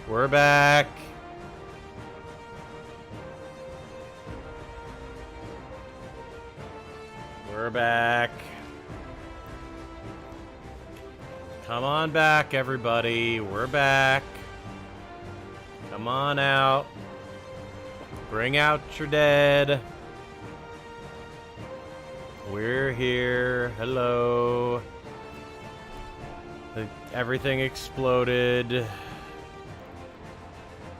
We're back. We're back. Come on back, everybody. We're back. Come on out. Bring out your dead. We're here. Hello. Everything exploded.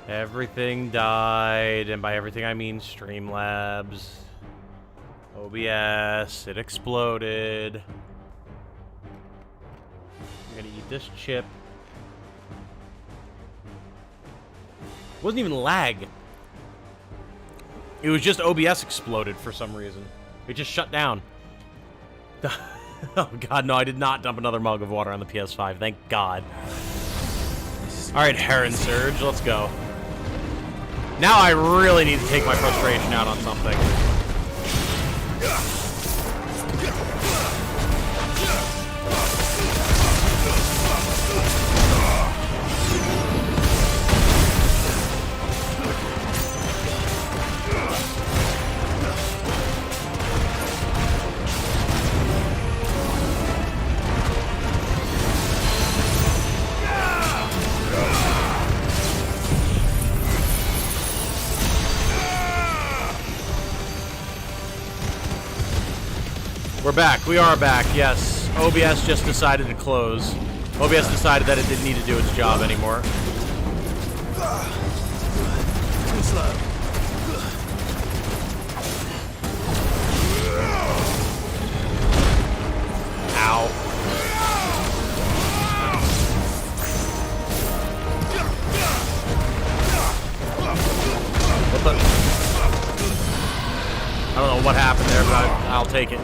Everything died. And by everything I mean Streamlabs. OBS. It exploded. I'm gonna eat this chip. It wasn't even lag. It was just OBS exploded for some reason. It just shut down. Oh god, no, I did not dump another mug of water on the PS5. Thank god. Alright, Heron Surge, let's go. Now I really need to take my frustration out on something. We're back. We are back, yes. OBS just decided to close. OBS decided that it didn't need to do its job anymore. Too slow. Ow. What the? I don't know what happened there, but I'll take it.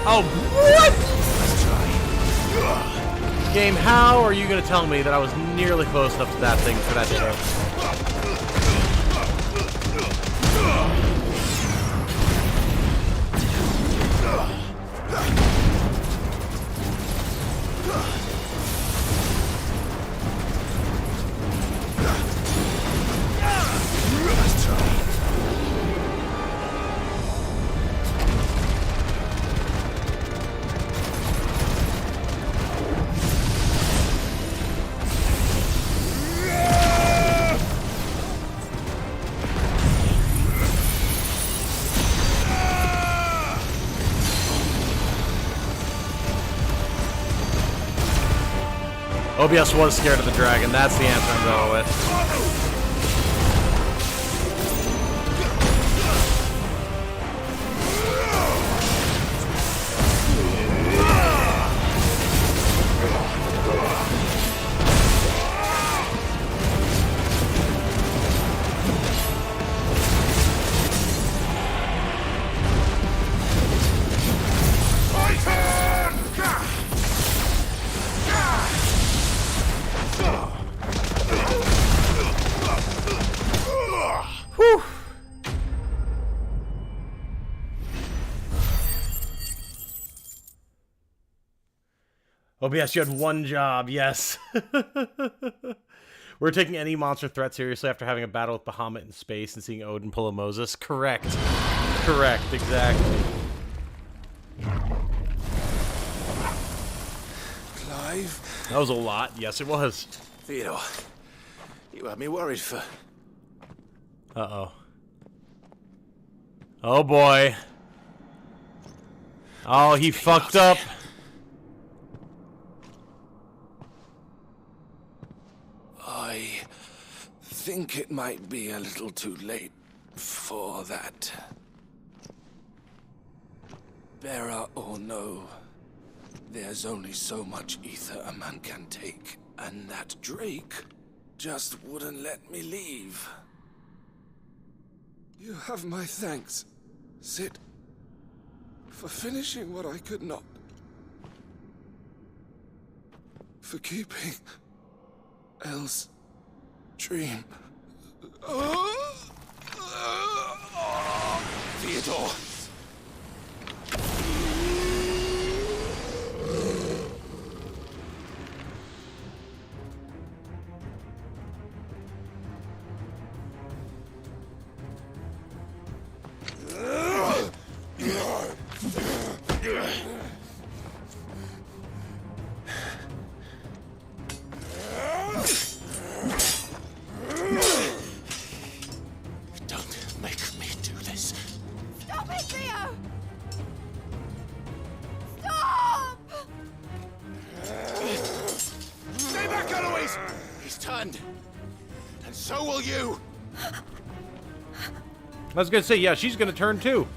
Oh, what? Game, how are you going to tell me that I was nearly close enough to that thing for that to hit? OBS was scared of the dragon. That's the answer I'm going with. OBS, you had one job, yes. We're taking any monster threat seriously after having a battle with Bahamut in space and seeing Odin pull a Moses. Correct. Correct, exactly. Clive? That was a lot. Yes, it was. Theodore, you had me worried for... Uh-oh. Oh, boy. Oh, he fucked up. I think it might be a little too late for that. bearer or no, there's only so much ether a man can take, and that Drake just wouldn't let me leave. You have my thanks, Sid, for finishing what I could not. For keeping Elle's dream. Theodore! Don't make me do this. Stop it, Theo! Stop! Stay back, Eloise! He's turned. And so will you. I was gonna say, yeah, she's gonna turn too.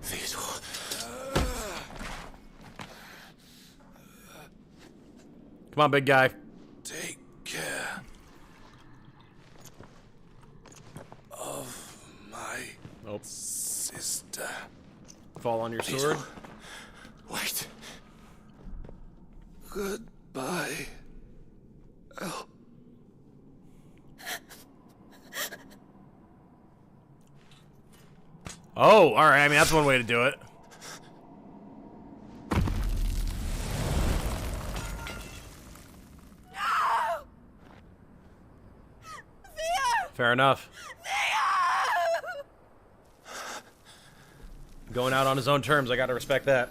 Theodore. Come on, big guy. Take care of my Oh, sister. fall on your sword. Wait. Goodbye, Elle. Oh, all right. I mean, that's one way to do it. No! Theo! Fair enough. Theo! Going out on his own terms. I gotta respect that.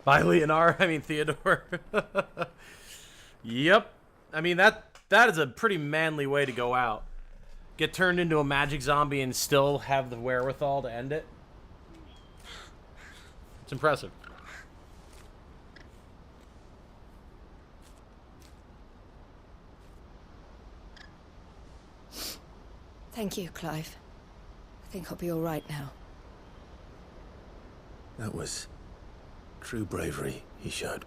Bye, Leonard. I mean, Theodore. Yep. I mean, that is a pretty manly way to go out. Get turned into a magic zombie and still have the wherewithal to end it. It's impressive. Thank you, Clive. I think I'll be all right now. That was true bravery he showed.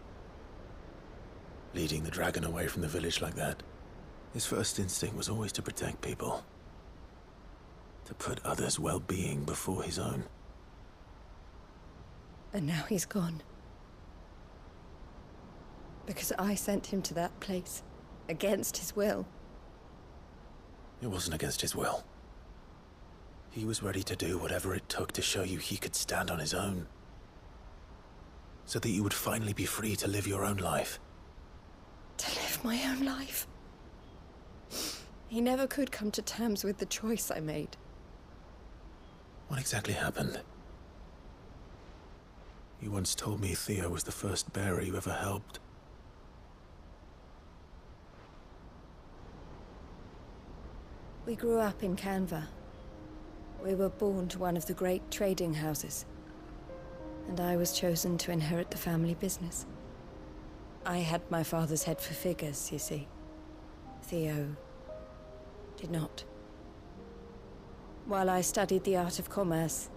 Leading the dragon away from the village like that. His first instinct was always to protect people. To put others' well-being before his own. And now he's gone. Because I sent him to that place. Against his will. It wasn't against his will. He was ready to do whatever it took to show you he could stand on his own. So that you would finally be free to live your own life. To live my own life. He never could come to terms with the choice I made. What exactly happened? You once told me Theo was the first bearer you ever helped. We grew up in Canva. We were born to one of the great trading houses. And I was chosen to inherit the family business. I had my father's head for figures, you see. Theo did not. While I studied the art of commerce,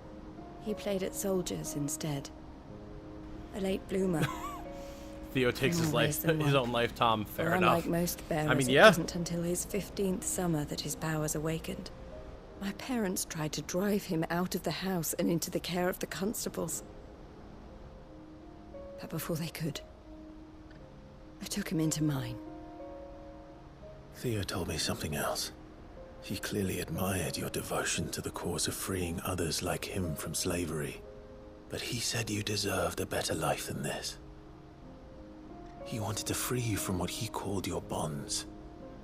he played at soldiers instead. A late bloomer. Theo takes his own life, Tom. Fair enough. Unlike most bearers, I mean, it yeah. wasn't until his 15th summer that his powers awakened. My parents tried to drive him out of the house and into the care of the constables. But before they could, I took him into mine. Theo told me something else. He clearly admired your devotion to the cause of freeing others like him from slavery. But he said you deserved a better life than this. He wanted to free you from what he called your bonds,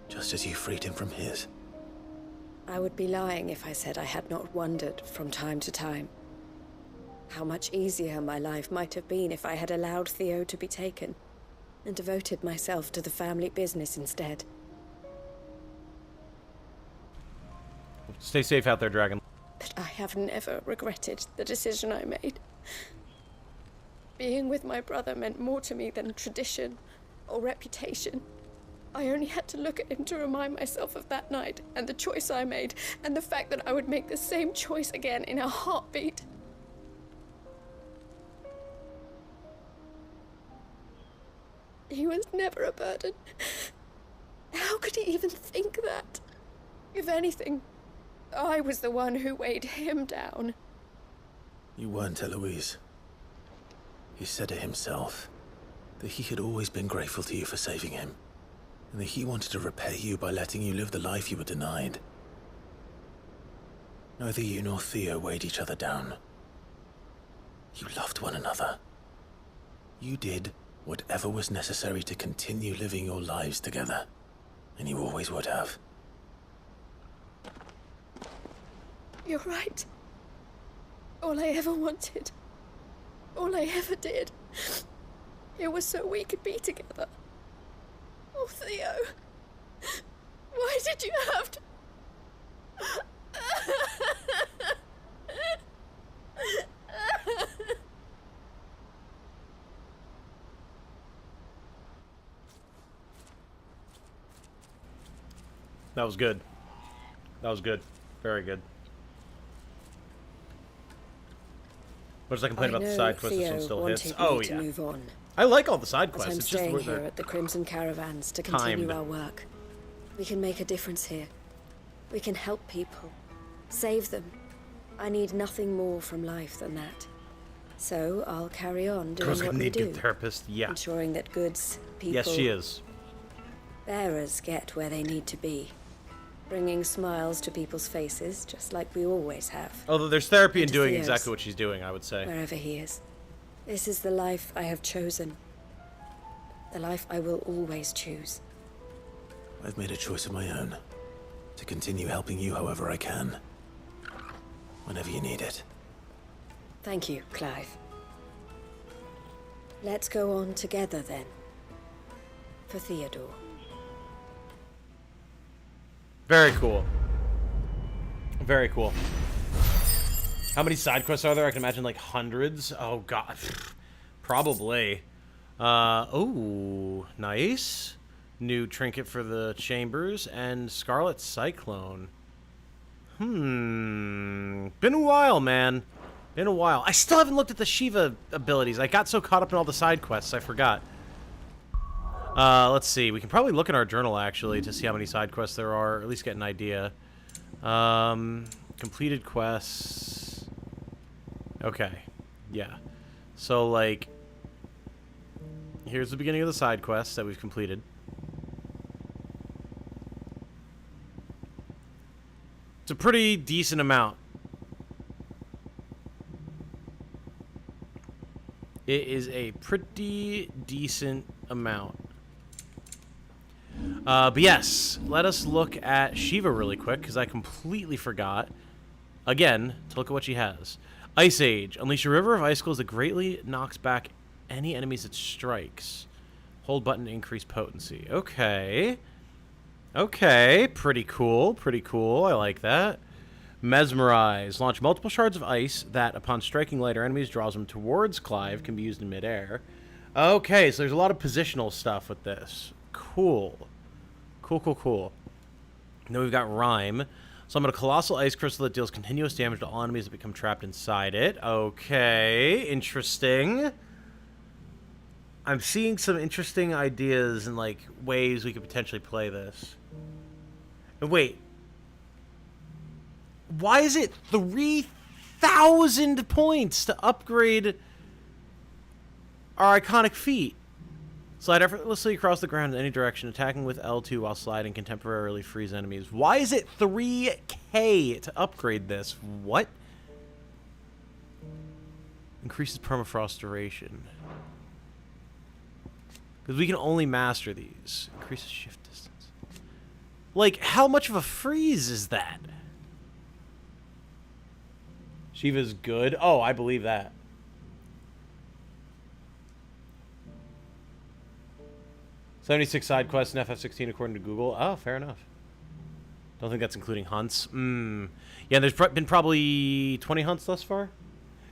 just as you freed him from his. I would be lying if I said I had not wondered from time to time how much easier my life might have been if I had allowed Theo to be taken and devoted myself to the family business instead. Stay safe out there, Dragon. But I have never regretted the decision I made. Being with my brother meant more to me than tradition or reputation. I only had to look at him to remind myself of that night and the choice I made and the fact that I would make the same choice again in a heartbeat. He was never a burden. How could he even think that? If anything, I was the one who weighed him down. You weren't, Eloise. He said it himself, that he had always been grateful to you for saving him, and that he wanted to repay you by letting you live the life you were denied. Neither you nor Theo weighed each other down. You loved one another. You did whatever was necessary to continue living your lives together, and you always would have. You're right. All I ever wanted, all I ever did, it was so we could be together. Oh, Theo, why did you have to... That was good. That was good. Very good. What does I complain about the side quest? This one still hits. Oh, yeah. Move on. I like all the side But quests. I'm It's just staying here at the Crimson Caravans to continue timed. our work. We can make a difference here. We can help people. Save them. I need nothing more from life than that. So I'll carry on doing Girl's what gonna we need a do. good therapist. Yeah. Ensuring that goods, people, Yes, she is. bearers get where they need to be. Bringing smiles to people's faces, just like we always have. Although there's therapy in And doing Theo's, exactly what she's doing, I would say. wherever he is. This is the life I have chosen. The life I will always choose. I've made a choice of my own, to continue helping you however I can, whenever you need it. Thank you, Clive. Let's go on together then. For Theodore. Very cool. Very cool. How many side quests are there? I can imagine like hundreds. Oh god. Probably. Oh, nice. New trinket for the chambers and Scarlet Cyclone. Been a while, man. Been a while. I still haven't looked at the Shiva abilities. I got so caught up in all the side quests, I forgot. Let's see. We can probably look in our journal, actually, to see how many side quests there are, or at least get an idea. Completed quests. Okay. Yeah. So, like, here's the beginning of the side quests that we've completed. It's a pretty decent amount. It is a pretty decent amount. But yes, let us look at Shiva really quick, because I completely forgot, again, to look at what she has. Ice Age. Unleash a river of icicles that greatly knocks back any enemies it strikes. Hold button to increase potency. Okay. Okay, pretty cool, pretty cool. I like that. Mesmerize. Launch multiple shards of ice that, upon striking lighter enemies, draws them towards Clive, can be used in midair. Okay, so there's a lot of positional stuff with this. Cool. Cool, cool, cool. Then we've got Rhyme. Summon a colossal ice crystal that deals continuous damage to all enemies that become trapped inside it. Okay, interesting. I'm seeing some interesting ideas and, like, ways we could potentially play this. And wait. Why is it 3,000 points to upgrade our iconic feat? Slide effortlessly across the ground in any direction, attacking with L2 while sliding can temporarily freeze enemies. Why is it 3K to upgrade this? What? Increases permafrost duration. Because we can only master these. Increases shift distance. Like, how much of a freeze is that? Shiva's good? Oh, I believe that. "76 side quests in FF16 according to Google." Oh, fair enough. Don't think that's including hunts. Yeah, there's been probably 20 hunts thus far.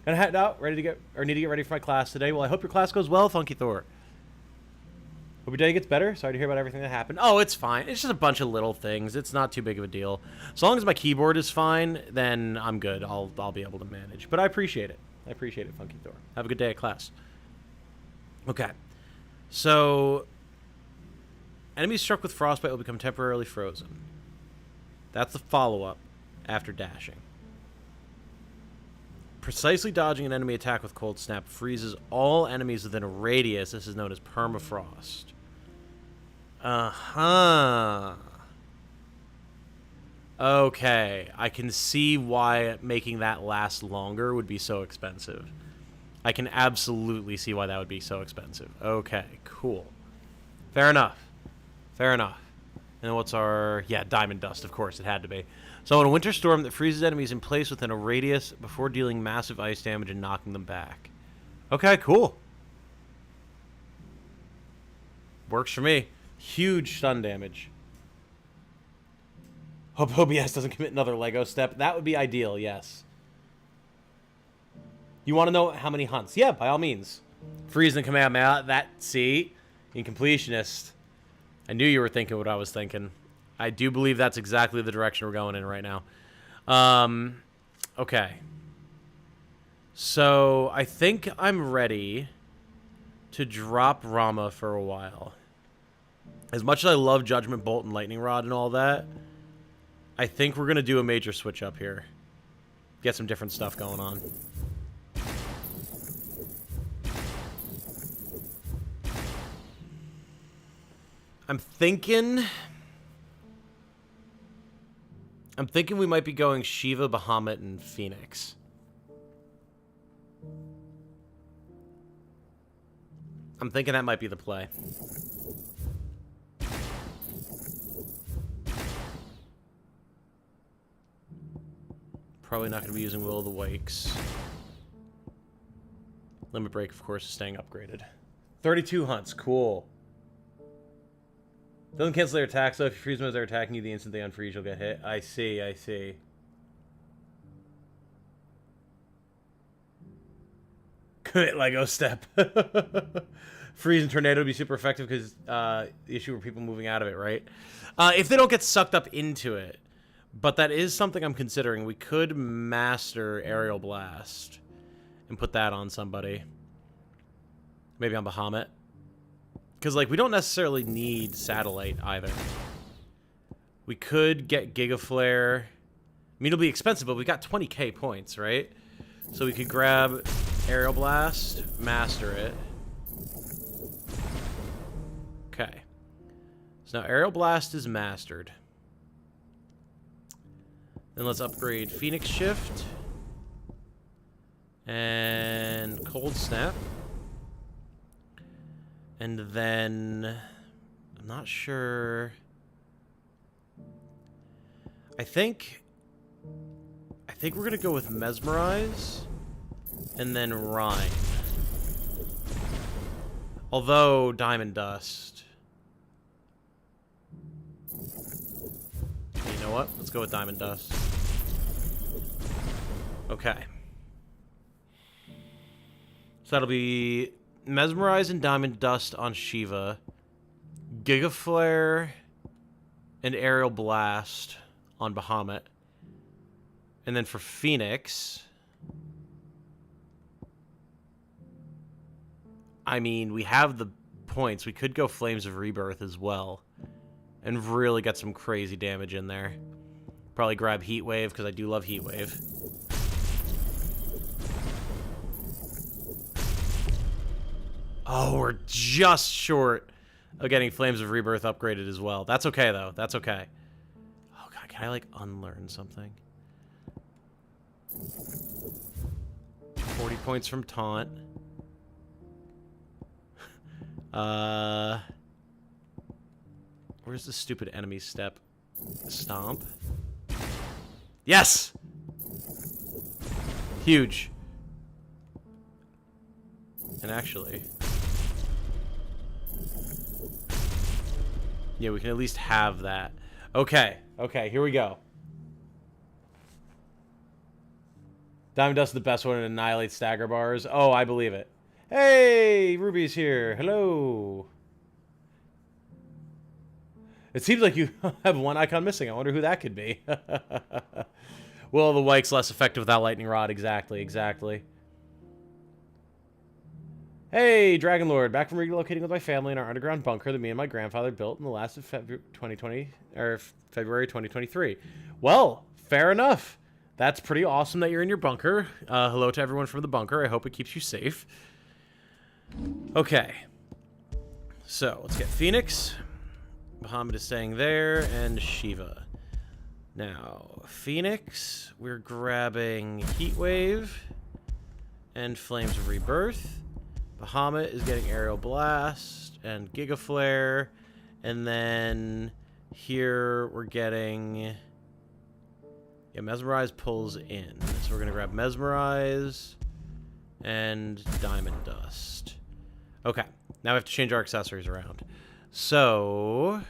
Gonna head out, ready to get, or need to get ready for my class today. Well, I hope your class goes well, Funky Thor. Hope your day gets better. Sorry to hear about everything that happened. Oh, it's fine. It's just a bunch of little things. It's not too big of a deal. As long as my keyboard is fine, then I'm good. I'll be able to manage. But I appreciate it. I appreciate it, Funky Thor. Have a good day at class. Okay. So, enemies struck with frostbite will become temporarily frozen. That's the follow-up after dashing. Precisely dodging an enemy attack with Cold Snap freezes all enemies within a radius. This is known as permafrost. Okay, I can see why making that last longer would be so expensive. I can absolutely see why that would be so expensive. Okay, cool. Fair enough. Fair enough. And then what's our... Yeah, Diamond Dust, of course. It had to be. So, in a winter storm that freezes enemies in place within a radius before dealing massive ice damage and knocking them back. Okay, cool. Works for me. Huge stun damage. Hope OBS doesn't commit another Lego step. That would be ideal, yes. You want to know how many hunts? Yeah, by all means. Freeze and Kamehameha. That, see? Incompletionist. I knew you were thinking what I was thinking. I do believe that's exactly the direction we're going in right now. Okay. So, I think I'm ready to drop Rama for a while. As much as I love Judgment Bolt and Lightning Rod and all that, I think we're going to do a major switch up here. Get some different stuff going on. I'm thinking we might be going Shiva, Bahamut, and Phoenix. I'm thinking that might be the play. Probably not going to be using Will of the Wakes. Limit Break, of course, is staying upgraded. 32 hunts. Cool. Doesn't cancel their attacks, though. If you freeze them as they're attacking you, the instant they unfreeze, you'll get hit. I see, I see. Commit Lego step. Freeze and Tornado would be super effective because the issue were people moving out of it, right? If they don't get sucked up into it. But that is something I'm considering. We could master Aerial Blast and put that on somebody. Maybe on Bahamut. Because, like, we don't necessarily need Satellite either. We could get Giga Flare. I mean, it'll be expensive, but we got 20k points, right? So we could grab Aerial Blast, master it. Okay. So now Aerial Blast is mastered. Then let's upgrade Phoenix Shift. And Cold Snap. And then... I'm not sure... I think we're going to go with Mesmerize. And then Rhyme. Although, Diamond Dust... You know what? Let's go with Diamond Dust. Okay. So that'll be Mesmerize and Diamond Dust on Shiva. Giga Flare and Aerial Blast on Bahamut. And then for Phoenix... I mean, we have the points. We could go Flames of Rebirth as well. And really get some crazy damage in there. Probably grab Heat Wave, because I do love Heat Wave. Oh, we're just short of getting Flames of Rebirth upgraded as well. That's okay, though. That's okay. Oh, God, can I, like, unlearn something? 40 points from Taunt. Where's the stupid enemy step? Stomp. Yes! Huge. And actually... yeah, we can at least have that. Okay, here we go. Diamond Dust is the best one and annihilates stagger bars. Oh, I believe it. Hey, Ruby's here. Hello. It seems like you have one icon missing. I wonder who that could be. Well, the Wyke's less effective without Lightning Rod. Exactly. Hey, Dragon Lord. Back from relocating with my family in our underground bunker that me and my grandfather built in the last of February 2023. Well, fair enough. That's pretty awesome that you're in your bunker. Hello to everyone from the bunker. I hope it keeps you safe. Okay. So, let's get Phoenix. Bahamut is staying there, and Shiva. Now, Phoenix, we're grabbing Heatwave and Flames of Rebirth. Bahamut is getting Aerial Blast and Giga Flare. And then here we're getting... Yeah, Mesmerize pulls in. So we're going to grab Mesmerize and Diamond Dust. Okay, now we have to change our accessories around. So...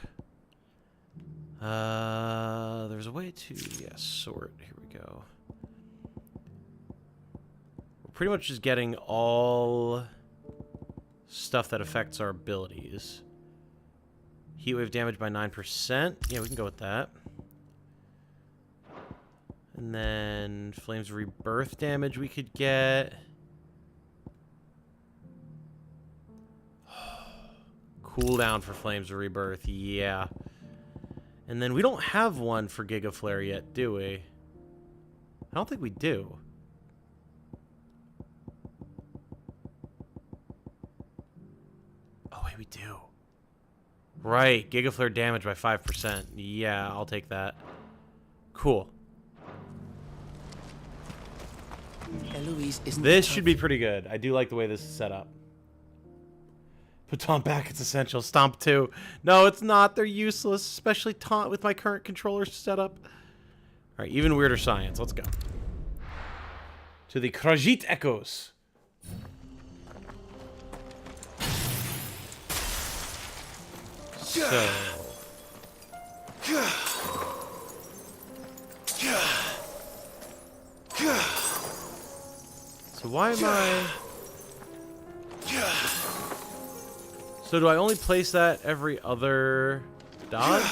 there's a way to, sort. Here we go. We're pretty much just getting all stuff that affects our abilities. Heatwave damage by 9%. Yeah, we can go with that. And then Flames Rebirth damage we could get. Cooldown for Flames of Rebirth, yeah. And then we don't have one for Giga Flare yet, do we? I don't think we do. Oh, wait, we do. Right, Giga Flare damage by 5%. Yeah, I'll take that. Cool. Eloise isn't This should be pretty good. I do like the way this is set up. Put taunt back, it's essential. Stomp 2. No, it's not. They're useless, especially taunt with my current controller setup. Alright, even weirder science. Let's go. To the Krajit Echoes. So... So why am I... So do I only place that every other dodge?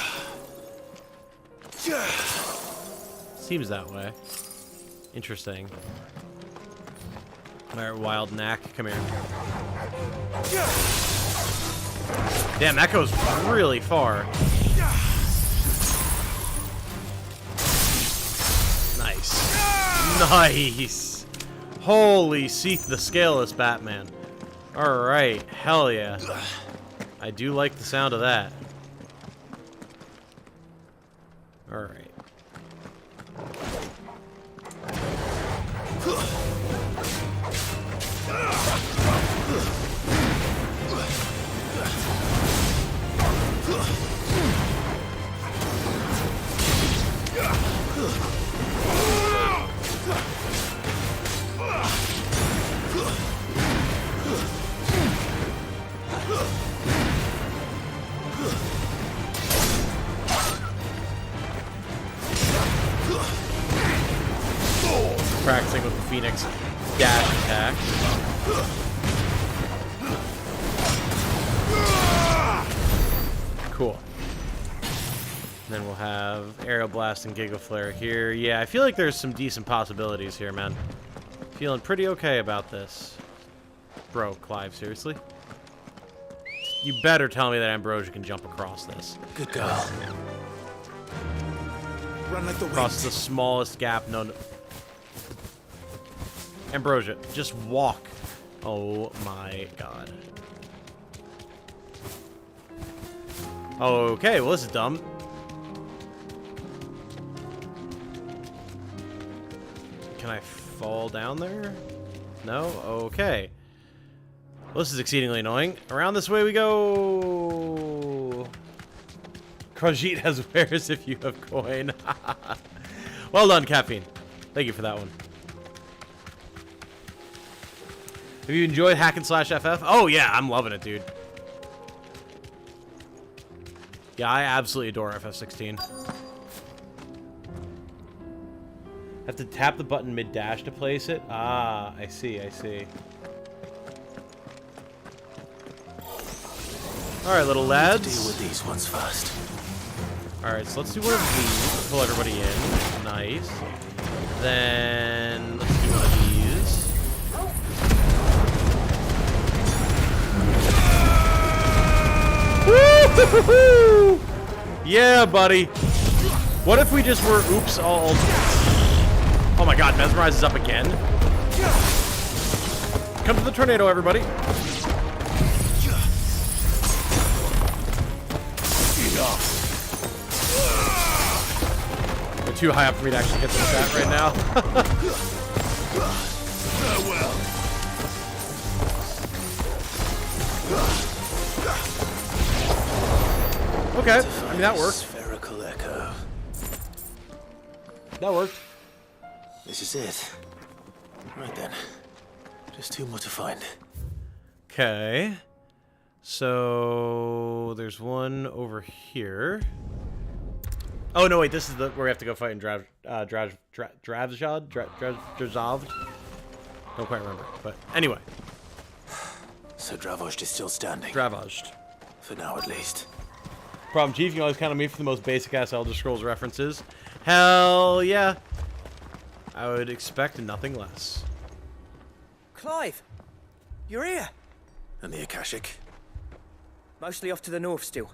Seems that way. Interesting. Alright, Wild Knack, come here. Damn, that goes really far. Nice. Nice. Holy Seath the Scaleless Batman. Alright, hell yeah. I do like the sound of that. Alright. Practicing with the Phoenix dash attack. Cool. And then we'll have Aerial Blast and Giga Flare here. Yeah, I feel like there's some decent possibilities here, man. Feeling pretty okay about this. Bro, Clive, seriously? You better tell me that Ambrosia can jump across this. Good girl. Run like the wind. Across the smallest gap known. Ambrosia, just walk. Oh my god. Okay, well this is dumb. Can I fall down there? No? Okay. Well, this is exceedingly annoying. Around this way we go. Krajit has wares if you have coin. Well done, Caffeine. Thank you for that one. Have you enjoyed Hack and Slash FF? Oh yeah, I'm loving it, dude. Yeah, I absolutely adore FF16. Have to tap the button mid-dash to place it? Ah, I see, I see. Alright, little lads. Deal with these ones first. Alright, so let's do one of these. Pull everybody in. Nice. Then let's do one of these. Woo-hoo-hoo-hoo! Yeah, buddy. What if we just were oops all ultimates? Oh my god, Mesmerize is up again. Come to the tornado, everybody. They're too high up for me to actually hit them with that right now. Okay, I mean that worked. Spherical echo. That worked. This is it. Right then. Just two more to find. Okay. So there's one over here. Oh no, wait, this is the where we have to go fight in Dravzhavd? Dravzhavd? Don't quite remember, but anyway. So Dravozhd is still standing. Dravzhavd. For now, at least. Problem Chief, you can always count on me for the most basic ass Elder Scrolls references. Hell yeah. I would expect nothing less. Clive, you're here. And the Akashic? Mostly off to the north still.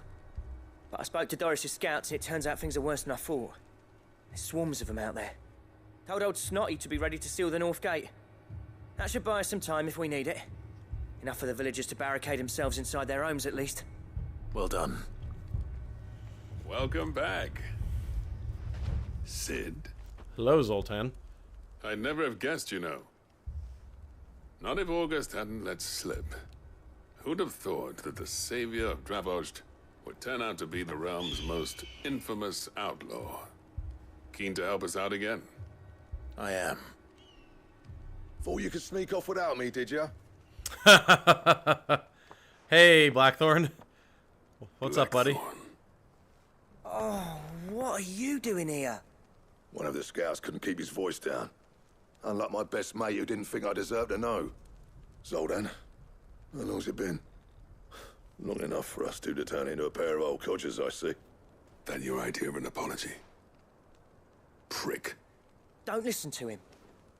But I spoke to Doris's scouts and it turns out things are worse than I thought. There's swarms of them out there. Told old Snotty to be ready to seal the north gate. That should buy us some time if we need it. Enough for the villagers to barricade themselves inside their homes at least. Well done. Welcome back, Sid. Hello, Zoltan. I'd never have guessed, you know. Not if August hadn't let slip. Who'd have thought that the savior of Dravozhd would turn out to be the realm's most infamous outlaw? Keen to help us out again? I am. Thought you could sneak off without me, did you? Hey, Blackthorn. What's up, buddy? Blackthorn. Oh, what are you doing here? One of the scouts couldn't keep his voice down. Unlike my best mate who didn't think I deserved to know. Zoltan, how long's it been? Long enough for us two to turn into a pair of old codgers, I see. That your idea of an apology? Prick. Don't listen to him.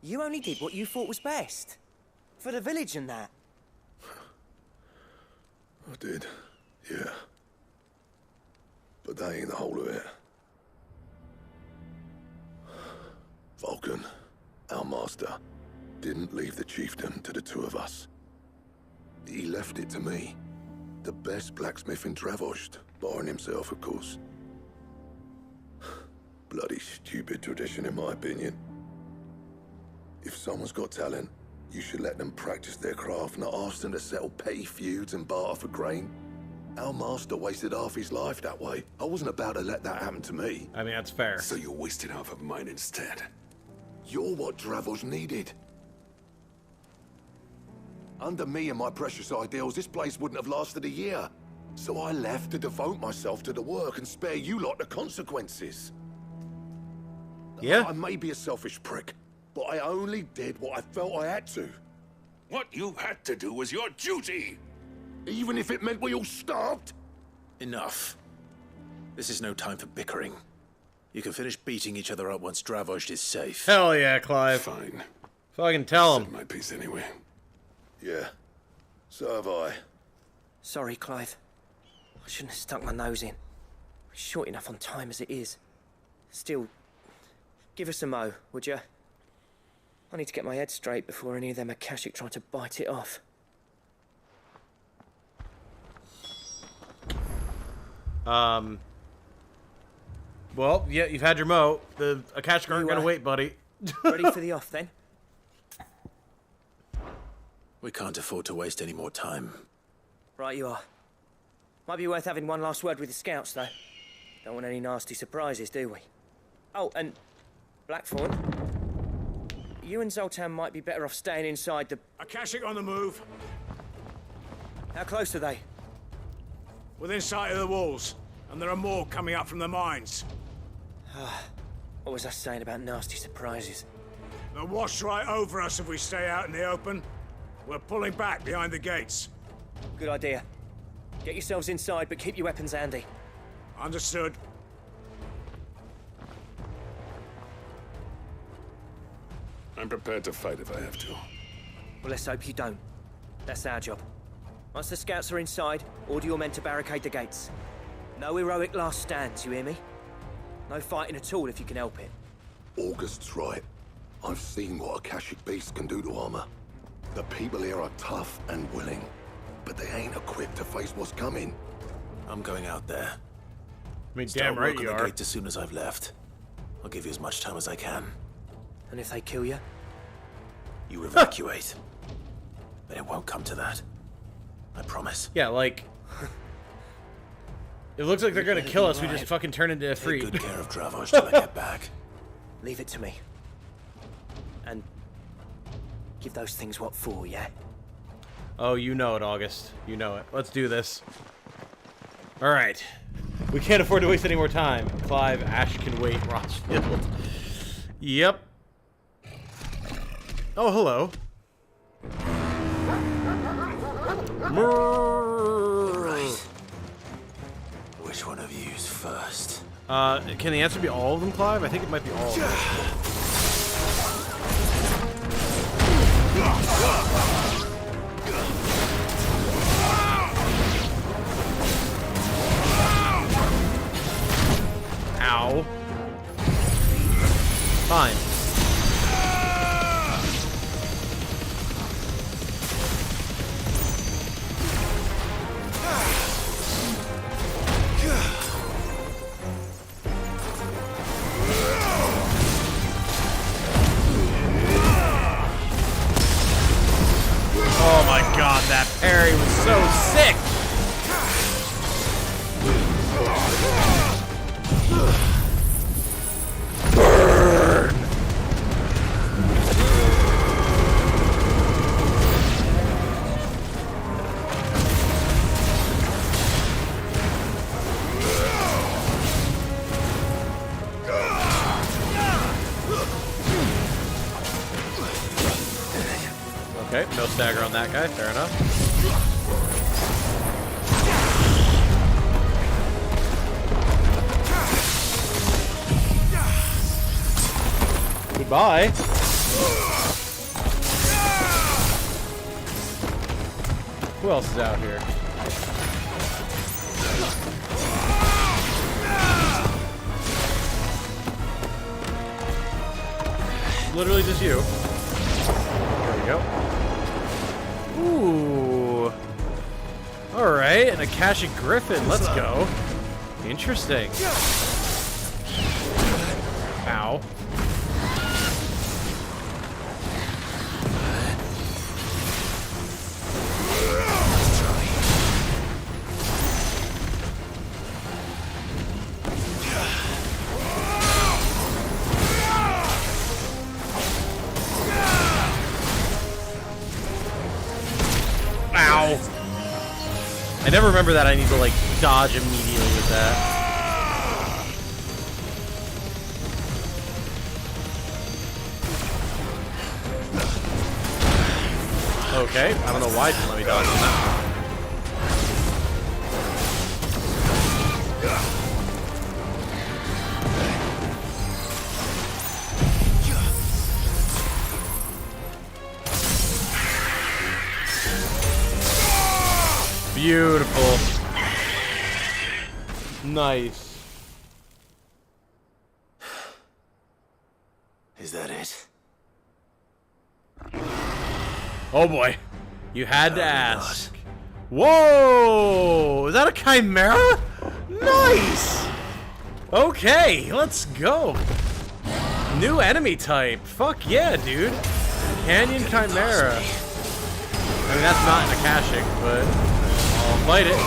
You only did what you thought was best. For the village and that. I did, yeah. But that ain't the whole of it. Vulcan, our master, didn't leave the chieftain to the two of us. He left it to me, the best blacksmith in Dravozhd, barring himself, of course. Bloody stupid tradition, in my opinion. If someone's got talent, you should let them practice their craft, not ask them to settle petty feuds and barter for grain. Our master wasted half his life that way. I wasn't about to let that happen to me. I mean, that's fair. So you wasted half of mine instead. You're what Dravozhd needed. Under me and my precious ideals, this place wouldn't have lasted a year. So I left to devote myself to the work and spare you lot the consequences. Yeah? I may be a selfish prick, but I only did what I felt I had to. What you had to do was your duty! Even if it meant we all starved? Enough. This is no time for bickering. You can finish beating each other up once Dravozhd is safe. Hell yeah, Clive. Fine. So I can tell Said him. my piece anyway. Yeah, so have I. Sorry, Clive. I shouldn't have stuck my nose in. We're short enough on time as it is. Still, give us a mo, would you? I need to get my head straight before any of them Akashic try to bite it off. Well, yeah, you've had your mo. The Akashic aren't You, gonna wait, buddy. Ready for the off, then? We can't afford to waste any more time. Right you are. Might be worth having one last word with the scouts, though. Don't want any nasty surprises, do we? Oh, and Blackthorn, you and Zoltan might be better off staying inside the... Akashic on the move. How close are they? Within sight of the walls. And there are more coming up from the mines. What was I saying about nasty surprises? They'll wash right over us if we stay out in the open. We're pulling back behind the gates. Good idea. Get yourselves inside, but keep your weapons handy. Understood. I'm prepared to fight if I have to. Well, let's hope you don't. That's our job. Once the scouts are inside, order your men to barricade the gates. No heroic last stands, you hear me? No fighting at all if you can help it. August's right. I've seen what Akashic beasts can do to armor. The people here are tough and willing, but they ain't equipped to face what's coming. I'm going out there. I mean, Start damn right work on you the are. gate as soon as I've left. I'll give you as much time as I can. And if they kill you? You evacuate. But it won't come to that. I promise. Yeah, like... It looks like they're gonna kill us. We just fucking turn into a Take freak. good care of Dravosh till I get back. Leave it to me. And give those things what for, yeah? Oh, you know it, August. You know it. Let's do this. Alright. We can't afford to waste any more time. Clive, Ash can wait, Rothschild. Yep. Oh, hello. Right. Which one of you's first? Can the answer be all of them, Clive? I think it might be all of them. Ow. Fine. Oh my god, that parry was so sick! Burn! Okay, no stagger on that guy, fair enough. Goodbye. Who else is out here? Literally just you. There we go. Ooh. Alright, an Akashic Griffin. Let's go. Interesting. Ow. Ow. I never remember that I need to, like, dodge immediately with that. Okay, I don't know why it didn't let me dodge on that. Beautiful. Nice. Is that it? Oh boy. You had to ask. Whoa! Is that a chimera? Nice! Okay, let's go. New enemy type. Fuck yeah, dude. Canyon chimera. I mean, that's not an Akashic, but I'll fight it.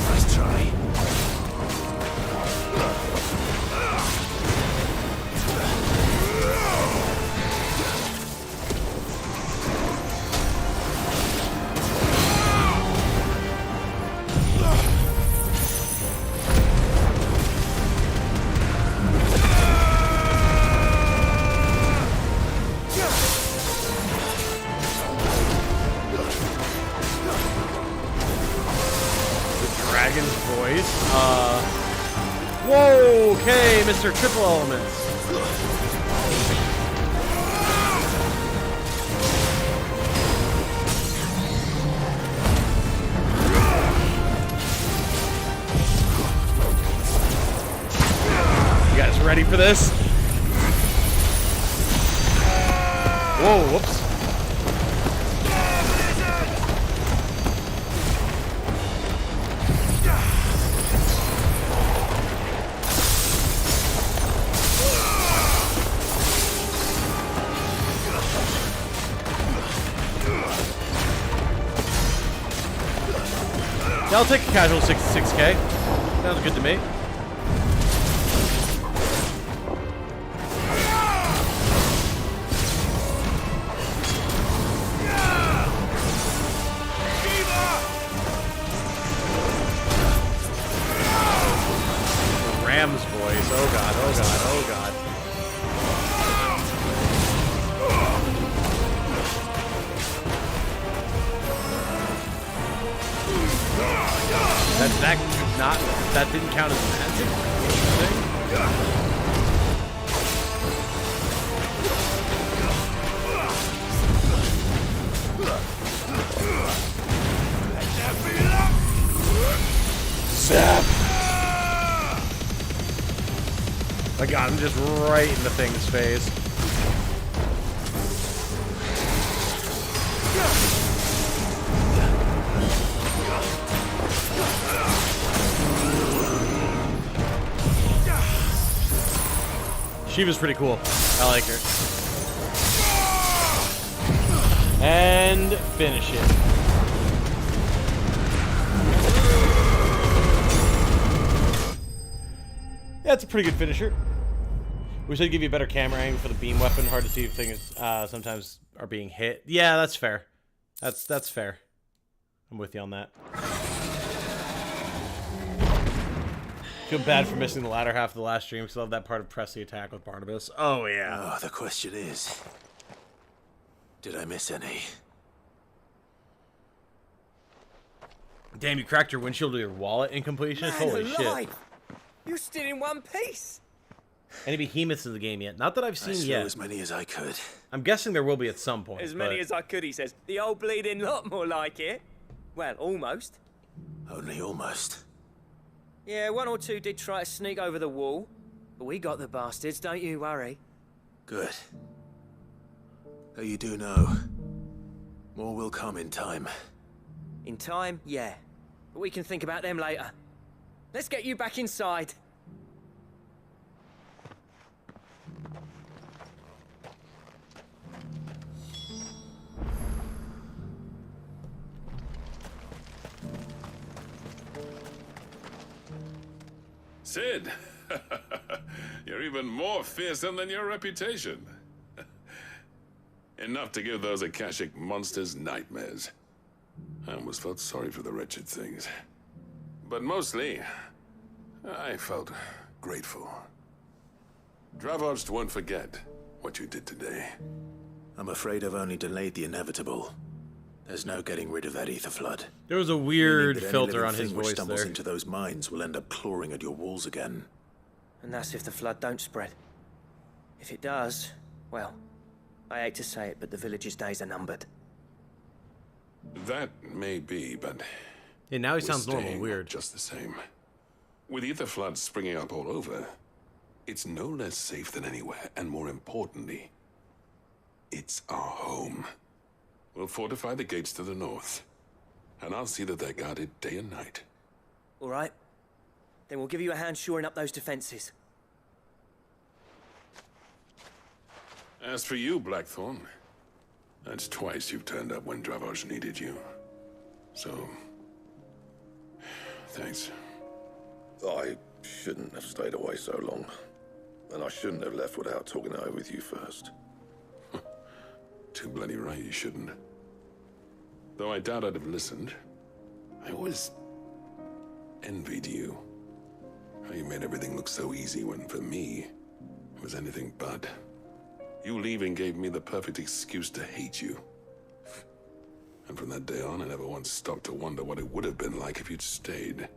Nice try. Mr. Triple Elements. You guys ready for this? Whoa, whoops. Yeah, I'll take a casual 66K. Sounds good to me. Ram's voice. Oh god, oh god, oh god. That didn't count as magic thing? Zap! I got him just right in the thing's face. Shiva's pretty cool. I like her. And finish it. Yeah, it's a pretty good finisher. Wish I'd give you a better camera angle for the beam weapon. Hard to see if things sometimes are being hit. Yeah, that's fair. That's fair. I'm with you on that. Feel bad for missing the latter half of the last stream because I love that part of Press the Attack with Barnabas. Oh, yeah. Oh, the question is, did I miss any? Damn, you cracked your windshield with your wallet in completion? Holy shit. You're still in one piece. Any behemoths in the game yet? Not that I've seen yet. As many as I could. I'm guessing there will be at some point. As many as I could, he says. The old bleeding lot, more like it. Well, almost. Only almost. Yeah, one or two did try to sneak over the wall. But we got the bastards, don't you worry. Good. Though you do know, more will come in time. In time, yeah. But we can think about them later. Let's get you back inside. Sid, you're even more fearsome than your reputation. Enough to give those Akashic monsters nightmares. I almost felt sorry for the wretched things. But mostly, I felt grateful. Dravost won't forget what you did today. I'm afraid I've only delayed the inevitable. There's no getting rid of that ether flood. There was a weird filter on his voice which stumbles there. into those mines will end up clawing at your walls again. And that's if the flood don't spread. If it does, well, I hate to say it, but the village's days are numbered. That may be, but... Yeah, now he sounds we're normal staying weird. Just the same. With ether floods springing up all over, it's no less safe than anywhere, and more importantly, it's our home. We'll fortify the gates to the north, and I'll see that they're guarded day and night. All right. Then we'll give you a hand shoring up those defenses. As for you, Blackthorn, that's twice you've turned up when Dravosh needed you. So, thanks. I shouldn't have stayed away so long. And I shouldn't have left without talking it over with you first. Too bloody right you shouldn't. Though I doubt I'd have listened. I always envied you. How you made everything look so easy when, for me, it was anything but. You leaving gave me the perfect excuse to hate you. And from that day on, I never once stopped to wonder what it would have been like if you'd stayed.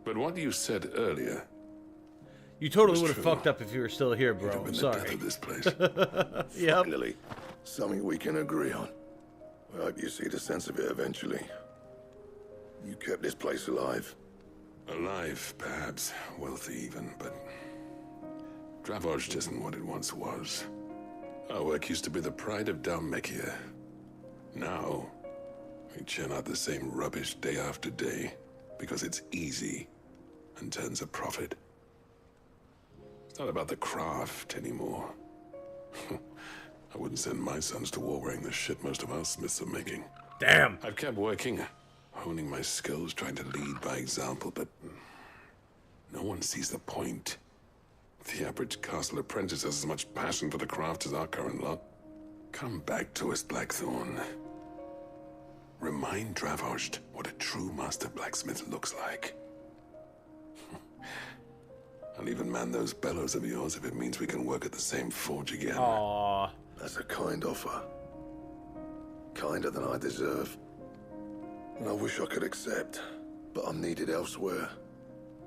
But what you said earlier... You totally It's would have true. fucked up if you were still here, bro. You'd have I'm been the sorry. death of this place. Yep. Finally, something we can agree on. I hope you see the sense of it eventually. You kept this place alive. Alive, perhaps. Wealthy even, but... Dravozhd isn't what it once was. Our work used to be the pride of Dalmekia. Now, we churn out the same rubbish day after day because it's easy and turns a profit. It's not about the craft anymore. I wouldn't send my sons to war wearing the shit most of our smiths are making. Damn. I've kept working, honing my skills, trying to lead by example, but no one sees the point. The average castle apprentice has as much passion for the craft as our current lot. Come back to us, Blackthorn. Remind Dravozhd what a true master blacksmith looks like. I'll even man those bellows of yours if it means we can work at the same forge again. Aww. That's a kind offer. Kinder than I deserve. And I wish I could accept, but I'm needed elsewhere.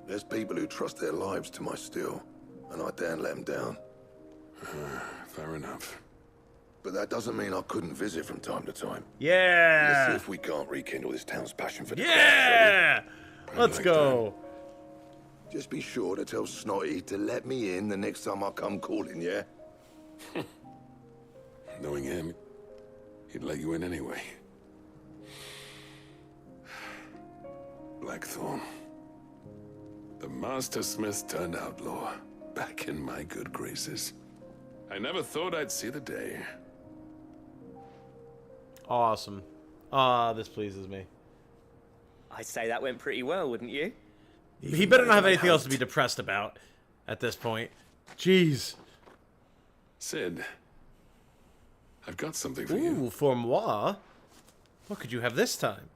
There's people who trust their lives to my steel, and I daren't let them down. Fair enough. But that doesn't mean I couldn't visit from time to time. Let's see Yeah. if we can't rekindle this town's passion for the craft, Yeah. Let's like go. Just be sure to tell Snotty to let me in the next time I come calling, yeah? Knowing him, he'd let you in anyway. Blackthorn. The Master Smith turned outlaw, back in my good graces. I never thought I'd see the day. Awesome. This pleases me. I'd say that went pretty well, wouldn't you? He better not have anything else to be depressed about at this point. Jeez. Sid, I've got something for you. Ooh, for moi. What could you have this time?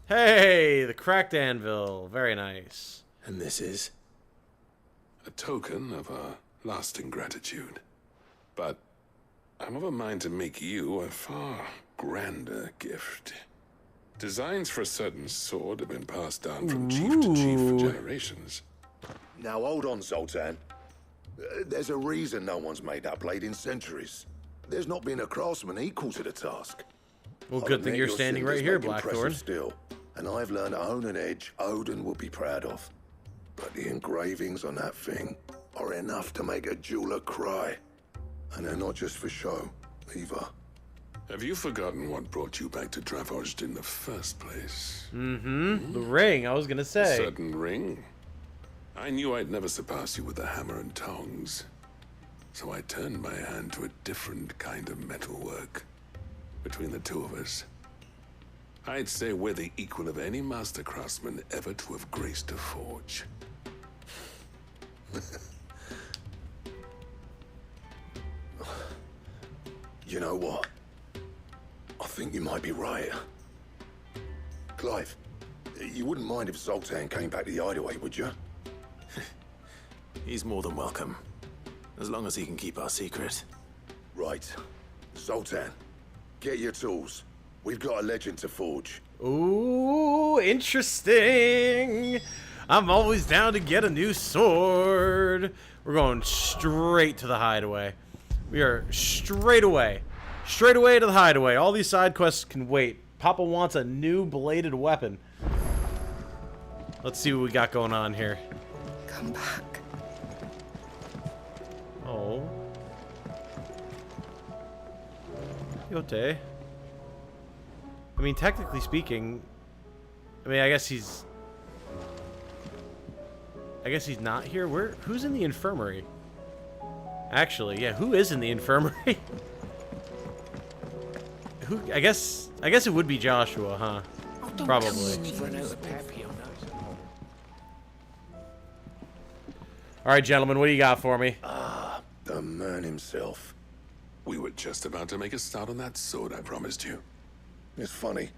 Hey, the cracked anvil. Very nice. And this is? A token of our lasting gratitude. But I'm of a mind to make you a far grander gift. Designs for a certain sword have been passed down from chief to chief for generations. Now hold on, Zoltan. There's a reason no one's made that blade in centuries. There's not been a craftsman equal to the task. Well, I'll good thing admit you're your standing cinders right here, make impressive Blackthorn. Steel, and I've learned to own an edge Odin will be proud of. But the engravings on that thing are enough to make a jeweler cry. And they're not just for show, either. Have you forgotten what brought you back to Dravozhd in the first place? Mm-hmm. The ring, I was gonna A say. certain ring? I knew I'd never surpass you with the hammer and tongs. So I turned my hand to a different kind of metalwork. Between the two of us, I'd say we're the equal of any master craftsman ever to have graced a forge. You know what? I think you might be right. Clive, you wouldn't mind if Zoltan came back to the hideaway, would you? He's more than welcome. As long as he can keep our secret. Right. Zoltan, get your tools. We've got a legend to forge. Ooh, interesting. I'm always down to get a new sword. We're going straight to the hideaway. We are straight away to the hideaway. All these side quests can wait. Papa wants a new bladed weapon. Let's see what we got going on here. Come back. Oh. Yote. I mean, technically speaking, I guess he's not here. Who's in the infirmary? Actually, yeah, who is in the infirmary? Who? I guess it would be Joshua, huh? Probably. All right, gentlemen, what do you got for me? The man himself. We were just about to make a start on that sword I promised you. It's funny,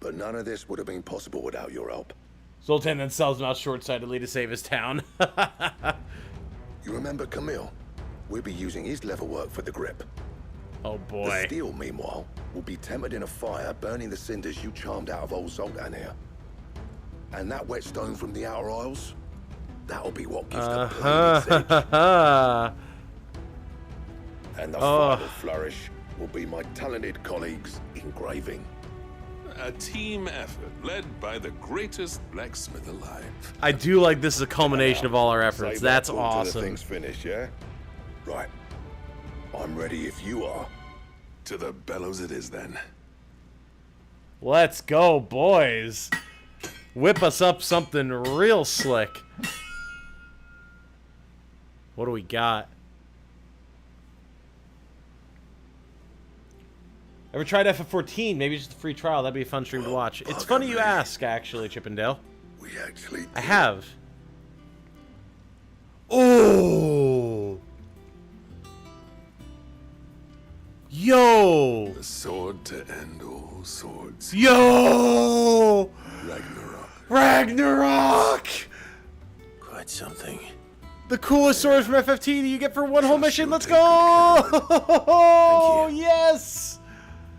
but none of this would have been possible without your help. Zoltan then sells him out short-sightedly to save his town. You remember Camille? We'll be using his leather work for the grip. Oh The boy. steel, meanwhile, will be tempered in a fire, burning the cinders you charmed out of old Zoltan here. And that whetstone from the Outer Isles, that'll be what gives the blade its edge. And the final flourish will be my talented colleagues engraving. A team effort led by the greatest blacksmith alive. I do like this is a culmination of all our efforts. Save That's that talk till the awesome. thing's finished, yeah? Right. I'm ready if you are. To the bellows it is then. Let's go, boys. Whip us up something real slick. What do we got? Ever tried FF14? Maybe just a free trial. That'd be a fun stream to watch. It's funny you ask, actually, Chippendale. We actually I have. Oh! Yo! The sword to end all swords. Yo! Ragnarok. Ragnarok! Quite something. The coolest sword from FF14 that you get for one whole mission. Let's go! Oh, yes!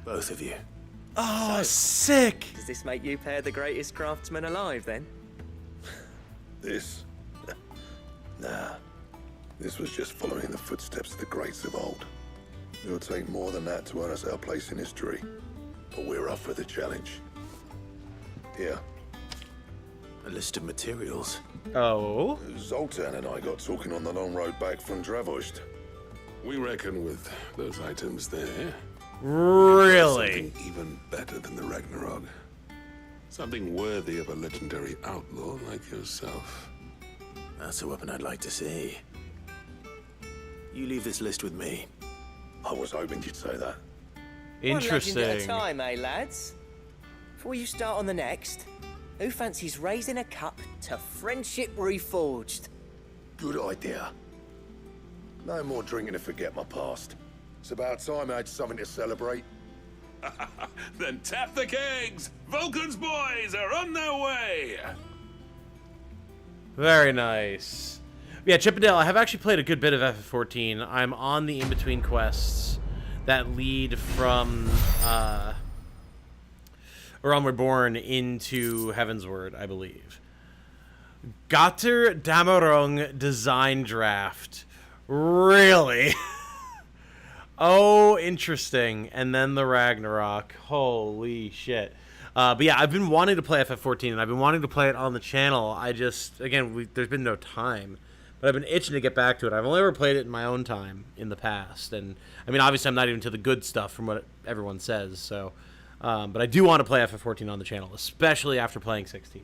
Both of you. Oh, sick! Does this make you pair the greatest craftsman alive, then? This? Nah. This was just following the footsteps of the greats of old. It'll take more than that to earn us our place in history. But we're up for the challenge. Here. A list of materials. Oh? Zoltan and I got talking on the long road back from Dravost. We reckon with those items there. Really? Something even better than the Ragnarok. Something worthy of a legendary outlaw like yourself. That's a weapon I'd like to see. You leave this list with me. I was hoping you'd say that. Interesting. One legend at a time, eh, lads? Before you start on the next, who fancies raising a cup to friendship reforged? Good idea. No more drinking to forget my past. It's about time I had something to celebrate. Then tap the kegs! Vulcan's boys are on their way! Very nice. Yeah, Chippendale, I have actually played a good bit of FF14. I'm on the in-between quests that lead from Realm Reborn into Heavensward, I believe. Gatter Damarung design draft. Really? Oh, interesting. And then the Ragnarok. Holy shit. But yeah, I've been wanting to play FF14, and I've been wanting to play it on the channel. I just, again, there's been no time. But I've been itching to get back to it. I've only ever played it in my own time in the past. And, I mean, obviously I'm not even to the good stuff from what everyone says. So, but I do want to play FF14 on the channel, especially after playing 16.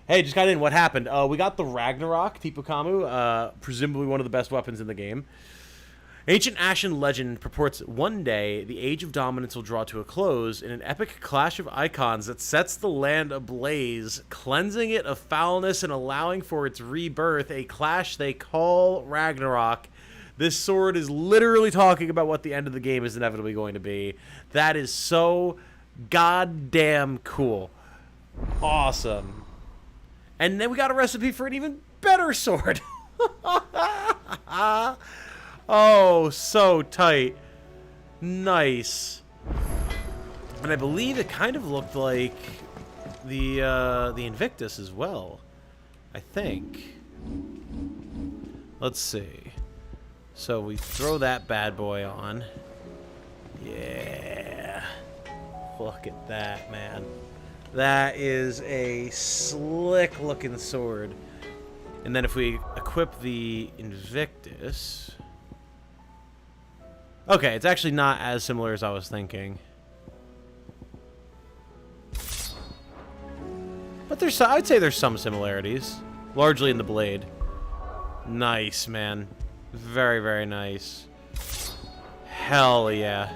Hey, just got in. What happened? We got the Ragnarok, Tipukamu, presumably one of the best weapons in the game. Ancient Ashen legend purports one day the Age of Dominance will draw to a close in an epic clash of icons that sets the land ablaze, cleansing it of foulness and allowing for its rebirth, a clash they call Ragnarok. This sword is literally talking about what the end of the game is inevitably going to be. That is so goddamn cool. Awesome. And then we got a recipe for an even better sword. Oh, so tight. Nice. And I believe it kind of looked like the Invictus as well. I think. Let's see. So we throw that bad boy on. Yeah. Look at that, man. That is a slick looking sword. And then if we equip the Invictus... Okay, it's actually not as similar as I was thinking. But I'd say there's some similarities. Largely in the blade. Nice, man. Very, very nice. Hell yeah.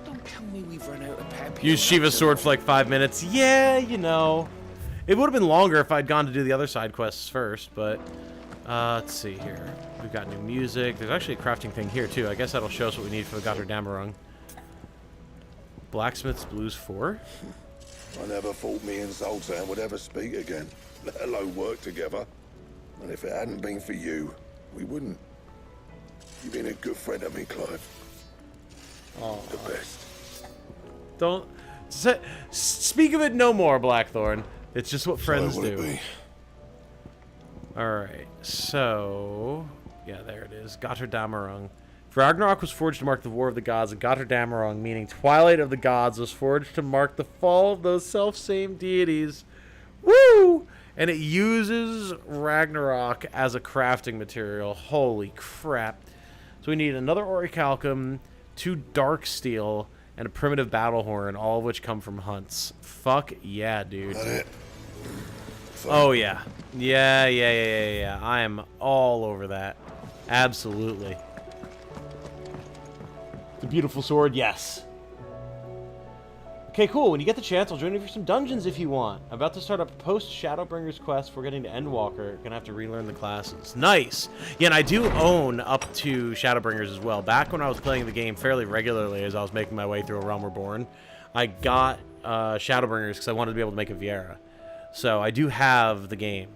Don't tell me we've run out of pep. Use Shiva's sword for like 5 minutes. Yeah, you know. It would have been longer if I'd gone to do the other side quests first, but... let's see here. We've got new music. There's actually a crafting thing here, too. I guess that'll show us what we need for the Gatter Damarung. Blacksmith's Blues 4. I never thought me and Zoltan would ever speak again, let alone work together. And if it hadn't been for you, we wouldn't. You've been a good friend to me, Clive. Oh. The best. Don't speak of it no more, Blackthorn. It's just what friends do. Alright, so... Yeah, there it is. Götterdämmerung. Ragnarok was forged to mark the War of the Gods, and Götterdämmerung, meaning Twilight of the Gods, was forged to mark the fall of those self-same deities. Woo! And it uses Ragnarok as a crafting material. Holy crap. So we need another Orichalcum, 2 Dark Steel, and a primitive battle horn, all of which come from hunts. Fuck yeah, dude. Oh yeah. Yeah. I am all over that. Absolutely. The beautiful sword, yes. Okay, cool. When you get the chance, I'll join you for some dungeons if you want. I'm about to start a post-Shadowbringers quest for getting to Endwalker. Gonna have to relearn the classes. Nice! Yeah, and I do own up to Shadowbringers as well. Back when I was playing the game fairly regularly as I was making my way through A Realm Reborn, I got Shadowbringers because I wanted to be able to make a Viera. So I do have the game.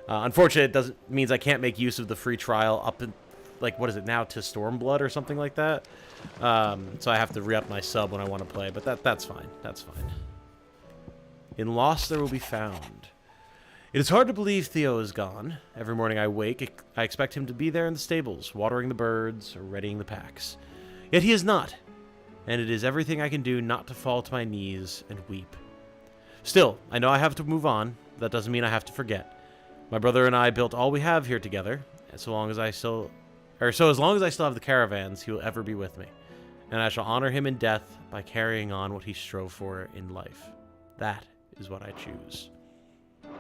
Unfortunately, means I can't make use of the free trial up in, like, what is it now, to Stormblood or something like that. So I have to re-up my sub when I want to play, but that's fine. That's fine. In Lost there will be found. It is hard to believe Theo is gone. Every morning I wake, I expect him to be there in the stables, watering the birds or readying the packs. Yet he is not, and it is everything I can do not to fall to my knees and weep. Still, I know I have to move on. That doesn't mean I have to forget. My brother and I built all we have here together, and so as long as I still have the caravans, he will ever be with me. And I shall honor him in death by carrying on what he strove for in life. That is what I choose.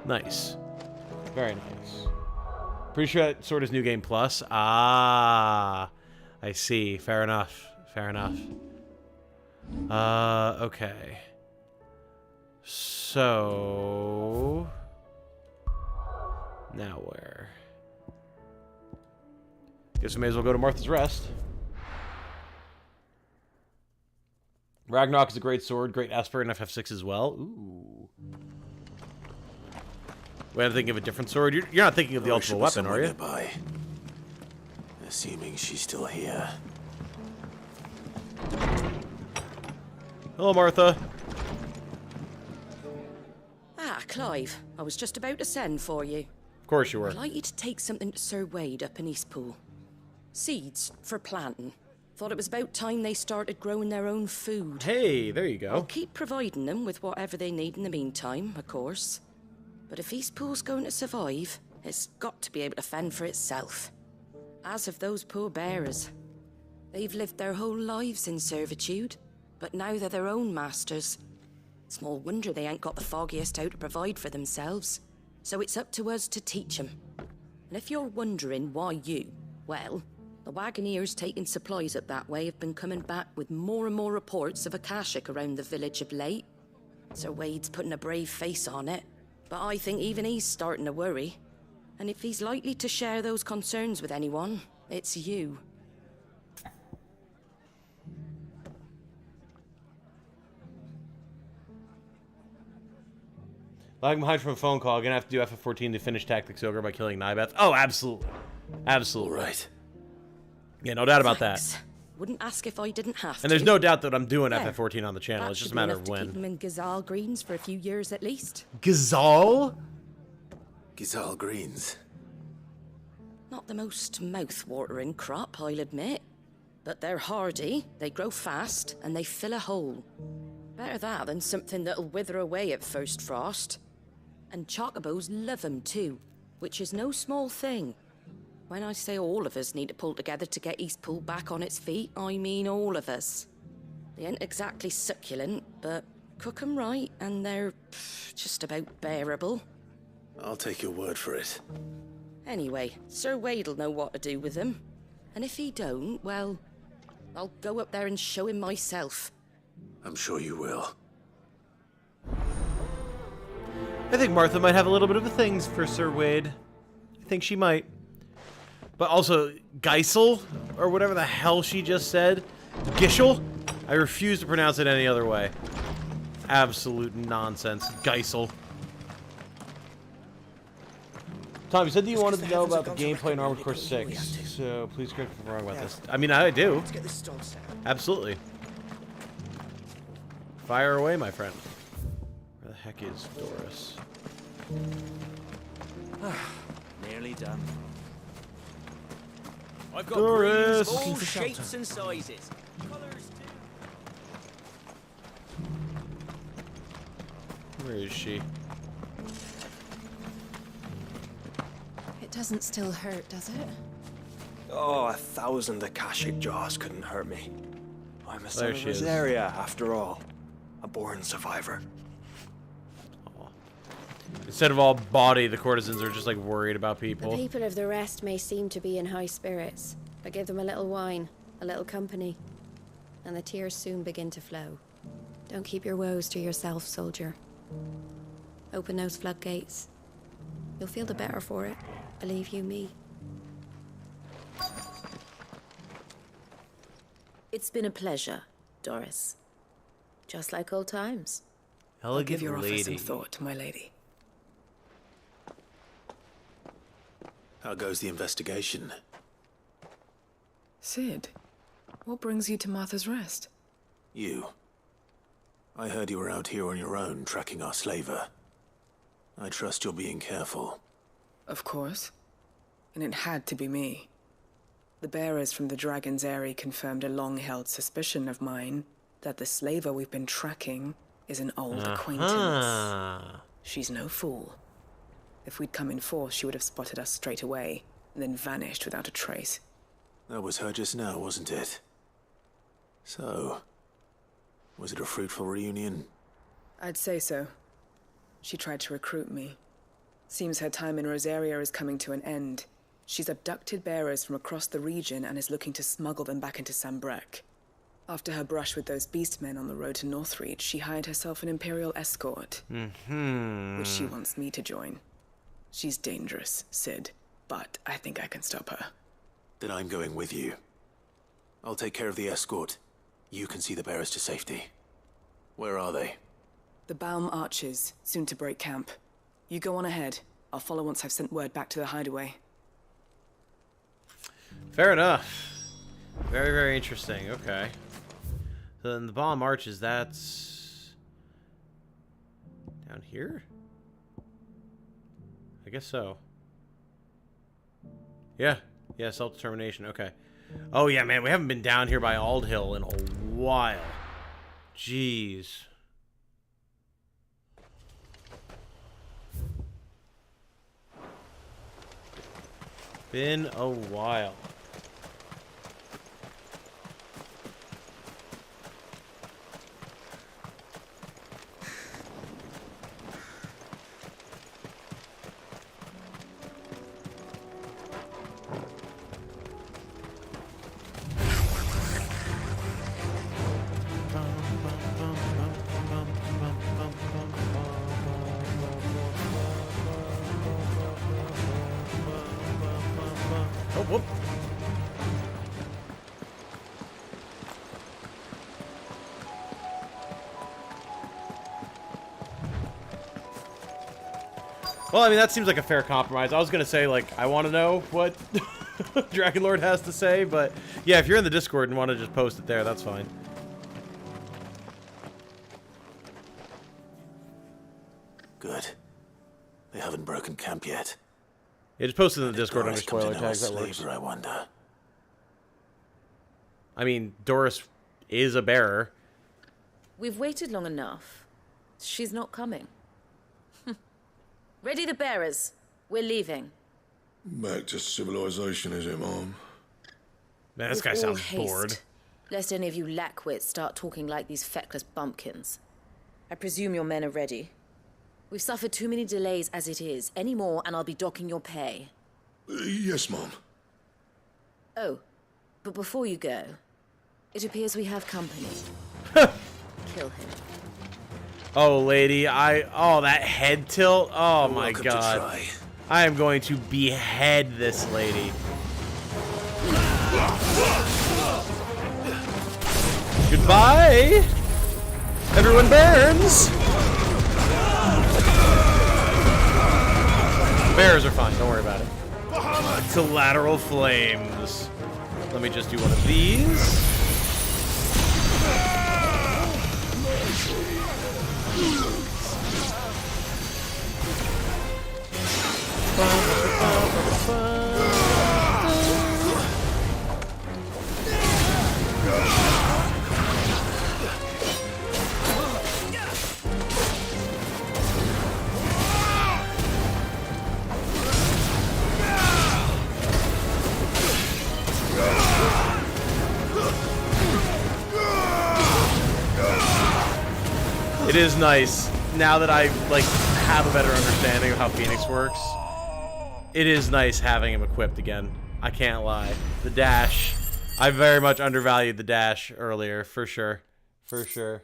Nice. Very nice. Pretty sure that sword is New Game Plus. Ah, I see. Fair enough. Fair enough. Okay. So... now where? Guess we may as well go to Martha's Rest. Ragnarok is a great sword, great Esper and FF6 as well. Ooh. Wait, I'm thinking of a different sword. You're not thinking of the ultimate weapon, are you? Nearby. Assuming she's still here. Hello, Martha. Ah, Clive. I was just about to send for you. Of course you were. I'd like you to take something to Sir Wade up in Eastpool. Seeds for planting. Thought it was about time they started growing their own food. Hey, there you go. I'll keep providing them with whatever they need in the meantime, of course. But if Eastpool's going to survive, it's got to be able to fend for itself. As have those poor bearers. They've lived their whole lives in servitude, but now they're their own masters. Small wonder they ain't got the foggiest how to provide for themselves. So it's up to us to teach them. And if you're wondering why you, well, the Wagoneers taking supplies up that way have been coming back with more and more reports of Akashic around the village of late. Sir Wade's putting a brave face on it, but I think even he's starting to worry. And if he's likely to share those concerns with anyone, it's you. Lagging behind from a phone call, gonna have to do FF14 to finish Tactics Ogre by killing Nybeth. Oh, absolutely. Absolutely. Right. Yeah, no doubt about Thanks. that. Wouldn't ask if I didn't have to. And there's no doubt that I'm doing Yeah. FF14 on the channel. That It's just a should be matter enough of to keep when. them in Gazal Greens for a few years at least. Gazal? Gizal Greens. Not the most mouth-watering crop, I'll admit. But they're hardy, they grow fast, and they fill a hole. Better that than something that'll wither away at first frost. And chocobos love 'em too, which is no small thing. When I say all of us need to pull together to get Eastpool back on its feet, I mean all of us. They ain't exactly succulent, but cook 'em right, and they're just about bearable. I'll take your word for it. Anyway, Sir Wade'll know what to do with them. And if he don't, well, I'll go up there and show him myself. I'm sure you will. I think Martha might have a little bit of a thing for Sir Wade. I think she might. But also, Geisel, or whatever the hell she just said. Gishel? I refuse to pronounce it any other way. Absolute nonsense. Geisel. Tom, you said that you wanted to know about the gameplay in Armored Core 6, so please correct me if I'm wrong about this. I mean, I do. Let's get this stall set up. Absolutely. Fire away, my friend. Where the heck is Doris? Nearly done. I've got Doris! greens of all shapes and sizes. Colours too. Where is she? It doesn't still hurt, does it? Oh, 1,000 Akashic jars couldn't hurt me. I'm a son There of she is. Rosaria, after all. A born survivor. Instead of all body, the courtesans are just like worried about The people. people of the rest may seem to be in high spirits, but give them a little wine, a little company, and the tears soon begin to flow. Don't keep your woes to yourself, soldier. Open those floodgates. You'll feel the better for it, believe you me. It's been a pleasure, Doris. Just like old times. Elegant Give your offer lady. some thought, my lady. How goes the investigation? Sid, what brings you to Martha's Rest? You. I heard you were out here on your own, tracking our slaver. I trust you're being careful. Of course. And it had to be me. The bearers from the Dragon's Eyrie confirmed a long-held suspicion of mine that the slaver we've been tracking is an old acquaintance. She's no fool. If we'd come in force, she would have spotted us straight away, and then vanished without a trace. That was her just now, wasn't it? So, was it a fruitful reunion? I'd say so. She tried to recruit me. Seems her time in Rosaria is coming to an end. She's abducted bearers from across the region and is looking to smuggle them back into Sambrek. After her brush with those beastmen on the road to Northreach, she hired herself an Imperial escort, which she wants me to join. She's dangerous, Sid, but I think I can stop her. Then I'm going with you. I'll take care of the escort. You can see the bearers to safety. Where are they? The Baum Archers, soon to break camp. You go on ahead. I'll follow once I've sent word back to the hideaway. Fair enough. Very, very interesting. Okay. So then the bomb arches, that's down here? I guess so. Yeah. Yeah, self-determination. Okay. Oh, yeah, man. We haven't been down here by Aldhill in a while. Jeez. Been a while. Oh, whoop. Well, I mean, that seems like a fair compromise. I was going to say, like, I want to know what Dragon Lord has to say, but yeah, if you're in the Discord and want to just post it there, that's fine. Good. They haven't broken camp yet. Yeah, just post it in the Did Discord under Doris come to spoiler know a tags, that works. slaver, I wonder. I mean, Doris is a bearer. We've waited long enough. She's not coming. Ready the bearers. We're leaving. Back to civilization, is it, Mom? Man, this With guy all sounds haste, bored. Lest any of you lackwits start talking like these feckless bumpkins. I presume your men are ready. We've suffered too many delays as it is. Any more, and I'll be docking your pay. Yes, Mom. Oh, but before you go, it appears we have company. Kill him. Oh, lady, oh, that head tilt. Oh, my Welcome to God. try. I am going to behead this lady. Goodbye. Everyone burns. Bears are fine. Don't worry about it. Collateral flames. Let me just do one of these. It is nice, now that I, like, have a better understanding of how Phoenix works. It is nice having him equipped again. I can't lie. The dash. I very much undervalued the dash earlier, for sure. For sure.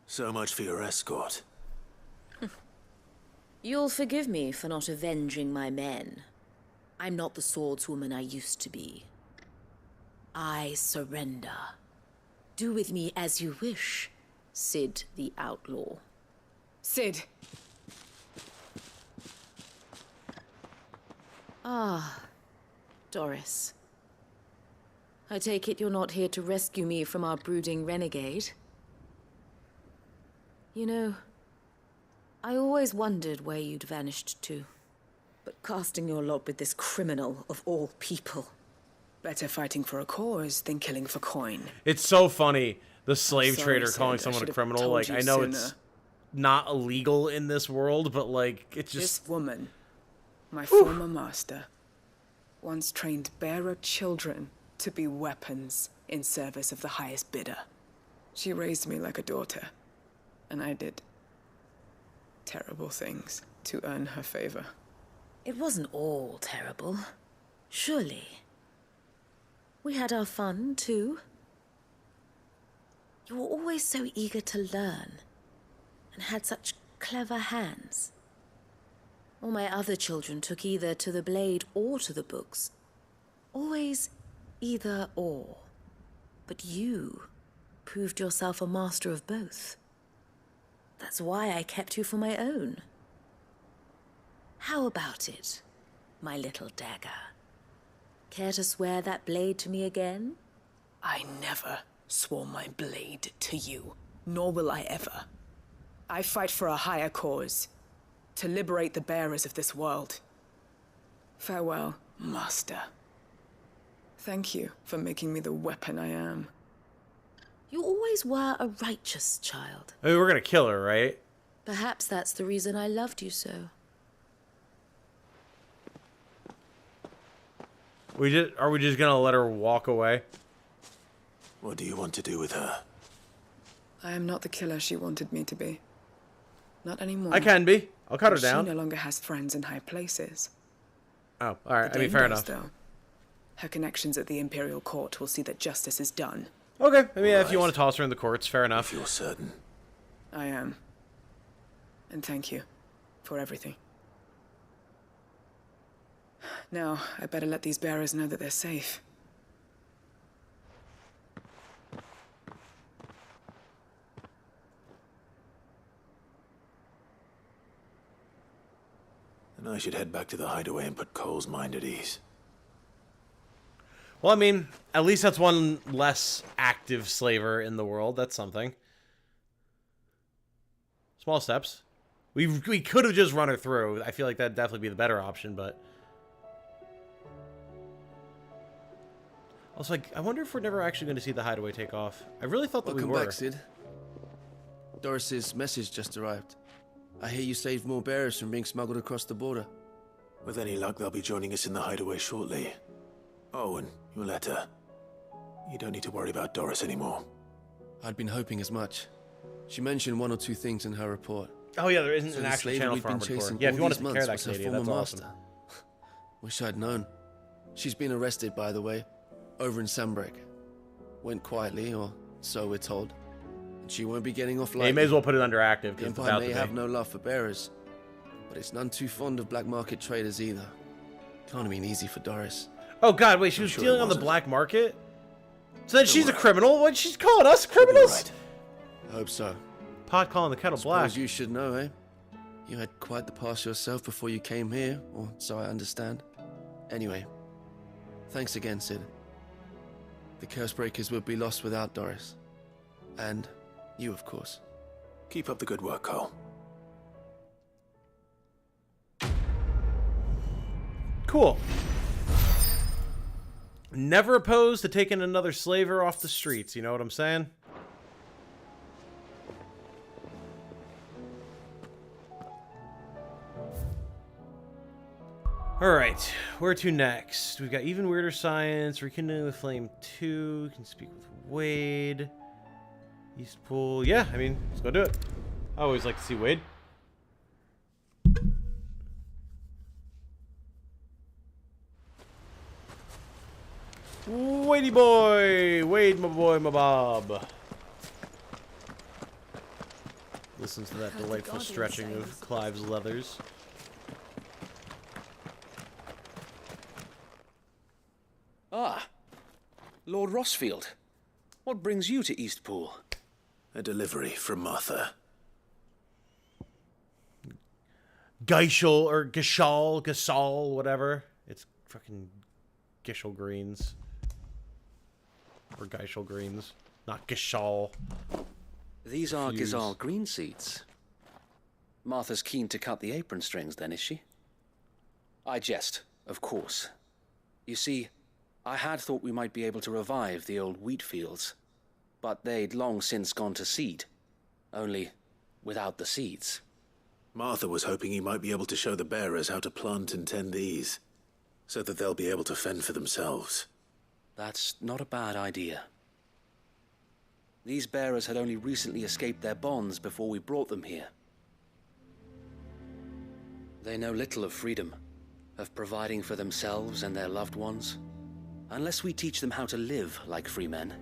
So much for your escort. You'll forgive me for not avenging my men. I'm not the swordswoman I used to be. I surrender. Do with me as you wish, Sid the Outlaw. Sid! Ah, Doris. I take it you're not here to rescue me from our brooding renegade? You know, I always wondered where you'd vanished to. But casting your lot with this criminal of all people. Better fighting for a cause than killing for coin. It's so funny, the slave sorry, trader Sid. calling I someone a should've criminal. told Like, you I know sooner. it's not illegal in this world, but, like, it's just... This woman, my former master, once trained bearer children to be weapons in service of the highest bidder. She raised me like a daughter, and I did terrible things to earn her favor. It wasn't all terrible, surely. We had our fun, too. You were always so eager to learn, and had such clever hands. All my other children took either to the blade or to the books. Always either or. But you proved yourself a master of both. That's why I kept you for my own. How about it, my little dagger? Care to swear that blade to me again? I never swore my blade to you, nor will I ever. I fight for a higher cause, to liberate the bearers of this world. Farewell, Master. Thank you for making me the weapon I am. You always were a righteous child. I mean, we're gonna kill her, right? Perhaps that's the reason I loved you so. Are we just gonna let her walk away? What do you want to do with her? I am not the killer she wanted me to be. Not anymore. I can be. I'll cut her But down. She no longer has friends in high places. Oh, alright. The I mean, Dane fair does, enough. though. Her connections at the Imperial Court will see that justice is done. Okay. I mean, if you Right. want to toss her in the courts, fair enough. If you're certain. I am. And thank you for everything. Now, I better let these bearers know that they're safe. Then I should head back to the hideaway and put Cole's mind at ease. Well, I mean, at least that's one less active slaver in the world. That's something. Small steps. We could have just run her through. I feel like that'd definitely be the better option, but... Also, like, I wonder if we're never actually going to see the hideaway take off. I really thought that Welcome we were. back, Sid. Doris's message just arrived. I hear you saved more bearers from being smuggled across the border. With any luck, they'll be joining us in the hideaway shortly. Oh, and your letter. You don't need to worry about Doris anymore. I'd been hoping as much. She mentioned one or two things in her report. Oh, yeah, there isn't So an the actual slave channel we'd for been Armored Core. chasing Yeah, if all you want to these take care of that months was her Canadian, former that's awesome. master. Wish I'd known. She's been arrested, by the way, over in Sandbreak. Went quietly, or so we're told. And she won't be getting off Yeah, lightly. you may as well put it under active, The because it's Empire about may to have be. no love for bearers, but it's none too fond of black market traders either. Can't have been easy for Doris. Oh, God, wait, she was sure dealing it on the wasn't. black market? So then she's a worry. criminal? What, she's calling us criminals? Right. I hope so. Pot calling the kettle black. Suppose you should know, eh? You had quite the past yourself before you came here, or so I understand. Anyway, thanks again, Sid. The Cursebreakers would be lost without Doris. And you, of course. Keep up the good work, Cole. Cool. Never opposed to taking another slaver off the streets, you know what I'm saying? Alright, where to next? We've got Even Weirder Science, Rekindling the Flame 2, can speak with Wade, Eastpool. Yeah, I mean, let's go do it. I always like to see Wade. Wadey boy! Wade, my boy, my Bob. Listen to that delightful stretching of Clive's leathers. Ah, Lord Rossfield. What brings you to Eastpool? A delivery from Martha. Geishel, or Gishal, whatever. It's fucking Gishel Greens. Or Geishel Greens. Not Gishal. These are Gizal green seeds. Martha's keen to cut the apron strings then, is she? I jest, of course. You see, I had thought we might be able to revive the old wheat fields, but they'd long since gone to seed, only without the seeds. Martha was hoping he might be able to show the bearers how to plant and tend these, so that they'll be able to fend for themselves. That's not a bad idea. These bearers had only recently escaped their bonds before we brought them here. They know little of freedom, of providing for themselves and their loved ones. Unless we teach them how to live like free men,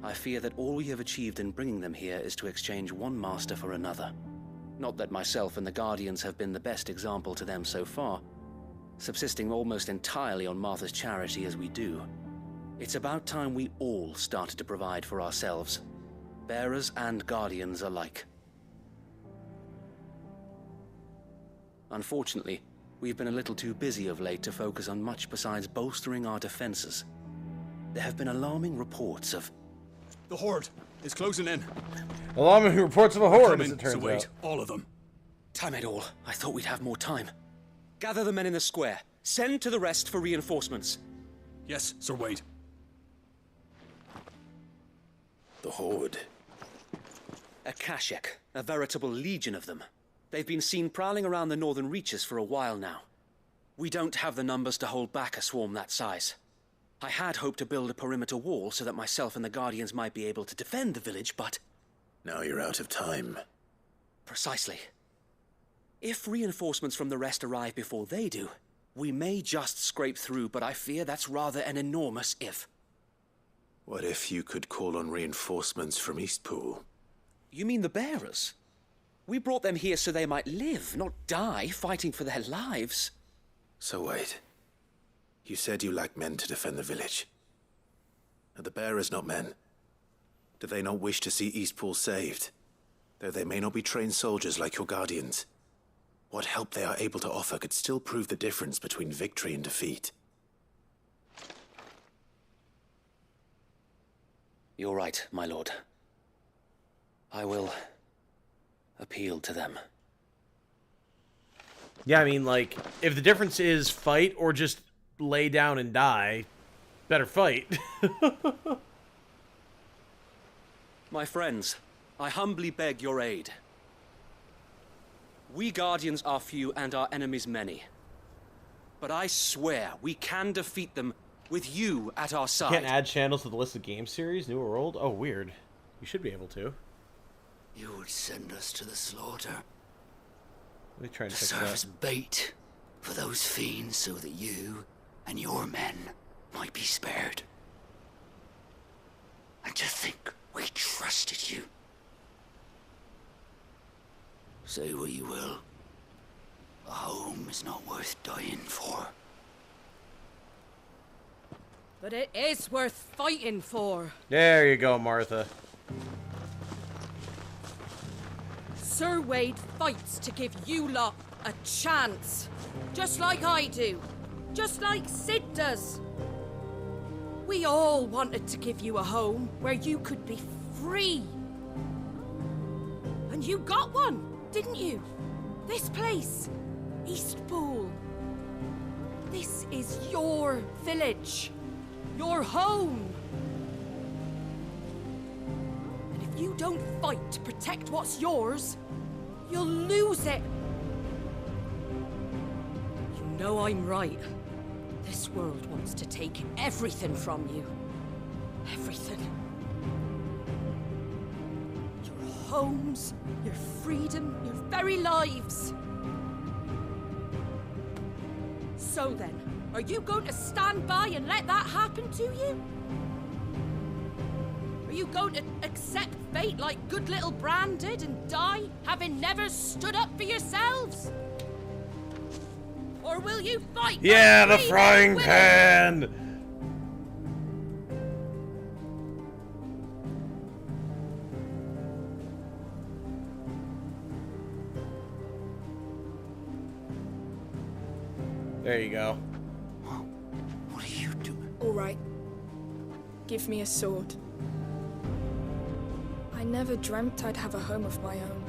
I fear that all we have achieved in bringing them here is to exchange one master for another. Not that myself and the Guardians have been the best example to them so far, subsisting almost entirely on Martha's charity as we do. It's about time we all started to provide for ourselves, bearers and Guardians alike. Unfortunately, we've been a little too busy of late to focus on much besides bolstering our defenses. There have been alarming reports of... The Horde is closing in. Alarming reports of a horde, as it turns out. All of them. Damn it all. I thought we'd have more time. Gather the men in the square. Send to the rest for reinforcements. Yes, Sir Wade. The Horde. A Kashek, a veritable legion of them. They've been seen prowling around the northern reaches for a while now. We don't have the numbers to hold back a swarm that size. I had hoped to build a perimeter wall so that myself and the Guardians might be able to defend the village, but... Now you're out of time. Precisely. If reinforcements from the rest arrive before they do, we may just scrape through, but I fear that's rather an enormous if. What if you could call on reinforcements from Eastpool? You mean the bearers? We brought them here so they might live, not die, fighting for their lives. So wait. You said you lacked men to defend the village. Are the bearers not men? Do they not wish to see Eastpool saved? Though they may not be trained soldiers like your Guardians. What help they are able to offer could still prove the difference between victory and defeat. You're right, my lord. I will appeal to them. Yeah, I mean, like, if the difference is fight or just lay down and die, better fight. My friends, I humbly beg your aid. We Guardians are few and our enemies many. But I swear we can defeat them with you at our side. Can't add channels to the list of game series, new or old? Oh, weird. You should be able to. You would send us to the slaughter. Let me try and to fix serve that. as bait for those fiends so that you and your men might be spared. And to think we trusted you. Say what you will. A home is not worth dying for. But it is worth fighting for. There you go, Martha. Sir Wade fights to give you lot a chance. Just like I do. Just like Sid does. We all wanted to give you a home where you could be free. And you got one, didn't you? This place, Eastpool. This is your village. Your home. And if you don't fight to protect what's yours, you'll lose it. You know I'm right. This world wants to take everything from you. Everything. Your homes, your freedom, your very lives. So then, are you going to stand by and let that happen to you? Are you going to accept fate like good little Bran did and die, having never stood up for yourselves? Or will you fight? Yeah, the frying pan! There you go. What are you doing? All right. Give me a sword. I never dreamt I'd have a home of my own.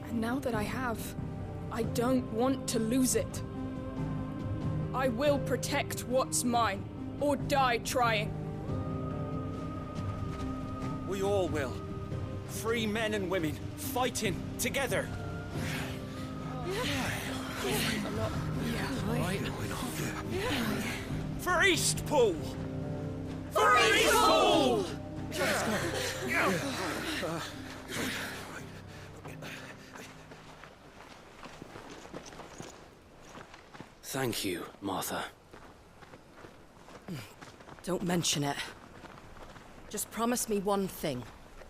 And now that I have, I don't want to lose it. I will protect what's mine, or die trying. We all will. Free men and women, fighting together. For Eastpool! For Eastpool! Let's go. Thank you, Martha. Don't mention it. Just promise me one thing.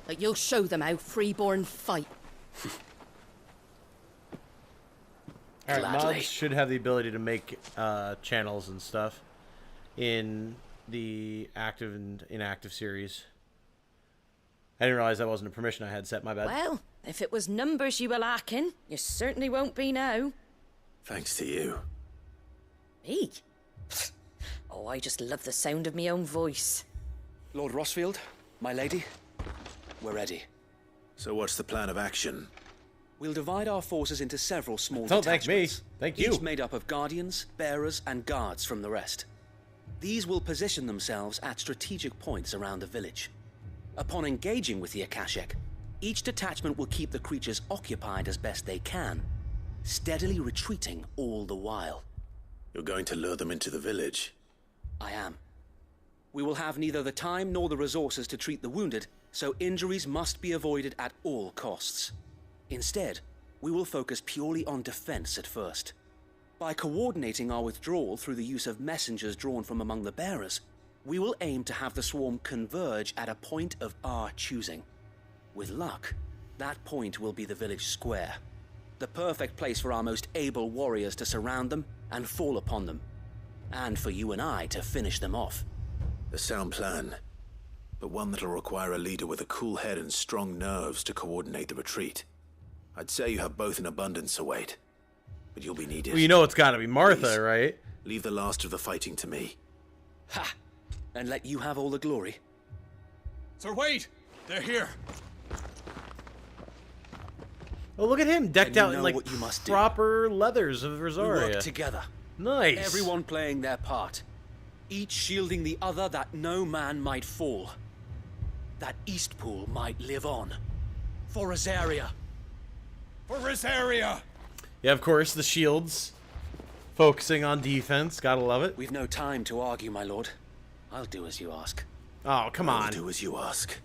That you'll show them how freeborn fight. Alright, Gladly. mods should have the ability to make channels and stuff in the active and inactive series. I didn't realize that wasn't a permission I had set, my bad. Well, if it was numbers you were lacking, you certainly won't be now. Thanks to you. Me? Oh, I just love the sound of my own voice. Lord Rossfield, my lady, we're ready. So what's the plan of action? We'll divide our forces into several small Don't thank me. detachments. Thank you. Each made up of guardians, bearers, and guards from the rest. These will position themselves at strategic points around the village. Upon engaging with the Akashic, each detachment will keep the creatures occupied as best they can, steadily retreating all the while. You're going to lure them into the village? I am. We will have neither the time nor the resources to treat the wounded, so injuries must be avoided at all costs. Instead, we will focus purely on defense at first. By coordinating our withdrawal through the use of messengers drawn from among the bearers, we will aim to have the swarm converge at a point of our choosing. With luck, that point will be the village square, the perfect place for our most able warriors to surround them and fall upon them, and for you and I to finish them off. A sound plan, but one that'll require a leader with a cool head and strong nerves to coordinate the retreat. I'd say you have both in abundance, Await, but you'll be needed. Well, you know it's gotta be Martha, Please, right? Leave the last of the fighting to me. Ha! And let you have all the glory. Sir Wade! They're here! Oh, look at him, decked You out in know like what you must do. proper leathers of We Rosaria. work together. Nice. Everyone playing their part. Each shielding the other that no man might fall. That Eastpool might live on. For Rosaria. For Rosaria! Yeah, of course, the shields. Focusing on defense, gotta love it. We've no time to argue, my lord. I'll do as you ask. Oh, come on. I'll do as you ask.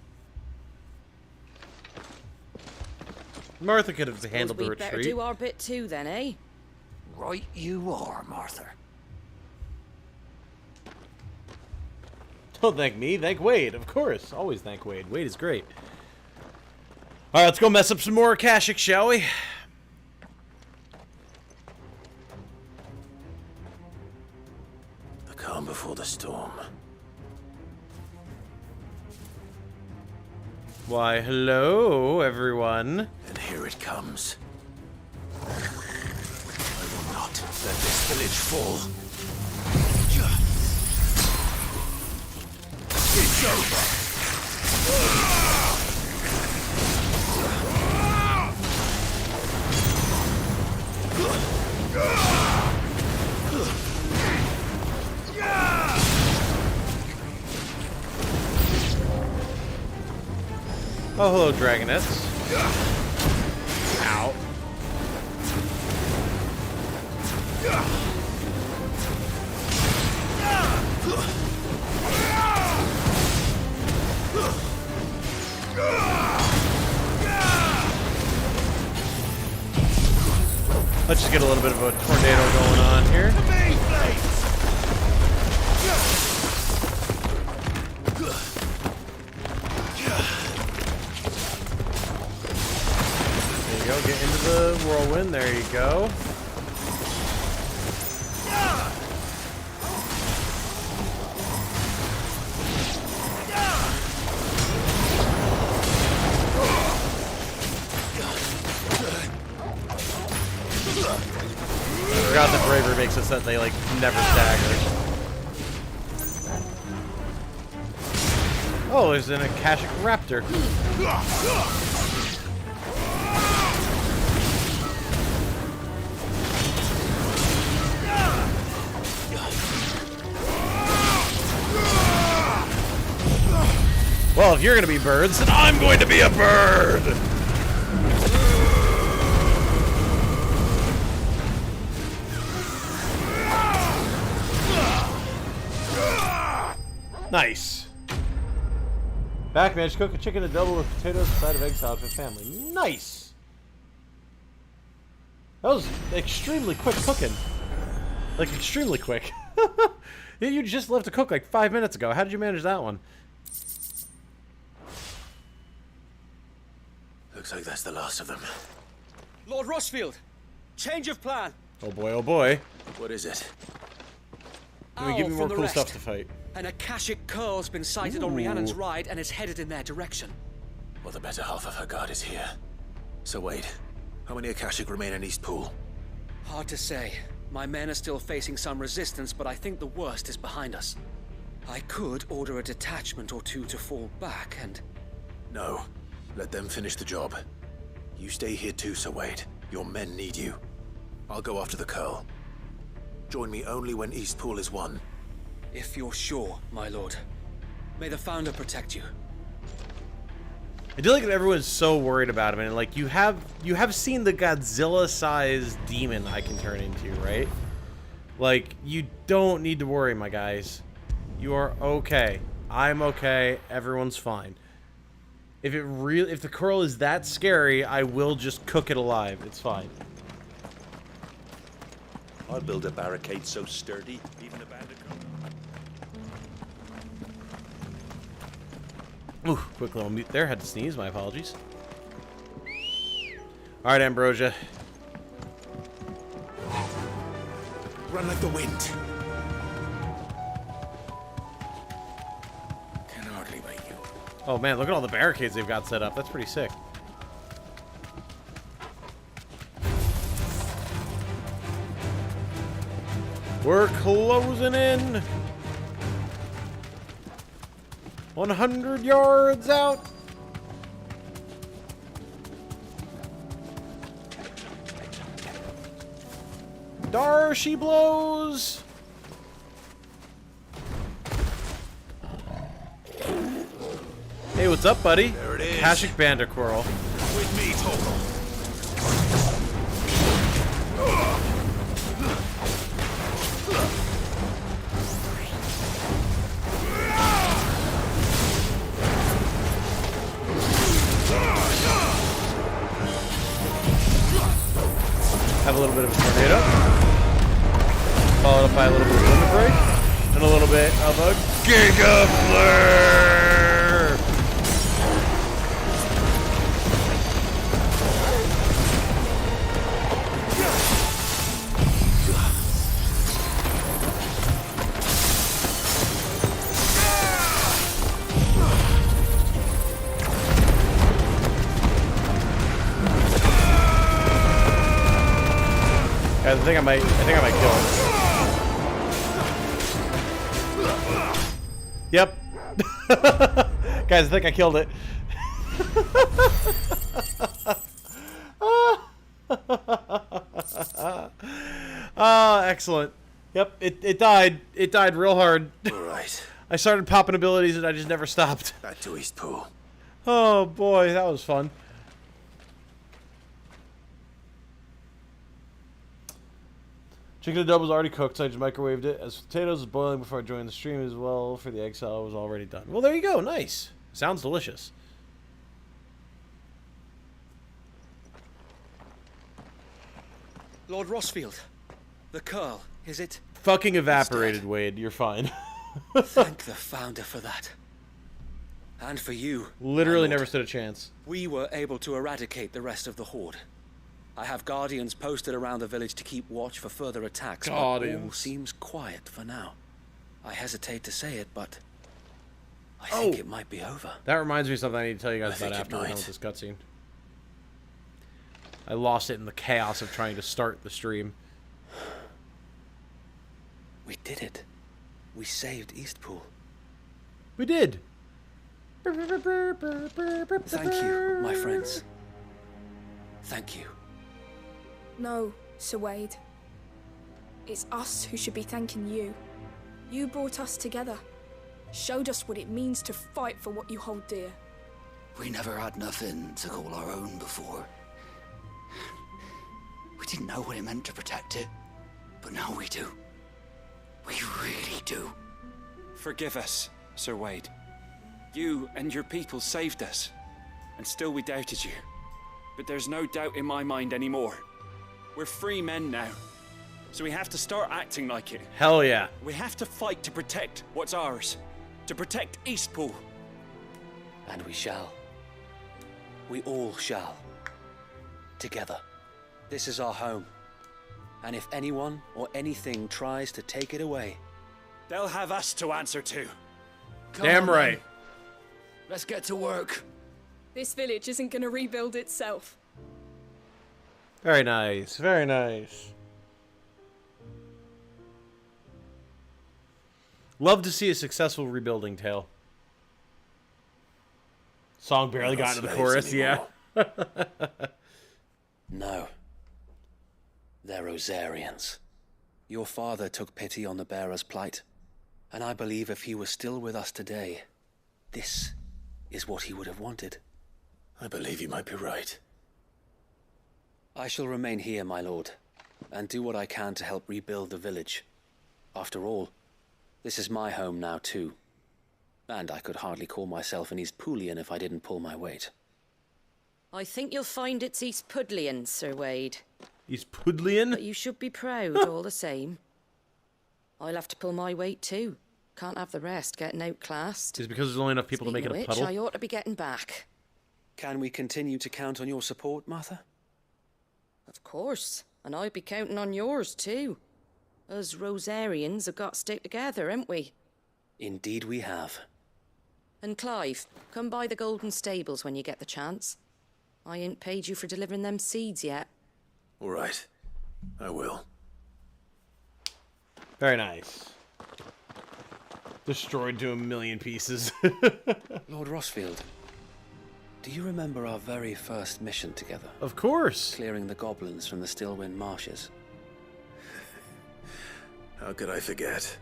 Martha could have handled the We'd better retreat. do our bit too, then, eh? Right you are, Martha. Don't thank me, thank Wade, of course. Always thank Wade. Wade is great. Alright, let's go mess up some more Akashic, shall we? The calm before the storm. Why, hello, everyone. And here it comes. I will not let this village fall. It's over. Oh, hello, Dragonettes. Ow. Let's just get a little bit of a tornado going on here. There you go, get into the whirlwind, there you go. I forgot that bravery makes it so that they like never stagger. Oh, there's an Akashic Raptor. Well, if you're gonna be birds, then I'm going to be a bird! Nice. Back, man. Just cook a chicken and double with potatoes and a side of egg salad for the family. Nice. That was extremely quick cooking. Like, extremely quick. You just left to cook like 5 minutes ago. How did you manage that one? Looks like that's the last of them. Lord Rossfield, change of plan. Oh boy, oh boy. What is it? Can we give me more cool stuff to fight? An Akashic Curl's been sighted on Rhiannon's ride and is headed in their direction. Well, the better half of her guard is here. So wait, how many Akashic remain in East Pool? Hard to say. My men are still facing some resistance, but I think the worst is behind us. I could order a detachment or two to fall back and... No. Let them finish the job. You stay here too, Sir Wade. Your men need you. I'll go after the Curl. Join me only when East Pool is won. If you're sure, my lord. May the Founder protect you. I do like that everyone's so worried about him, and like you have seen the Godzilla-sized demon I can turn into, right? Like, you don't need to worry, my guys. You are okay. I'm okay. Everyone's fine. If the Curl is that scary, I will just cook it alive. It's fine. I'd build a barricade so sturdy, even a bandit could. Ooh, quick little mute there. Had to sneeze. My apologies. All right, Ambrosia. Run like the wind. Can hardly wait you. Oh man, look at all the barricades they've got set up. That's pretty sick. We're closing in. 100 yards out. Dar, she blows. Hey, what's up, buddy? There it is. Akashic Bandicoral. With me, Torgal. Have a little bit of a tornado. Followed up by a little bit of limit break. And a little bit of a Giga Flare! Guys, I think I might kill him. Yep. Guys, I think I killed it. Excellent. Yep, it died. It died real hard. Alright. I started popping abilities and I just never stopped. Back to East Pool. Oh boy, that was fun. Chicken and double was already cooked, so I just microwaved it. As potatoes was boiling before I joined the stream as well. For the egg salad was already done. Well, there you go. Nice. Sounds delicious. Lord Rossfield. The Curl, is it? Fucking evaporated, Wade. You're fine. Thank the Founder for that. And for you. Literally never stood a chance. We were able to eradicate the rest of the Horde. I have guardians posted around the village to keep watch for further attacks, but all seems quiet for now. I hesitate to say it, but I think it might be over. That reminds me of something I need to tell you guys about after we're done with this cutscene. I lost it in the chaos of trying to start the stream. We did it. We saved Eastpool. We did. Thank you, my friends. Thank you. No, Sir Wade. It's us who should be thanking you. You brought us together. Showed us what it means to fight for what you hold dear. We never had nothing to call our own before. We didn't know what it meant to protect it, but now we do. We really do. Forgive us, Sir Wade. You and your people saved us, and still we doubted you. But there's no doubt in my mind anymore. We're free men now, so we have to start acting like it. Hell yeah. We have to fight to protect what's ours, to protect Eastpool. And we shall. We all shall. Together. This is our home. And if anyone or anything tries to take it away, they'll have us to answer to. Damn right. Let's get to work. This village isn't gonna rebuild itself. Very nice. Very nice. Love to see a successful rebuilding tale. Song barely got into the chorus, yeah. No. They're Rosarians. Your father took pity on the bearer's plight, and I believe if he was still with us today, this is what he would have wanted. I believe you might be right. I shall remain here, my lord, and do what I can to help rebuild the village. After all, this is my home now too, and I could hardly call myself an Eastpoolian if I didn't pull my weight. I think you'll find it's Eastpudlian, Sir Wade. Eastpudlian? But you should be proud all the same. I'll have to pull my weight too. Can't have the rest getting outclassed. Is it because there's only enough people to make it a puddle? I ought to be getting back. Can we continue to count on your support, Martha? Of course, and I'll be counting on yours too. Us Rosarians have got to stick together, haven't we? Indeed we have. And Clive, come by the Golden Stables when you get the chance. I ain't paid you for delivering them seeds yet. All right, I will. Very nice. Destroyed to a million pieces. Lord Rossfield, do you remember our very first mission together? Of course. Clearing the goblins from the Stillwind marshes. How could I forget?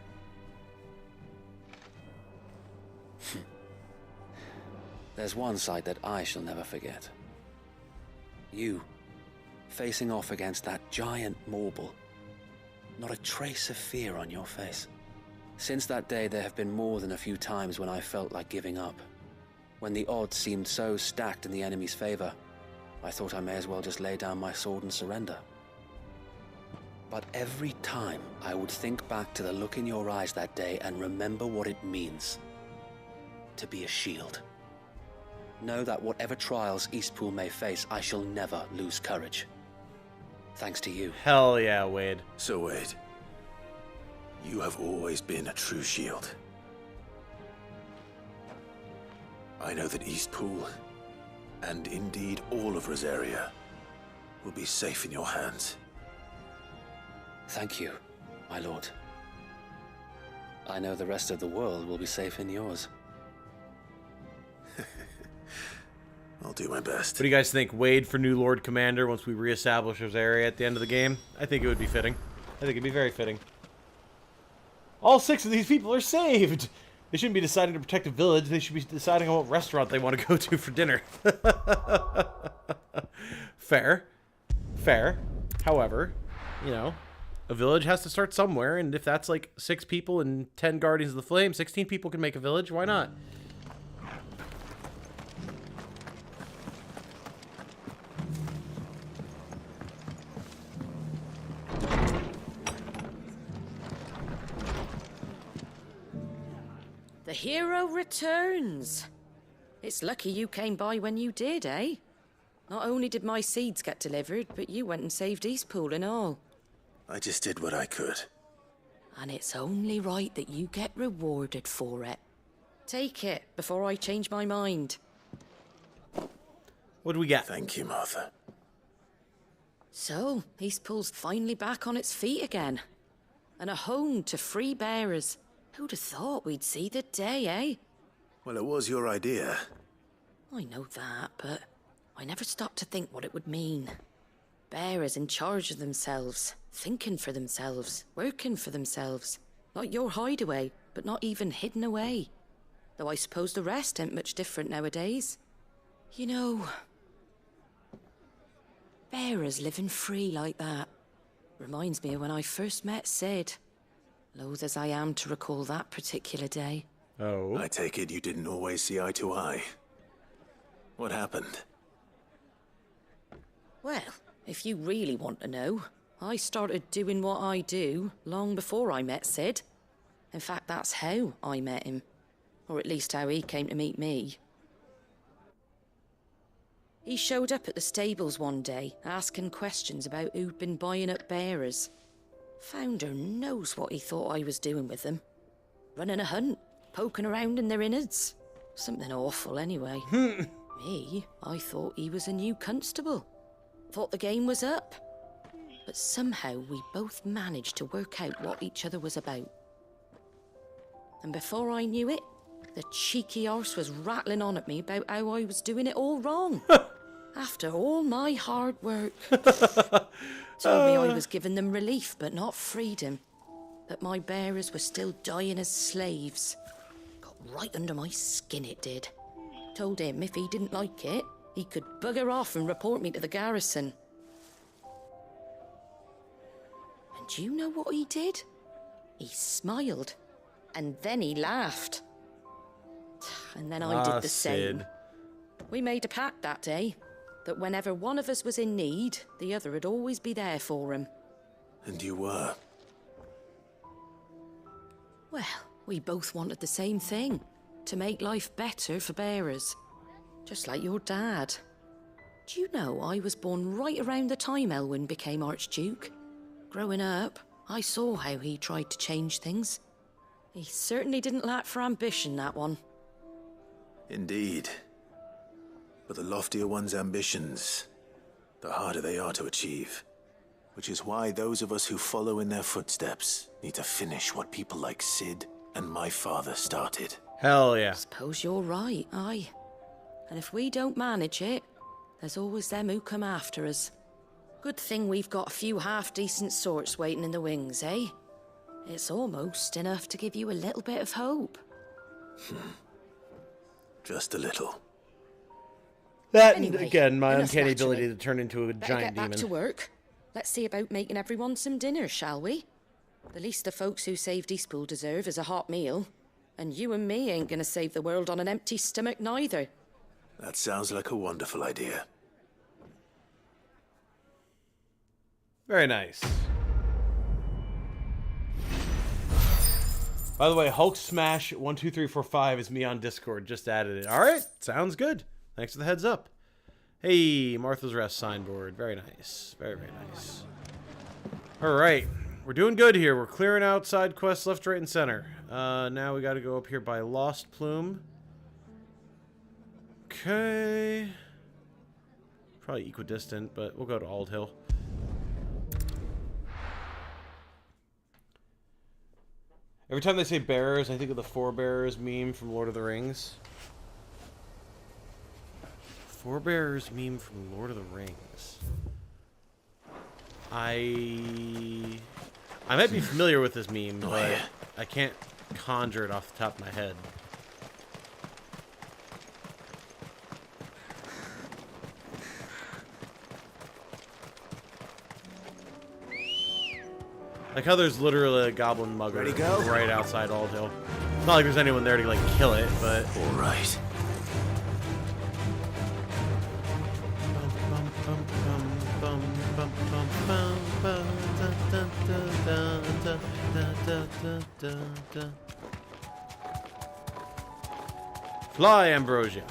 There's one sight that I shall never forget. You, facing off against that giant Morble. Not a trace of fear on your face. Since that day, there have been more than a few times when I felt like giving up. When the odds seemed so stacked in the enemy's favor, I thought I may as well just lay down my sword and surrender. But every time I would think back to the look in your eyes that day and remember what it means to be a shield. Know that whatever trials Eastpool may face, I shall never lose courage. Thanks to you. Hell yeah, Wade. So Wade, you have always been a true shield. I know that Eastpool, and indeed all of Rosaria, will be safe in your hands. Thank you, my lord. I know the rest of the world will be safe in yours. I'll do my best. What do you guys think? Wade for new Lord Commander once we reestablish Rosaria at the end of the game? I think it would be fitting. I think it'd be very fitting. All 6 of these people are saved! They shouldn't be deciding to protect a village. They should be deciding on what restaurant they want to go to for dinner. Fair. Fair. However, you know, a village has to start somewhere, and if that's like 6 people and 10 Guardians of the Flame, 16 people can make a village. Why not? The hero returns. It's lucky you came by when you did, eh? Not only did my seeds get delivered, but you went and saved Eastpool and all. I just did what I could. And it's only right that you get rewarded for it. Take it before I change my mind. What do we get? Thank you, Martha. So, Eastpool's finally back on its feet again. And a home to free bearers. Who'd have thought we'd see the day, eh? Well, it was your idea. I know that, but I never stopped to think what it would mean. Bearers in charge of themselves, thinking for themselves, working for themselves. Not your hideaway, but not even hidden away. Though I suppose the rest ain't much different nowadays. You know, bearers living free like that reminds me of when I first met Sid. Loath as I am to recall that particular day. Oh. I take it you didn't always see eye to eye. What happened? Well, if you really want to know, I started doing what I do long before I met Sid. In fact, that's how I met him. Or at least how he came to meet me. He showed up at the stables one day, asking questions about who'd been buying up bearers. Founder knows what he thought I was doing with them. Running a hunt, poking around in their innards. Something awful, anyway. Me, I thought he was a new constable. Thought the game was up. But somehow we both managed to work out what each other was about. And before I knew it, the cheeky arse was rattling on at me about how I was doing it all wrong. After all my hard work. Told me I was giving them relief, but not freedom. That my bearers were still dying as slaves. Got right under my skin, it did. Told him if he didn't like it, he could bugger off and report me to the garrison. And do you know what he did? He smiled. And then he laughed. And then I did the same. Sid. We made a pact that day, that whenever one of us was in need, the other would always be there for him. And you were? Well, we both wanted the same thing, to make life better for bearers. Just like your dad. Do you know I was born right around the time Elwyn became Archduke? Growing up, I saw how he tried to change things. He certainly didn't lack for ambition, that one. Indeed. But the loftier one's ambitions, the harder they are to achieve. Which is why those of us who follow in their footsteps need to finish what people like Sid and my father started. Hell yeah. Suppose you're right, aye. And if we don't manage it, there's always them who come after us. Good thing we've got a few half-decent sorts waiting in the wings, eh? It's almost enough to give you a little bit of hope. Just a little. That, Anyway, and again, my enough uncanny nattering. ability to turn into a Better giant get back demon. to work. Let's see about making everyone some dinner, shall we? The least the folks who saved Eastpool deserve is a hot meal. And you and me ain't gonna save the world on an empty stomach neither. That sounds like a wonderful idea. Very nice. By the way, Hulk Smash 12345 is me on Discord. Just added it. All right, sounds good. Thanks for the heads up. Hey, Martha's Rest signboard. Very nice. Very, very nice. All right, we're doing good here. We're clearing out side quests left, right, and center. Now we got to go up here by Lost Plume. Okay. Probably equidistant, but we'll go to Ald Hill. Every time they say bearers, I think of the Forebearers meme from Lord of the Rings. Forebearers meme from Lord of the Rings. I might be familiar with this meme, but I can't conjure it off the top of my head. Like how there's literally a goblin mugger right outside Ald Hill. It's not like there's anyone there to like kill it, but all right. Fly, Ambrosia.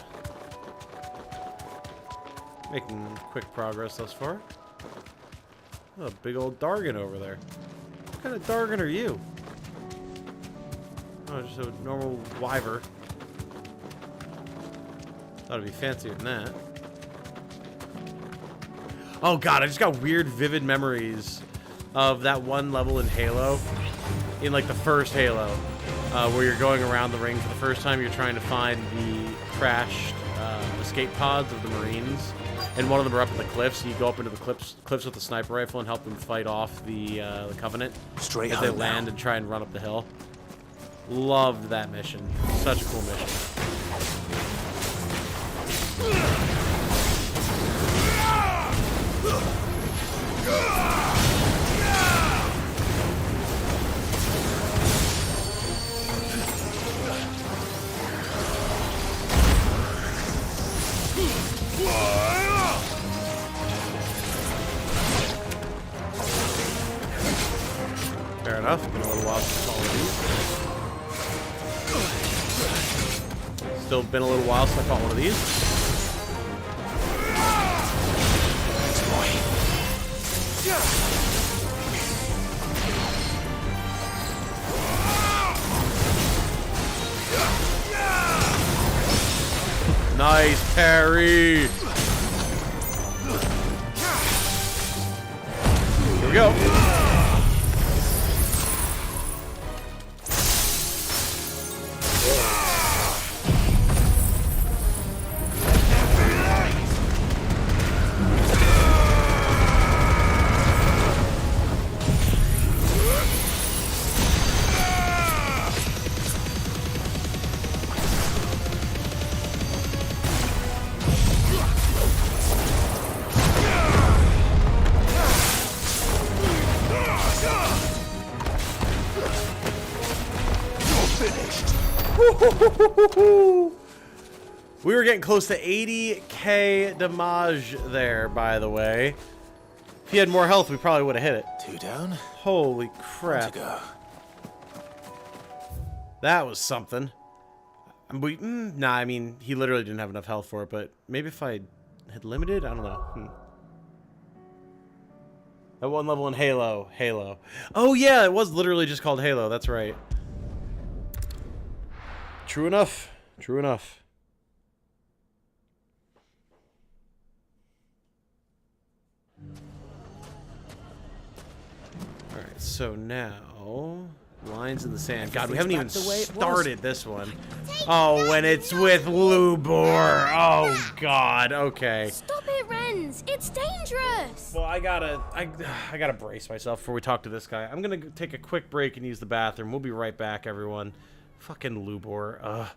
Making quick progress thus far. Oh, a big old Dargan over there. What kind of Dargan are you? Oh, just a normal wyver. Thought it'd be fancier than that. Oh god, I just got weird, vivid memories of that one level in Halo. In like the first Halo. Where you're going around the ring for the first time. You're trying to find the crashed escape pods of the Marines. And one of them are up in the cliffs. You go up into the cliffs with the sniper rifle and help them fight off the Covenant. Straight as they home land now. and try and run up the hill. Loved that mission. Such a cool mission. Fair enough. Been a little while since I fought one of these. Still been a little while since I fought one of these. Nice parry. Here we go. We were getting close to 80k damage there, by the way. If he had more health, we probably would have hit it. 2 down. Holy crap. That was something. Nah, I mean, he literally didn't have enough health for it, but maybe if I had limited? I don't know. That one level in Halo. Oh, yeah, it was literally just called Halo. That's right. True enough. True enough. Alright, so now... Lines in the sand. God, we haven't even started this one. Oh, and it's with Lubor. Oh, God. Okay. Stop it, Renz. It's dangerous. Well, I gotta brace myself before we talk to this guy. I'm gonna take a quick break and use the bathroom. We'll be right back, everyone. Fucking Lubor. Ugh.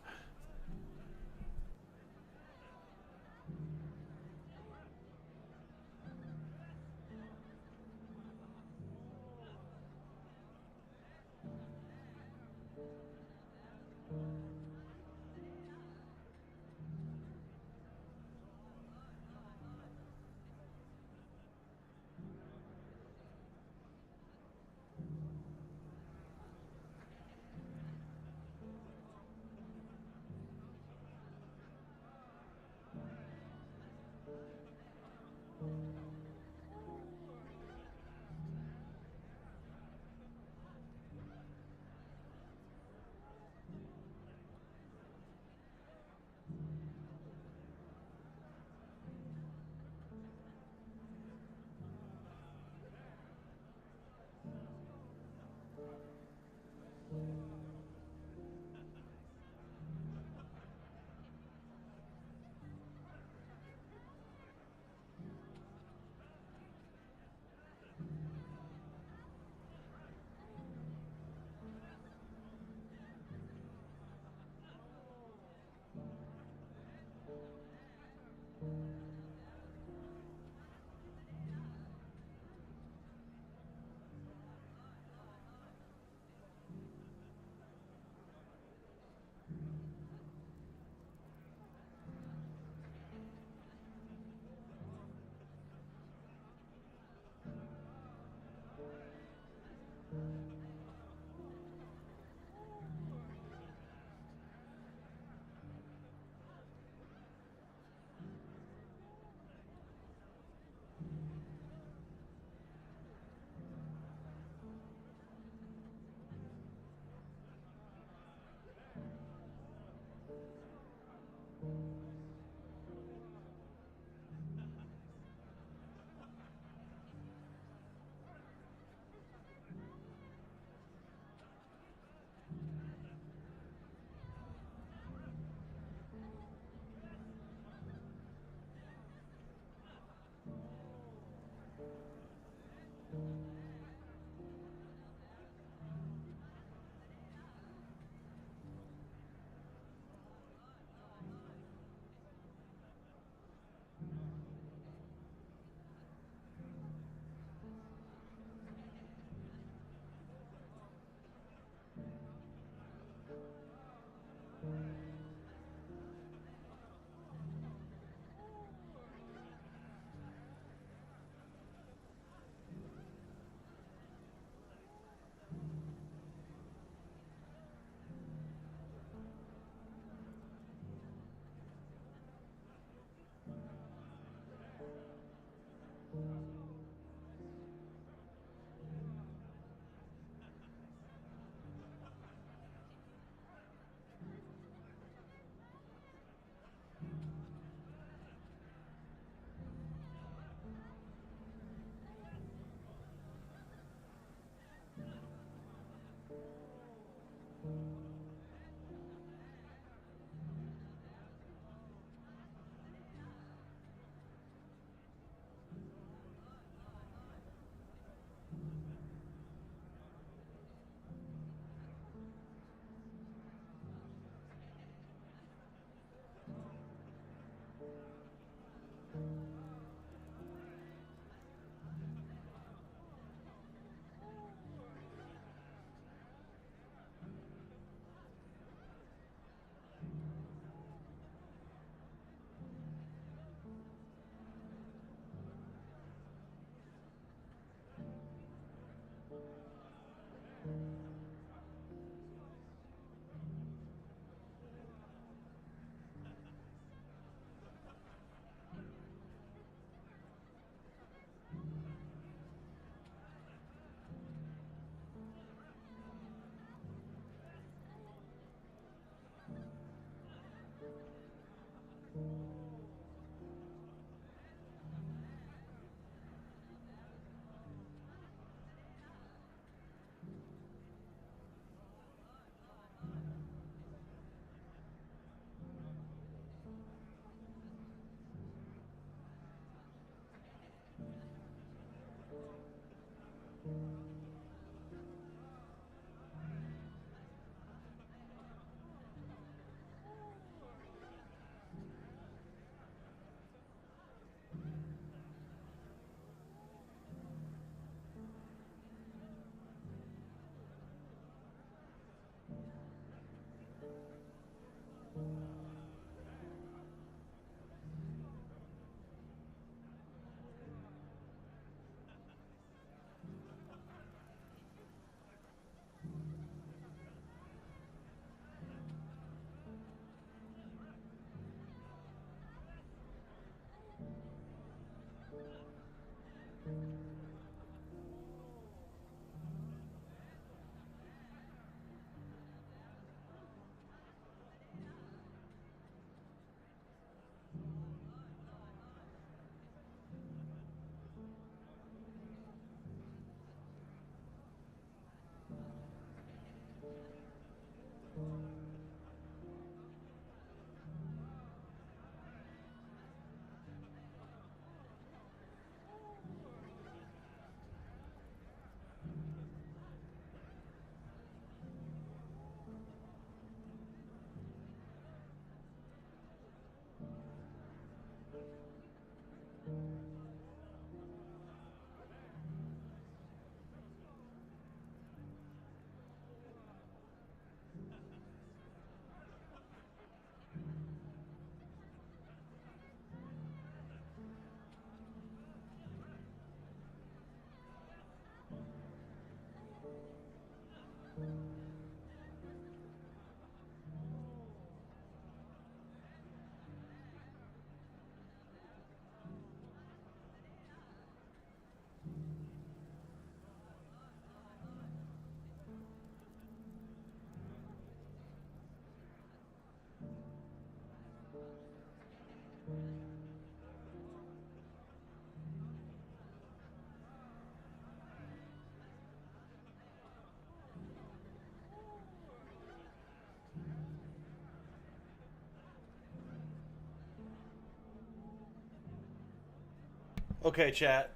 Okay, chat.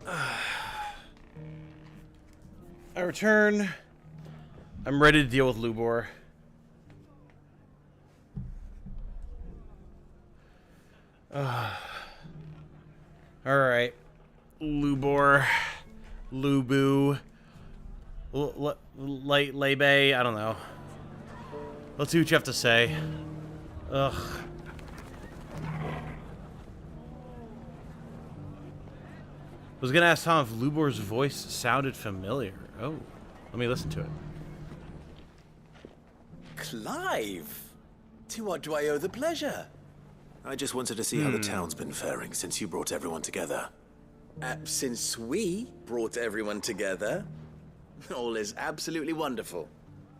I return. I'm ready to deal with Lubor. Alright. Lubor. Lubu. Lebe. I don't know. Let's see what you have to say. Ugh. I was gonna ask Tom if Lubor's voice sounded familiar. Oh, let me listen to it. Clive! To what do I owe the pleasure? I just wanted to see how the town's been faring since you brought everyone together. Since we brought everyone together, all is absolutely wonderful.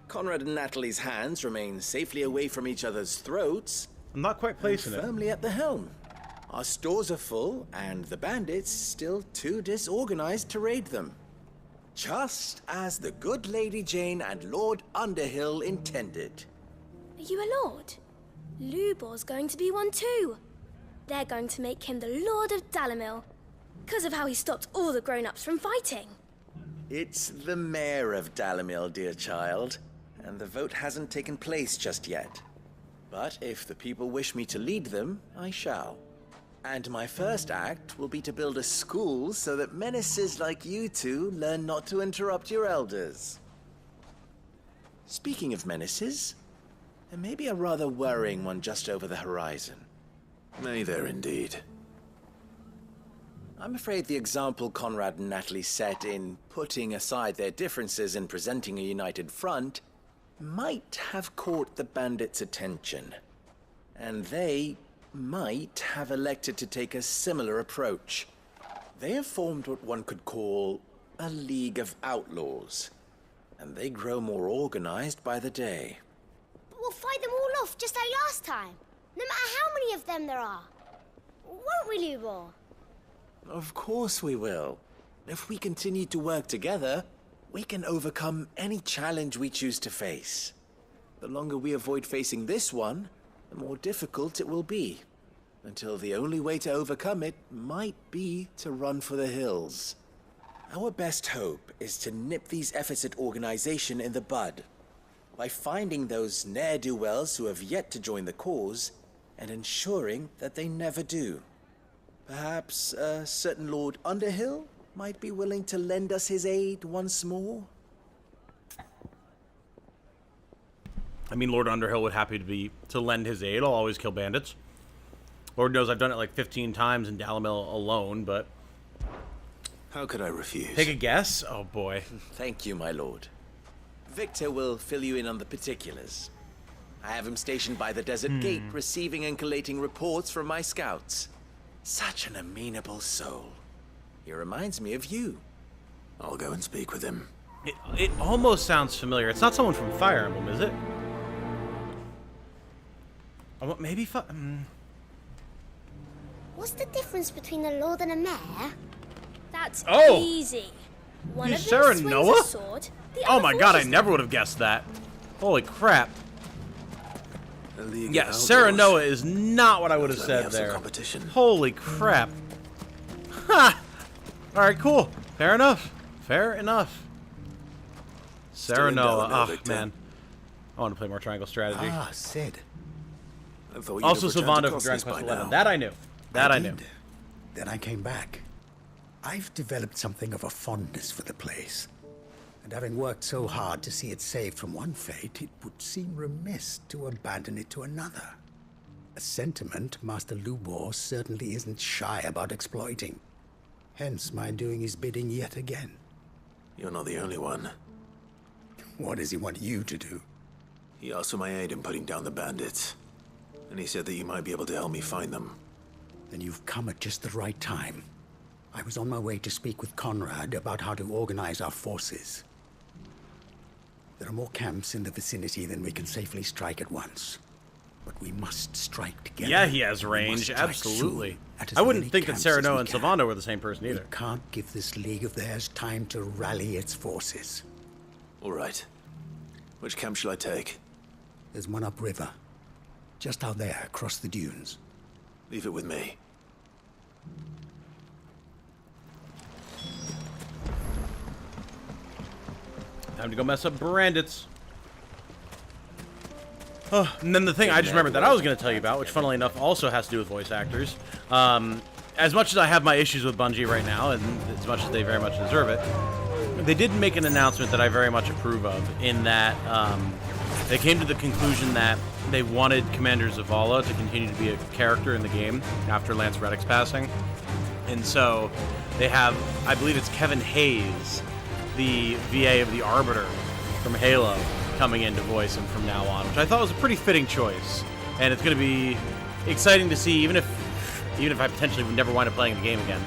Conrad and Natalie's hands remain safely away from each other's throats. I'm not quite placing it. Firmly at the helm. Our stores are full, and the bandits still too disorganized to raid them. Just as the good Lady Jane and Lord Underhill intended. Are you a lord? Lubor's going to be one too. They're going to make him the Lord of Dalamil, because of how he stopped all the grown-ups from fighting. It's the mayor of Dalamil, dear child, and the vote hasn't taken place just yet. But if the people wish me to lead them, I shall. And my first act will be to build a school so that menaces like you two learn not to interrupt your elders. Speaking of menaces, there may be a rather worrying one just over the horizon. May there indeed. I'm afraid the example Conrad and Natalie set in putting aside their differences and presenting a united front might have caught the bandits' attention. And they might have elected to take a similar approach. They have formed what one could call a League of Outlaws, and they grow more organized by the day. But we'll fight them all off just like last time, no matter how many of them there are. Won't we, Lubor? Of course we will. If we continue to work together, we can overcome any challenge we choose to face. The longer we avoid facing this one, the more difficult it will be, until the only way to overcome it might be to run for the hills. Our best hope is to nip these efforts at organization in the bud, by finding those ne'er-do-wells who have yet to join the cause, and ensuring that they never do. Perhaps a certain Lord Underhill might be willing to lend us his aid once more? I mean, Lord Underhill would happy to lend his aid. I'll always kill bandits. Lord knows I've done it like 15 times in Dalamil alone, but... How could I refuse? Take a guess? Oh, boy. Thank you, my lord. Victor will fill you in on the particulars. I have him stationed by the Desert Gate, receiving and collating reports from my scouts. Such an amenable soul. He reminds me of you. I'll go and speak with him. It almost sounds familiar. It's not someone from Fire Emblem, is it? Oh, maybe What's the difference between a lord and a mayor? That's Oh! easy. One You of them Sarah swings Noah? a sword, the Oh other my god, I forges never would have guessed that. Holy crap. Yeah, of Sarah Outlaws. Noah is not what I would have Let me said have some there. competition. Holy crap. Ha! Alright, cool. Fair enough. Fair enough. Sarah in Noah. Dalamil, Oh, Victor? man. I want to play more Triangle Strategy. Ah, Sid. I thought you'd Also have returned Savanda to from Costas Dragon by Quest XI. now. That I knew. That I knew. did. Then I came back. I've developed something of a fondness for the place. And having worked so hard to see it saved from one fate, it would seem remiss to abandon it to another. A sentiment Master Lubor certainly isn't shy about exploiting. Hence my doing his bidding yet again. You're not the only one. What does he want you to do? He asked for my aid in putting down the bandits. And he said that you might be able to help me find them. Then you've come at just the right time. I was on my way to speak with Conrad about how to organize our forces. There are more camps in the vicinity than we can safely strike at once. But we must strike together. Yeah, he has We must range. strike Absolutely. soon, at as I wouldn't many think that camps Sarah as Noah we and can. Savanda were the same person either. We can't give this league of theirs time to rally its forces. All right. Which camp shall I take? There's one upriver. Just out there, across the dunes. Leave it with me. Time to go mess up Brandits. Oh, and then the thing I just remembered that I was going to tell you about, which funnily enough also has to do with voice actors. As much as I have my issues with Bungie right now, and as much as they very much deserve it, they did make an announcement that I very much approve of, in that they came to the conclusion that they wanted Commander Zavala to continue to be a character in the game after Lance Reddick's passing. And so they have, I believe it's Kevin Hayes, the VA of the Arbiter from Halo, coming in to voice him from now on, which I thought was a pretty fitting choice. And it's going to be exciting to see, even if I potentially would never wind up playing the game again,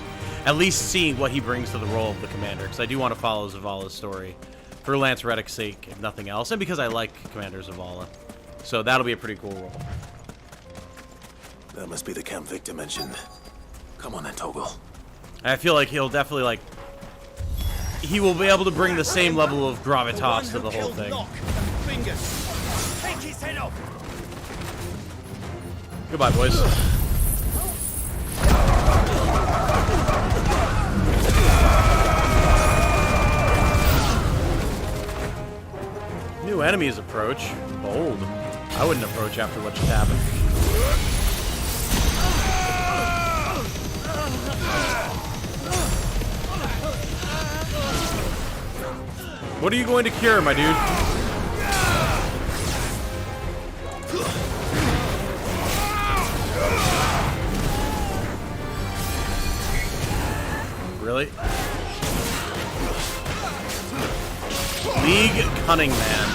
at least seeing what he brings to the role of the commander, because I do want to follow Zavala's story for Lance Reddick's sake, if nothing else, and because I like Commander Zavala. So that'll be a pretty cool role. That must be the camp Victor mentioned. Come on then, Toggle. I feel like he'll definitely, he will be able to bring the same level of gravitas to the whole thing. Take his head off. Goodbye, boys. New enemies approach. Bold. I wouldn't approach after what just happened. What are you going to cure, my dude? Really? League Cunning Man.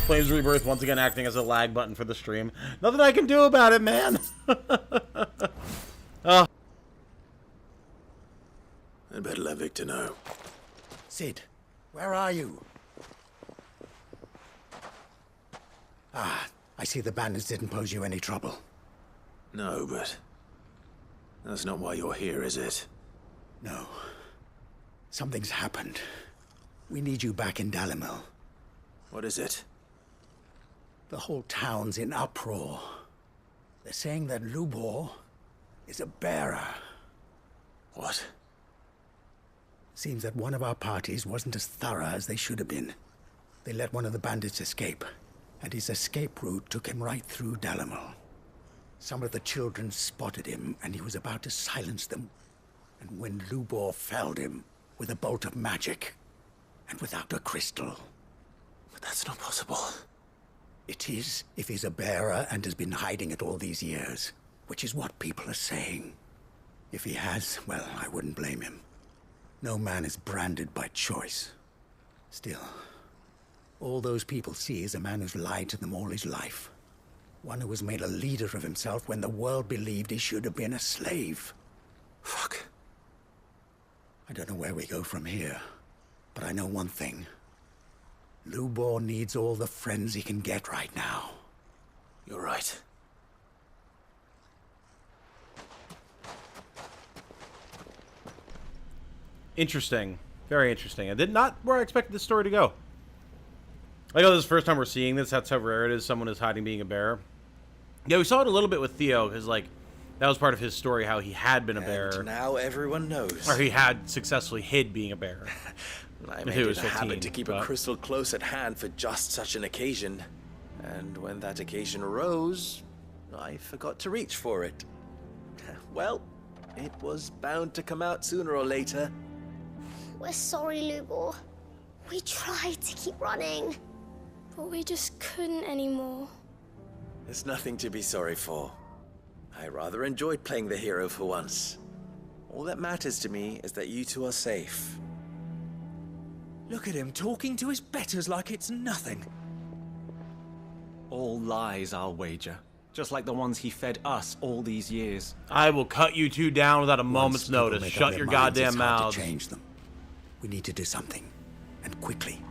Flames Rebirth once again acting as a lag button for the stream. Nothing I can do about it, man. Oh. I'd better let Victor know. Sid, where are you? Ah, I see the bandits didn't pose you any trouble. No, but that's not why you're here, is it? No. Something's happened. We need you back in Dalimil. What is it? The whole town's in uproar. They're saying that Lubor is a bearer. What? Seems that one of our parties wasn't as thorough as they should have been. They let one of the bandits escape, and his escape route took him right through Dalimil. Some of the children spotted him, and he was about to silence them. And when Lubor felled him with a bolt of magic, and without a crystal. But that's not possible. It is, if he's a bearer and has been hiding it all these years, which is what people are saying. If he has, well, I wouldn't blame him. No man is branded by choice. Still, all those people see is a man who's lied to them all his life. One who was made a leader of himself when the world believed he should have been a slave. Fuck. I don't know where we go from here, but I know one thing. Lubor needs all the friends he can get right now. You're right. Interesting. Very interesting. I did not where I expected this story to go. I know this is the first time we're seeing this. That's how rare it is. Someone is hiding being a bearer. Yeah, we saw it a little bit with Theo, because, like, that was part of his story, how he had been a bearer. And now everyone knows. Or he had successfully hid being a bearer. I made it a habit to keep a crystal close at hand for just such an occasion. And when that occasion arose, I forgot to reach for it. Well, it was bound to come out sooner or later. We're sorry, Lubor. We tried to keep running, but we just couldn't anymore. There's nothing to be sorry for. I rather enjoyed playing the hero for once. All that matters to me is that you two are safe. Look at him talking to his betters like it's nothing. All lies, I'll wager. Just like the ones he fed us all these years. I will cut you two down without a moment's notice. Shut your goddamn mouths. Change them. We need to do something, and quickly.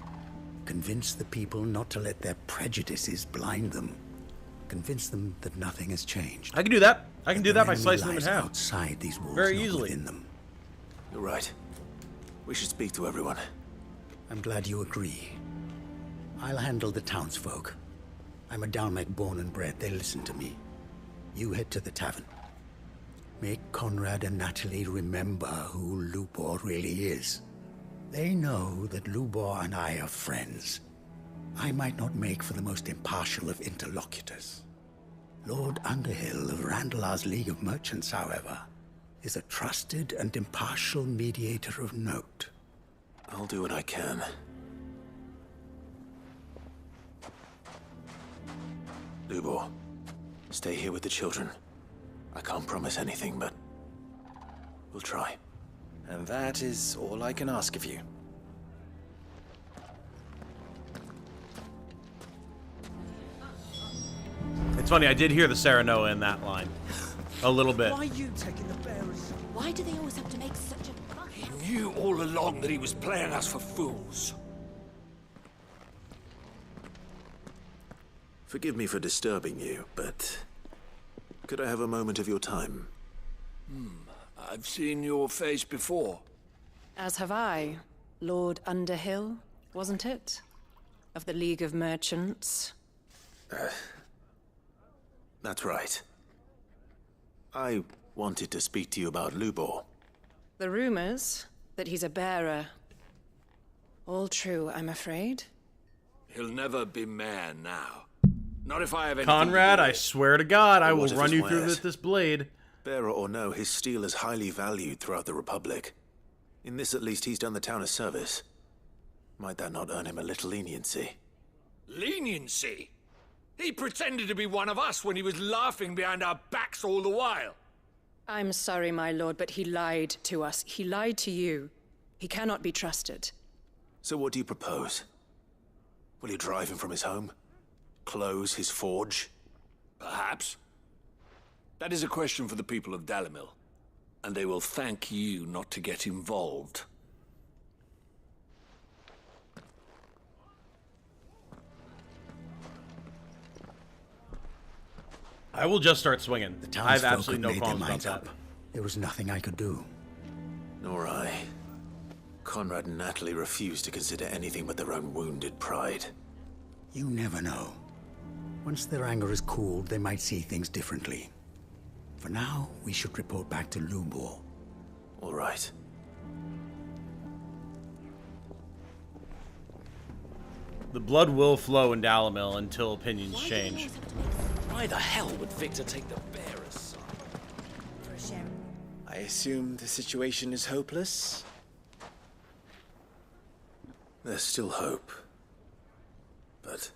Convince the people not to let their prejudices blind them. Convince them that nothing has changed. I can do that. I can do that by The enemy slicing them in lies half. outside these walls, Very not easily. within them. You're right. We should speak to everyone. I'm glad you agree. I'll handle the townsfolk. I'm a Dalmec born and bred. They'll listen to me. You head to the tavern. Make Conrad and Natalie remember who Lubor really is. They know that Lubor and I are friends. I might not make for the most impartial of interlocutors. Lord Underhill of Randalar's League of Merchants, however, is a trusted and impartial mediator of note. I'll do what I can. Lubor, stay here with the children. I can't promise anything, but we'll try. And that is all I can ask of you. It's funny, I did hear the Serenoa in that line. A little bit. Why are you taking the bearers? Why do they always have to make such a fuss? He knew all along that he was playing us for fools. Forgive me for disturbing you, but could I have a moment of your time? I've seen your face before. As have I. Lord Underhill, wasn't it? Of the League of Merchants. That's right. I wanted to speak to you about Lubor. The rumors that he's a bearer. All true, I'm afraid. He'll never be mayor now. Not if I have anything Conrad, to do I with it. swear to God, I will What if run his you through wares? with this blade. Bearer or no, his steel is highly valued throughout the Republic. In this, at least, he's done the town a service. Might that not earn him a little leniency? Leniency? He pretended to be one of us when he was laughing behind our backs all the while. I'm sorry, my lord, but he lied to us. He lied to you. He cannot be trusted. So what do you propose? Will you drive him from his home? Close his forge? Perhaps. That is a question for the people of Dalimil, and they will thank you not to get involved. I will just start swinging. I have Townsfolk absolutely no had made their qualms about minds that. up. There was nothing I could do. Nor I. Conrad and Natalie refused to consider anything but their own wounded pride. You never know. Once their anger is cooled, they might see things differently. For now, we should report back to Lubor. All right. The blood will flow in Dalimil until opinions change. Why the hell would Victor take the bearer's side? I assume the situation is hopeless? There's still hope. But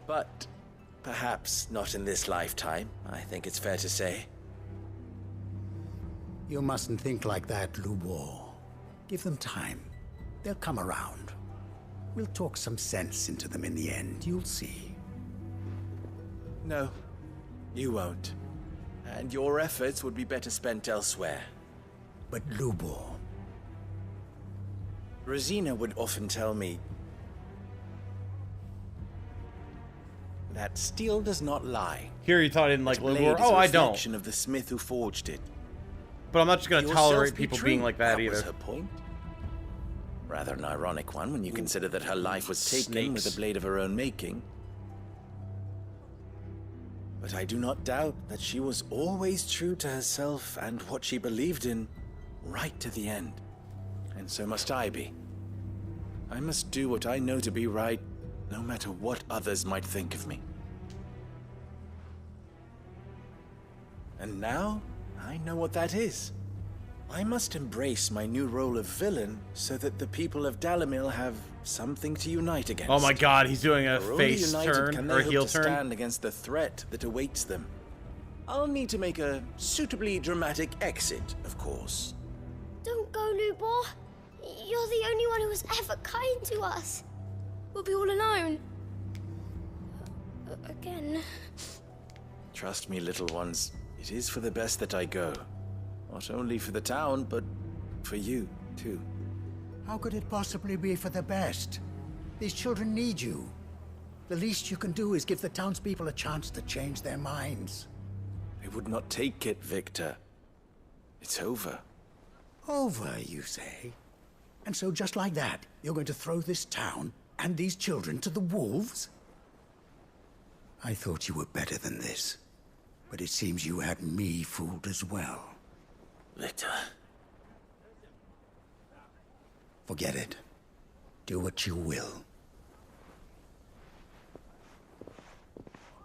But perhaps not in this lifetime, I think it's fair to say. You mustn't think like that, Lubor. Give them time. They'll come around. We'll talk some sense into them in the end, you'll see. No, you won't. And your efforts would be better spent elsewhere. But Lubor... Rosina would often tell me that steel does not lie. Here you thought I didn't like Its blade Lubor. is Oh, a I don't. reflection of the smith who forged it. But I'm not just going to Yourself tolerate be people true. being like that Was either. her point. Rather an ironic one when you consider that her life was taken with Snakes. a blade of her own making. But I do not doubt that she was always true to herself and what she believed in, right to the end. And so must I be. I must do what I know to be right, no matter what others might think of me. And now, I know what that is. I must embrace my new role of villain so that the people of Dalimil have something to unite against. Oh my God, he's doing a For only face united turn can or a they heel hope to turn. stand against the threat that awaits them. I'll need to make a suitably dramatic exit, of course. Don't go, Lubor. You're the only one who was ever kind to us. We'll be all alone. Again. Trust me, little ones, it is for the best that I go. Not only for the town, but for you, too. How could it possibly be for the best? These children need you. The least you can do is give the townspeople a chance to change their minds. I would not take it, Victor. It's over. Over, you say? And so just like that, you're going to throw this town and these children to the wolves? I thought you were better than this. But it seems you had me fooled as well. Victor. Forget it. Do what you will.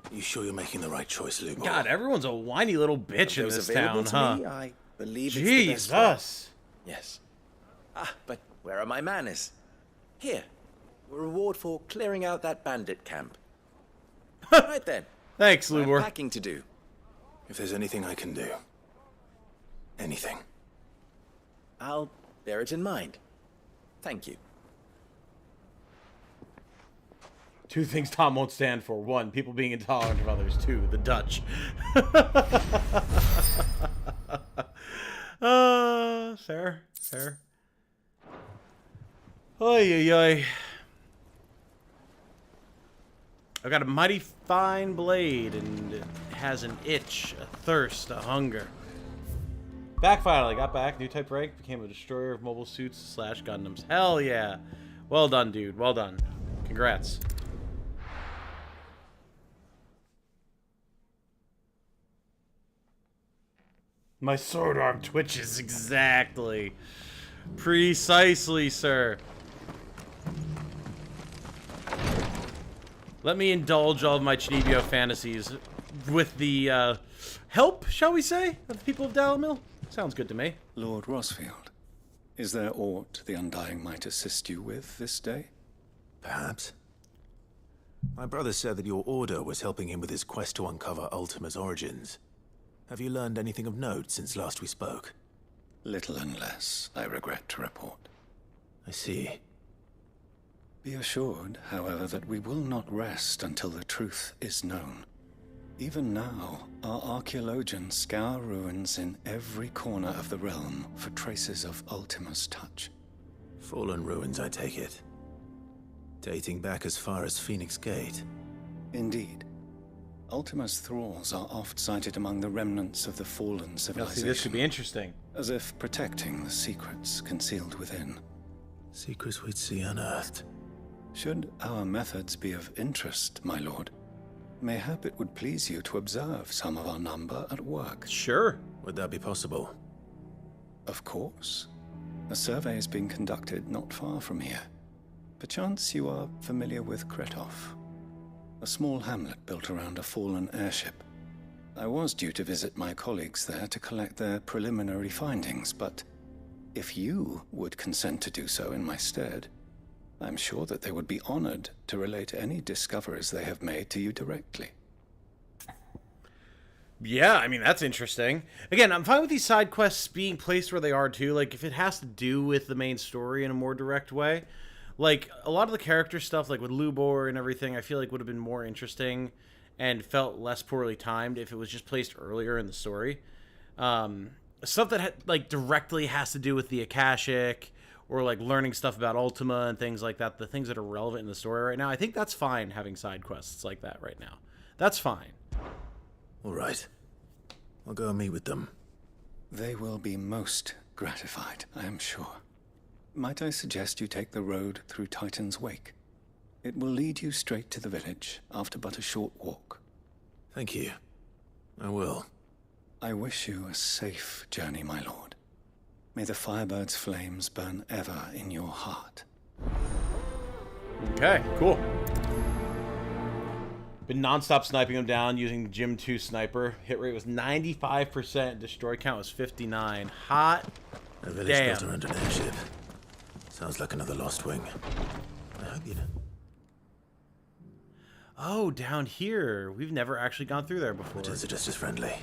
You sure you're making the right choice, Lubo? God, everyone's a whiny little bitch in Those this available town, to huh? me, I believe it's the best one. Jesus. Yes. Ah, but where are my manners? Here. A reward for clearing out that bandit camp. Right then. Thanks, I have Lubor. packing to do. If there's anything I can do. Anything. I'll bear it in mind. Thank you. Two things Tom won't stand for. One, people being intolerant of others. Two, the Dutch. Fair. Fair. Oy, oy, oy. I've got a mighty fine blade, and it has an itch, a thirst, a hunger. Back finally. Got back. New type rank. Became a destroyer of mobile suits / Gundams. Hell yeah. Well done, dude. Well done. Congrats. My sword arm twitches exactly. Precisely, sir. Let me indulge all of my Chinibyo fantasies with the help, shall we say, of the people of Dalamil. Sounds good to me. Lord Rosfield, is there aught the Undying might assist you with this day? Perhaps. My brother said that your order was helping him with his quest to uncover Ultima's origins. Have you learned anything of note since last we spoke? Little and less, I regret to report. I see. Be assured, however, that we will not rest until the truth is known. Even now, our archaeologians scour ruins in every corner of the realm for traces of Ultima's touch. Fallen ruins, I take it. Dating back as far as Phoenix Gate. Indeed. Ultima's thralls are oft sighted among the remnants of the fallen civilization. See, this could be interesting. As if protecting the secrets concealed within. Secrets we'd see unearthed. Should our methods be of interest, my lord, mayhap it would please you to observe some of our number at work. Sure. Would that be possible? Of course. A survey is being conducted not far from here. Perchance you are familiar with Kretov, a small hamlet built around a fallen airship. I was due to visit my colleagues there to collect their preliminary findings, but if you would consent to do so in my stead, I'm sure that they would be honored to relate any discoveries they have made to you directly. Yeah, I mean, that's interesting. Again, I'm fine with these side quests being placed where they are, too. Like, if it has to do with the main story in a more direct way. Like, a lot of the character stuff, like with Lubor and everything, I feel like would have been more interesting and felt less poorly timed if it was just placed earlier in the story. Stuff that, like, directly has to do with the Akashic or, like, learning stuff about Ultima and things like that, the things that are relevant in the story right now, I think that's fine having side quests like that right now. That's fine. All right. I'll go and meet with them. They will be most gratified, I am sure. Might I suggest you take the road through Titan's Wake? It will lead you straight to the village after but a short walk. Thank you. I will. I wish you a safe journey, my lord. May the Firebird's flames burn ever in your heart. Okay, cool. Been non-stop sniping them down using Gym 2 sniper. Hit rate was 95%. Destroy count was 59. Hot A village damn. built around an airship. Sounds like another lost wing. I hope you know. Oh, down here. We've never actually gone through there before. But is it just as friendly?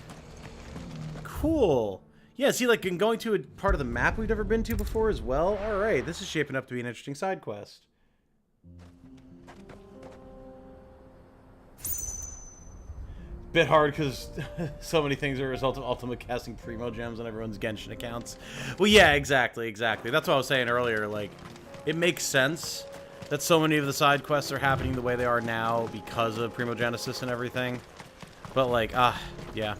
Cool. Yeah, see, like, in going to a part of the map we've never been to before as well. All right, this is shaping up to be an interesting side quest. Bit hard because so many things are a result of Ultima casting Primo gems on everyone's Genshin accounts. Well, yeah, exactly. That's what I was saying earlier. Like, it makes sense. that so many of the side quests are happening the way they are now because of Primogenesis and everything. But like, yeah.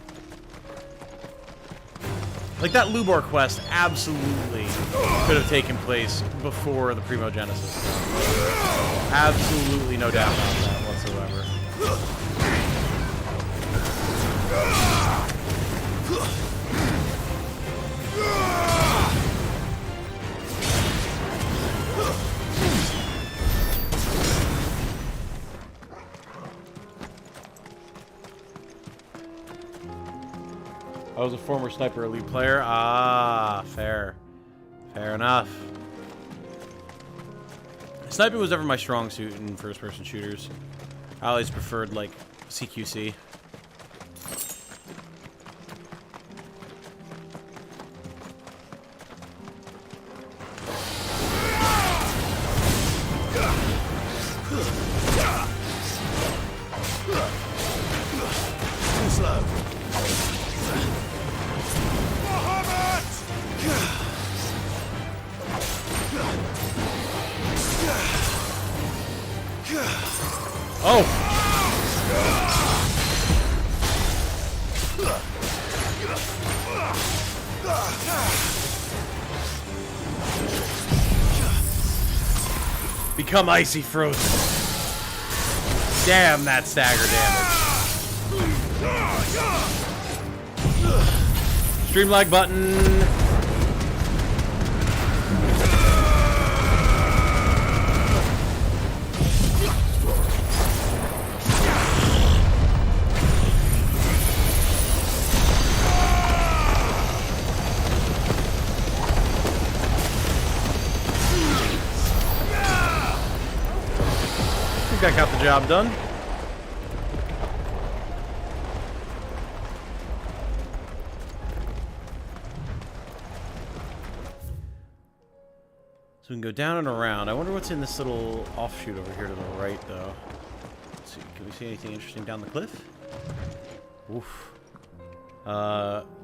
Like that Lubor quest absolutely could have taken place before the Primogenesis. Absolutely no doubt about that whatsoever. I was a former Sniper Elite player. Ah, fair. Fair enough. Sniping was never my strong suit in first-person shooters. I always preferred, like, CQC. Too slow. Oh! Become icy frozen. Damn, that stagger damage. Stream lag button. I got the job done. So we can go down and around. I wonder what's in this little offshoot over here to the right, though. Let's see. Can we see anything interesting down the cliff? Oof.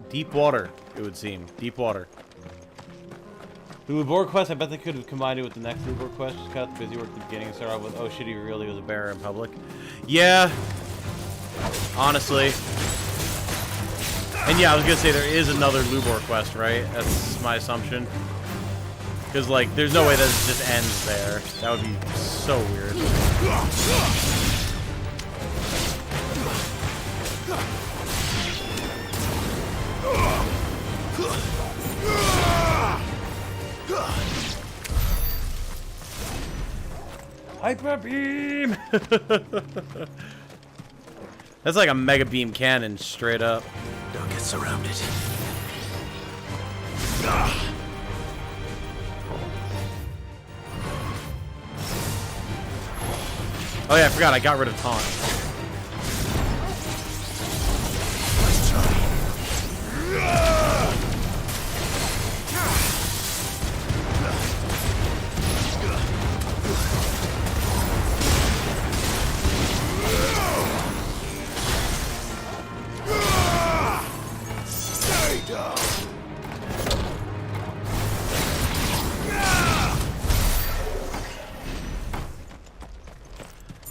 Deep water, it would seem. Deep water. The Lubor quest, I bet they could have combined it with the next Lubor quest. Just got busy work at the beginning and started off with, oh shit, he really was a bearer in public. Yeah. Honestly. And yeah, I was gonna say there is another Lubor quest, right? That's my assumption. Because, like, there's no way that it just ends there. That would be so weird. Hyper beam! That's like a mega beam cannon, straight up. Don't get surrounded. Oh yeah, I forgot I got rid of taunt. Let's try.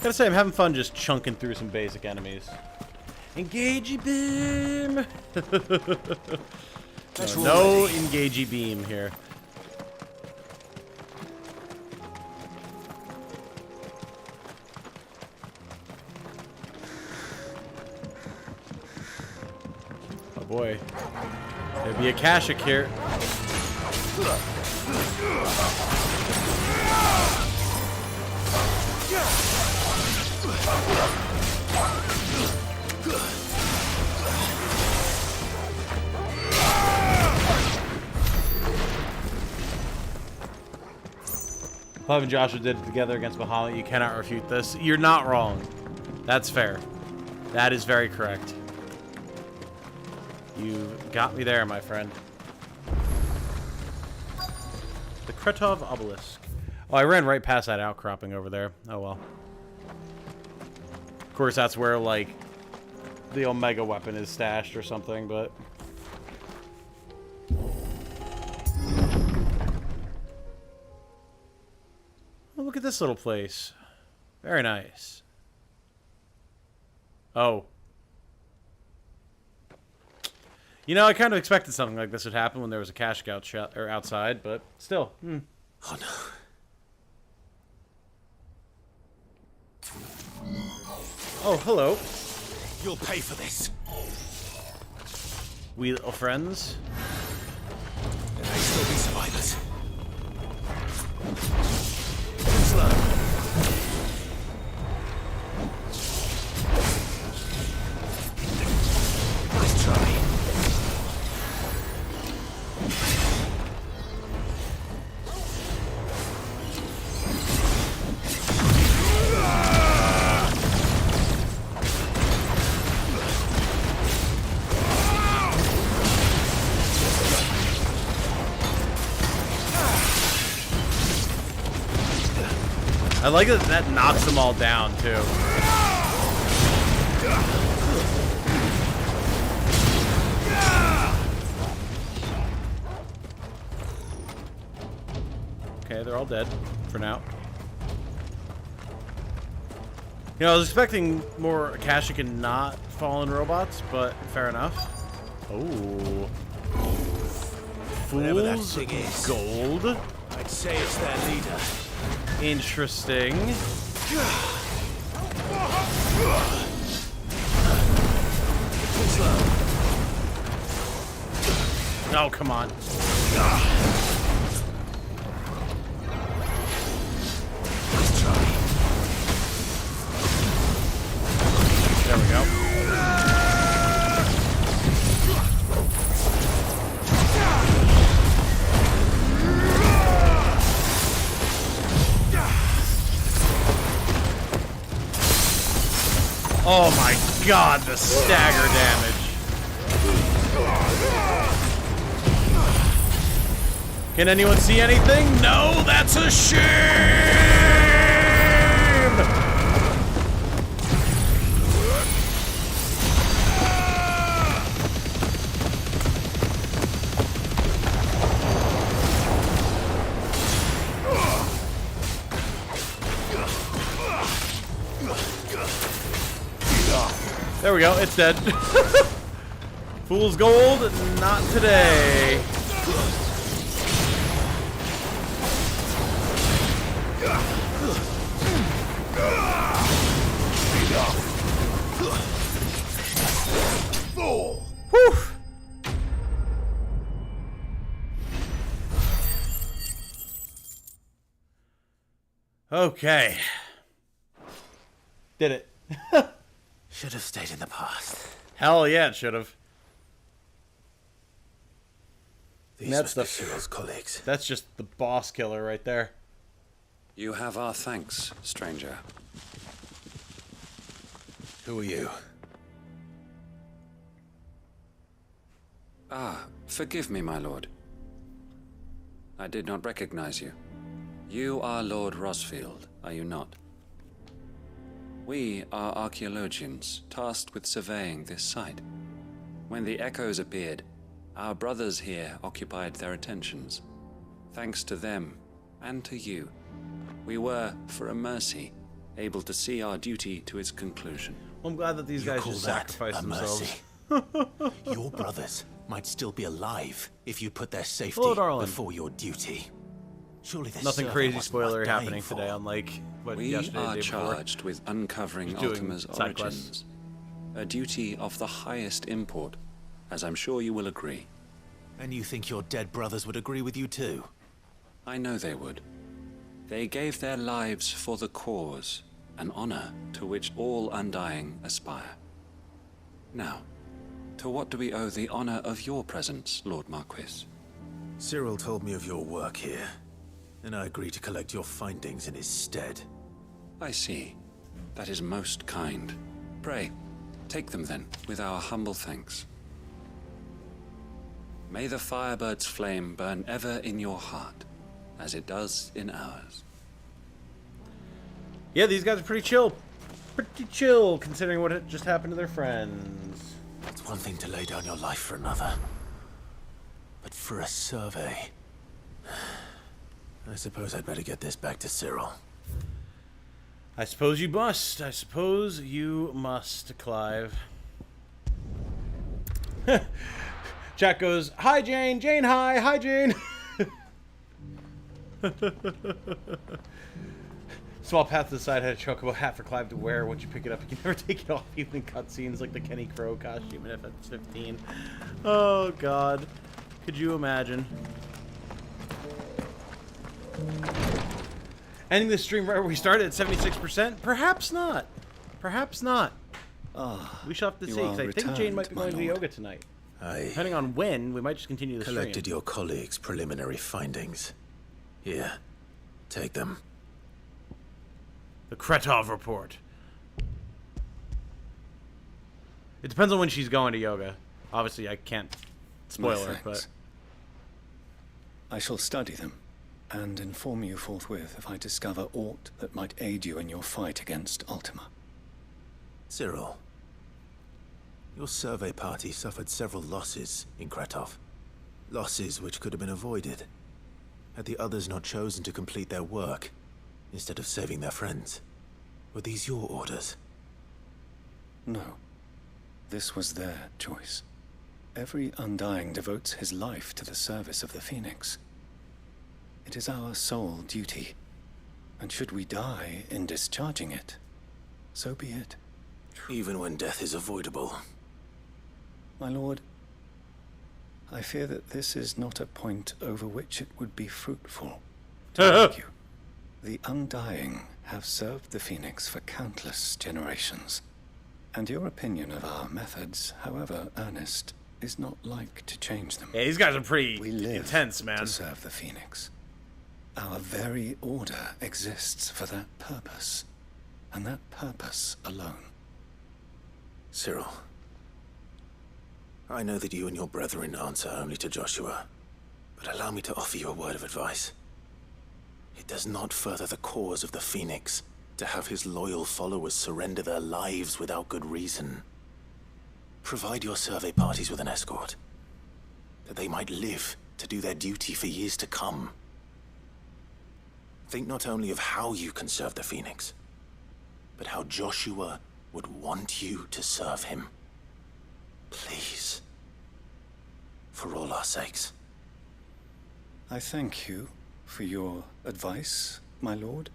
Gotta say, I'm having fun just chunking through some basic enemies. Engagey beam! No engagey beam here. Oh boy. There'd be a Kashik here. Clive and Joshua did it together against Bahamut. You cannot refute this. You're not wrong. That's fair. That is very correct. You got me there, my friend. The Kretov obelisk. Oh, I ran right past that outcropping over there. Oh well. Of course, that's where, like, the Omega weapon is stashed or something, but... look at this little place. Very nice. Oh. You know, I kind of expected something like this would happen when there was a cash scout outside, but still. Oh no. Oh, hello. You'll pay for this. We little friends. There may still be survivors. Slow. Nice try. I like that that knocks them all down, too. Okay, they're all dead for now. You know, I was expecting more Akashic and not fallen robots, but fair enough. Oh. Whatever that Fool's thing is. gold. I'd say it's their leader. Interesting. Oh, come on. There we go. Oh my god, the stagger damage. Can anyone see anything? No, that's a shame! There we go, it's dead. Fool's gold, not today. Whew. Okay. Did it. Should have stayed in the past. Hell yeah, it should have. These That's the Cyril's colleagues. That's just the boss killer right there. You have our thanks, stranger. Who are you? Ah, forgive me, my lord. I did not recognize you. You are Lord Rosfield, are you not? We are archaeologians, tasked with surveying this site. When the echoes appeared, our brothers here occupied their attentions. Thanks to them, and to you, we were, for a mercy, able to see our duty to its conclusion. I'm glad that these guys just sacrificed themselves. Your brothers might still be alive if you put their safety Hello, darling. before your duty. Surely there's Nothing crazy spoilery happening today, unlike what We yesterday are and the day before. charged with uncovering Just doing Ultima's side quests. origins. A duty of the highest import, as I'm sure you will agree. And you think your dead brothers would agree with you too? I know they would. They gave their lives for the cause, an honor to which all undying aspire. Now, to what do we owe the honor of your presence, Lord Marquis? Cyril told me of your work here, and I agreed to collect your findings in his stead. I see. That is most kind. Pray, take them then, with our humble thanks. May the Firebird's flame burn ever in your heart, as it does in ours. Yeah, these guys are pretty chill. Pretty chill, considering what had just happened to their friends. It's one thing to lay down your life for another, but for a survey... I suppose I'd better get this back to Cyril. I suppose you must. I suppose you must, Clive. Chat goes, hi, Jane. Jane, hi. Hi, Jane. Small path to the side had a chocobo hat for Clive to wear. Once you pick it up, you can never take it off, even in cutscenes like the Kenny Crow costume in FFXVI. Oh, God. Could you imagine? Ending the stream right where we started at 76%? Perhaps not. Perhaps not. We shall have to see, because I think Jane might be going to yoga tonight. Depending on when, we might just continue the collected stream. your colleagues' preliminary findings. Here, take them. The Kretov report. It depends on when she's going to yoga. Obviously, I can't spoil her, but... I shall study them, and inform you forthwith if I discover aught that might aid you in your fight against Ultima. Cyril, your survey party suffered several losses in Kretov. Losses which could have been avoided, had the others not chosen to complete their work, instead of saving their friends. Were these your orders? No. This was their choice. Every Undying devotes his life to the service of the Phoenix. It is our sole duty, and should we die in discharging it, so be it. Even when death is avoidable. My lord, I fear that this is not a point over which it would be fruitful to argue. The Undying have served the Phoenix for countless generations, and your opinion of our methods, however earnest, is not like to change them. Yeah, these guys are pretty we live intense, man. To serve the Phoenix. Our very order exists for that purpose, and that purpose alone. Cyril, I know that you and your brethren answer only to Joshua, but allow me to offer you a word of advice. It does not further the cause of the Phoenix to have his loyal followers surrender their lives without good reason. Provide your survey parties with an escort, that they might live to do their duty for years to come. Think not only of how you can serve the Phoenix, but how Joshua would want you to serve him. Please. For all our sakes. I thank you for your advice, my lord.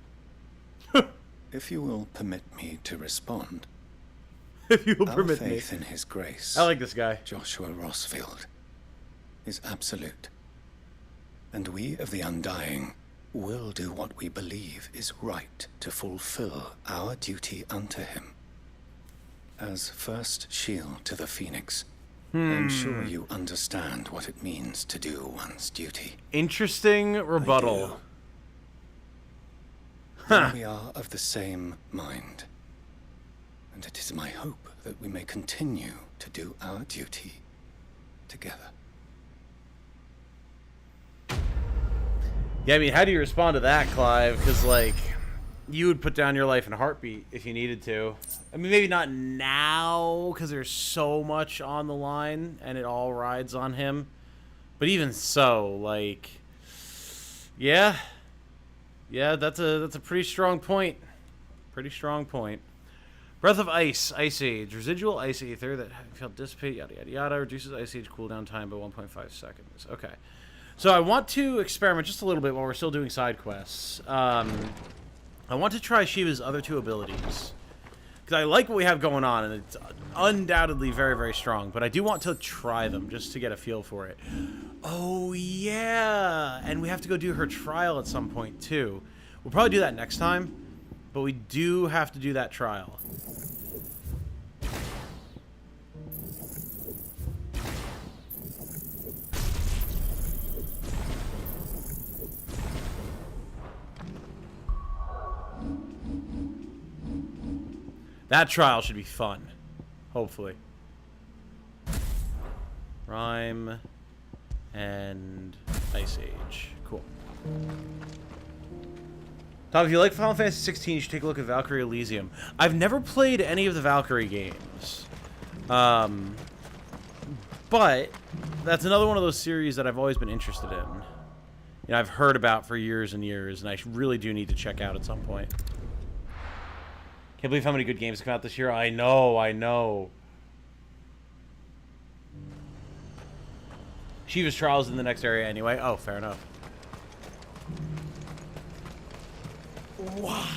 If you will permit me to respond. If you will permit me. Our faith in his grace, I like this guy. Joshua Rossfield, is absolute. And we of the Undying will do what we believe is right to fulfill our duty unto him. As first shield to the Phoenix, I'm sure you understand what it means to do one's duty. Interesting rebuttal. Then we are of the same mind. And it is my hope that we may continue to do our duty together. Yeah, I mean, how do you respond to that, Clive? Because, like, you would put down your life in a heartbeat if you needed to. I mean, maybe not now, because there's so much on the line, and it all rides on him. But even so, like, yeah. Yeah, that's a pretty strong point. Pretty strong point. Breath of Ice, Ice Age. Residual Ice Ether that felt dissipate, yada, yada, yada. Reduces Ice Age cooldown time by 1.5 seconds. Okay. So I want to experiment just a little bit while we're still doing side quests. I want to try Shiva's other two abilities. Because I like what we have going on, and it's undoubtedly very, very strong. But I do want to try them just to get a feel for it. Oh, yeah! And we have to go do her trial at some point, too. We'll probably do that next time. But we do have to do that trial. That trial should be fun. Hopefully. Rhyme and Ice Age. Cool. Tom, if you like Final Fantasy XVI, you should take a look at Valkyrie Elysium. I've never played any of the Valkyrie games. But that's another one of those series that I've always been interested in. You know, I've heard about for years and years, and I really do need to check out at some point. Can't believe how many good games come out this year. I know, I know. Shiva's Trials in the next area anyway. Oh, fair enough. Why?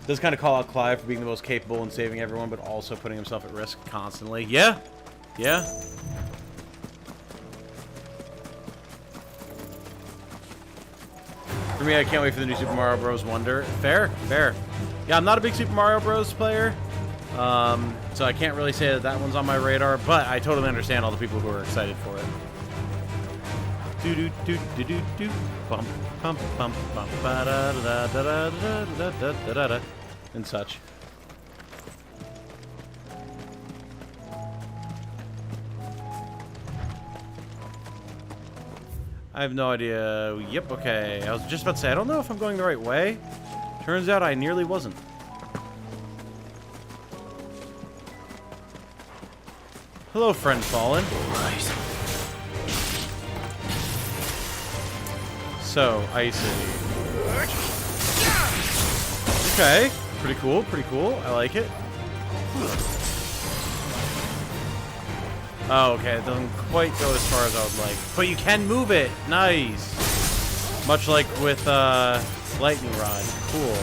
Does kind of call out Clive for being the most capable in saving everyone, but also putting himself at risk constantly. Yeah. Yeah. For me, I can't wait for the new Super Mario Bros. Wonder. Fair, fair. Yeah, I'm not a big Super Mario Bros. Player, so I can't really say that that one's on my radar, but I totally understand all the people who are excited for it. Do do do do do do. Bum bum bum bum ba da da da da da da da da da and such. I have no idea. Yep, okay. I was just about to say, I don't know if I'm going the right way. Turns out I nearly wasn't. Hello, friend Fallen. Alright. So, icy. Okay. Pretty cool, pretty cool. I like it. Oh, okay. It doesn't quite go as far as I would like. But you can move it. Nice. Much like with Lightning Rod. Cool.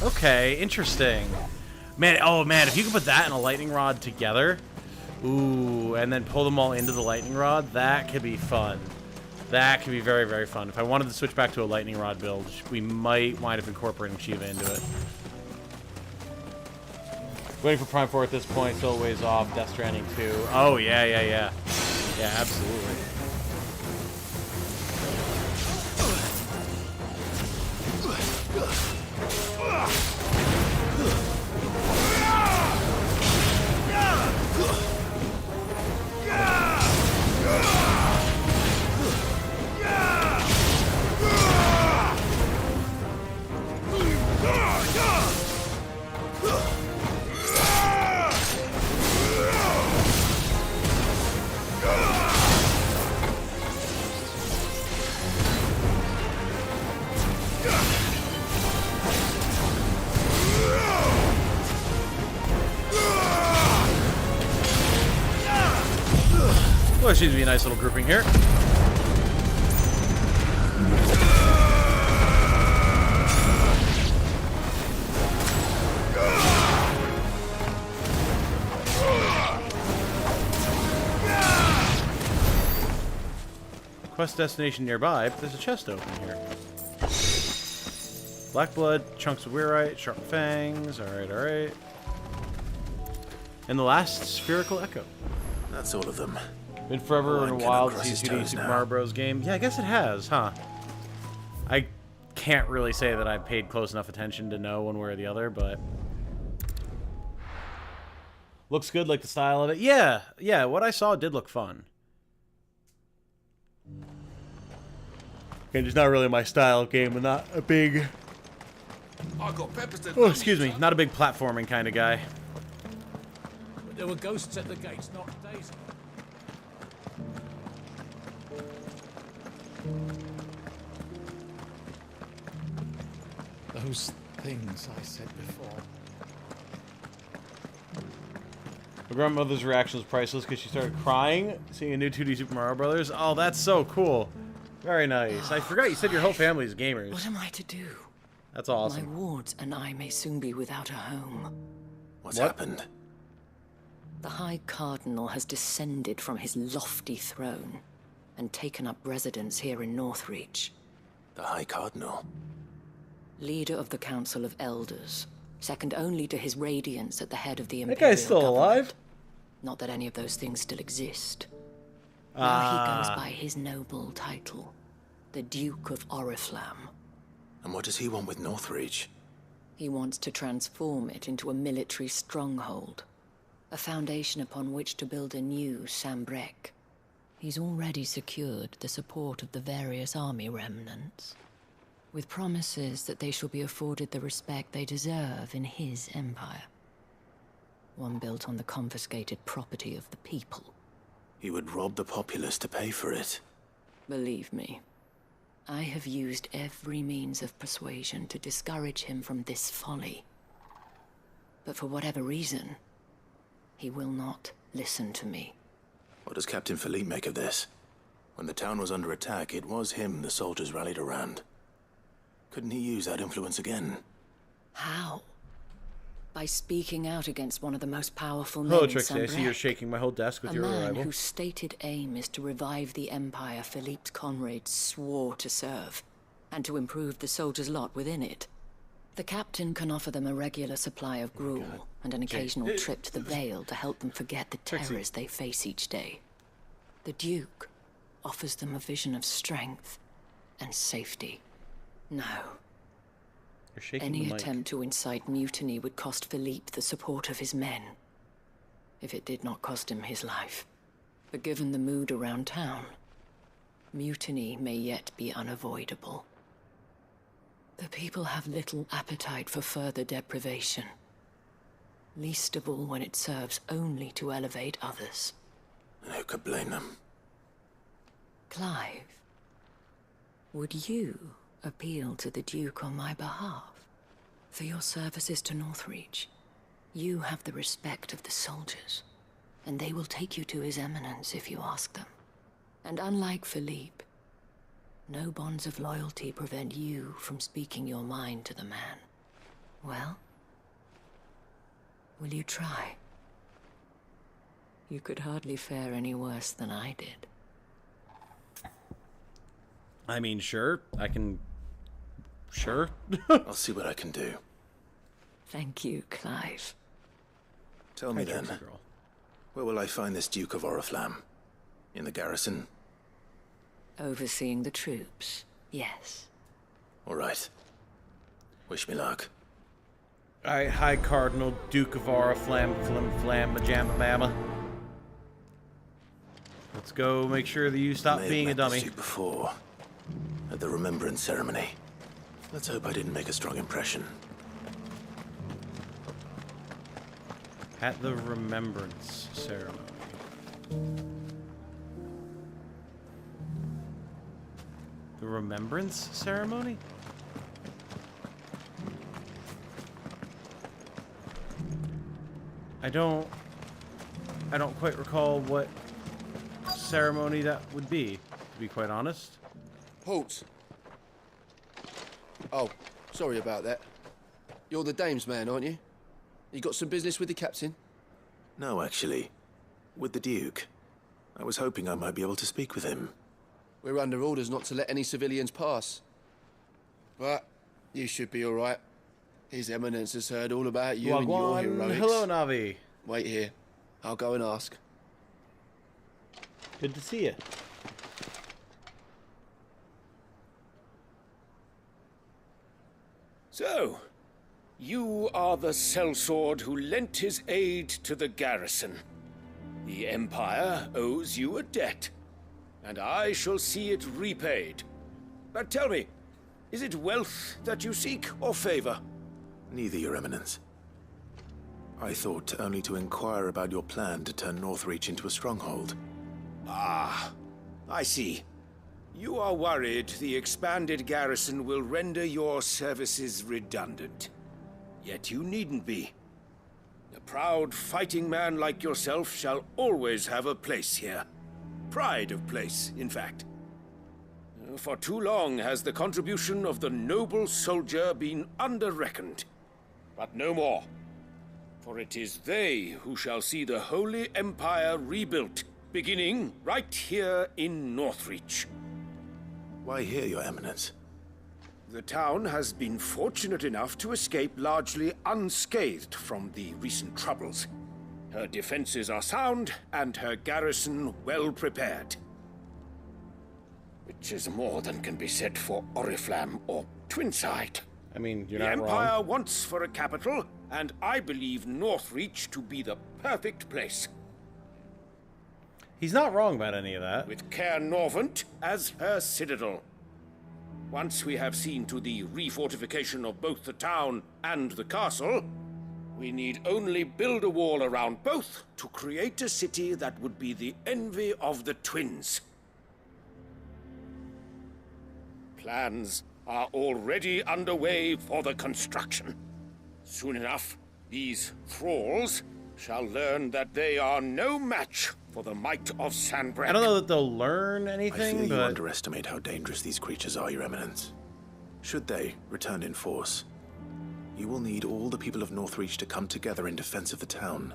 Okay, interesting. Man, oh man, if you could put that and a Lightning Rod together, ooh, and then pull them all into the Lightning Rod, that could be fun. That could be very, very fun. If I wanted to switch back to a Lightning Rod build, we might wind up incorporating Shiva into it. Waiting for Prime 4 at this point, still a ways off. Death Stranding 2. Oh, yeah, yeah, yeah. Yeah, absolutely. Well, it seems to be a nice little grouping here. Quest destination nearby, but there's a chest open here. Black blood, chunks of weirite, sharp fangs. Alright, alright. And the last spherical echo. That's all of them. Been forever and a while to see a 2D toes Super now. Mario Bros. Game. Yeah, I guess it has, huh? I can't really say that I've paid close enough attention to know one way or the other, but... Looks good, like the style of it. Yeah, yeah, what I saw did look fun. Okay, just not really my style of game, but not a big... I got peppers to Oh, excuse me, not a big platforming kind of guy. But there were ghosts at the gates not days ago. Those things I said before. My grandmother's reaction was priceless because she started crying seeing a new 2D Super Mario Brothers. Oh, that's so cool. Very nice. I forgot you said your whole family is gamers. What am I to do? That's awesome. My wards and I may soon be without a home. What's happened? The High Cardinal has descended from his lofty throne and taken up residence here in Northreach. The High Cardinal? Leader of the Council of Elders, second only to his Radiance at the head of the Imperial That guy's still government. alive? Not that any of those things still exist. Now he goes by his noble title, the Duke of Oriflamme. And what does he want with Northreach? He wants to transform it into a military stronghold, a foundation upon which to build a new Sambrec. He's already secured the support of the various army remnants, with promises that they shall be afforded the respect they deserve in his empire. One built on the confiscated property of the people. He would rob the populace to pay for it. Believe me, I have used every means of persuasion to discourage him from this folly. But for whatever reason, he will not listen to me. What does Captain Philippe make of this? When the town was under attack, it was him the soldiers rallied around. Couldn't he use that influence again? How? By speaking out against one of the most powerful men Hello, in Trixie. I see you're Sambrec. shaking my whole desk with A your man arrival. whose stated aim is to revive the Empire Philippe's comrades swore to serve, and to improve the soldiers' lot within it. The captain can offer them a regular supply of gruel and an occasional trip to the Vale to help them forget the terrors they face each day. The Duke offers them a vision of strength and safety. No. You're shaking Any the mic. attempt to incite mutiny would cost Philippe the support of his men, if it did not cost him his life. But given the mood around town, mutiny may yet be unavoidable. The people have little appetite for further deprivation, least of all when it serves only to elevate others. And who could blame them? Clive, would you appeal to the Duke on my behalf? For your services to Northreach, you have the respect of the soldiers, and they will take you to His Eminence if you ask them. And unlike Philippe, no bonds of loyalty prevent you from speaking your mind to the man. Well, will you try? You could hardly fare any worse than I did. I mean, sure. I can... Sure. I'll see what I can do. Thank you, Clive. Tell me Hi, then, Trixie girl. where will I find this Duke of Oriflamme? In the garrison? Overseeing the troops, yes. All right. Wish me luck. Alright, High Cardinal, Duke of Oriflamme, Flam, Majama Bama. Let's go make sure that you stop being a dummy. Before, at the remembrance ceremony. Let's hope I didn't make a strong impression. At the remembrance ceremony. The remembrance ceremony? I don't quite recall what ceremony that would be, to be quite honest. Halt! Oh, sorry about that. You're the dame's man, aren't you? You got some business with the captain? No, actually. With the Duke. I was hoping I might be able to speak with him. We're under orders not to let any civilians pass. But you should be all right. His Eminence has heard all about you and your heroics. Hello, Navi. Wait here. I'll go and ask. Good to see you. So, you are the sellsword who lent his aid to the garrison. The Empire owes you a debt, and I shall see it repaid. But tell me, is it wealth that you seek, or favor? Neither, Your Eminence. I thought only to inquire about your plan to turn Northreach into a stronghold. Ah, I see. You are worried the expanded garrison will render your services redundant. Yet you needn't be. A proud fighting man like yourself shall always have a place here. Pride of place, in fact. For too long has the contribution of the noble soldier been under-reckoned. But no more. For it is they who shall see the Holy Empire rebuilt, beginning right here in Northreach. Why here, Your Eminence? The town has been fortunate enough to escape largely unscathed from the recent troubles. Her defenses are sound, and her garrison well prepared. Which is more than can be said for Oriflamme or Twinside. I mean, you're the not Empire wrong. wants for a capital, and I believe Northreach to be the perfect place. He's not wrong about any of that. With Caer Norvent as her citadel. Once we have seen to the refortification of both the town and the castle, we need only build a wall around both to create a city that would be the envy of the twins. plans are already underway for the construction. Soon enough, these thralls shall learn that they are no match for the might of Sanbreque. I don't know that they'll learn I anything, fear but... you underestimate how dangerous these creatures are, Your Eminence. Should they return in force, you will need all the people of Northreach to come together in defense of the town.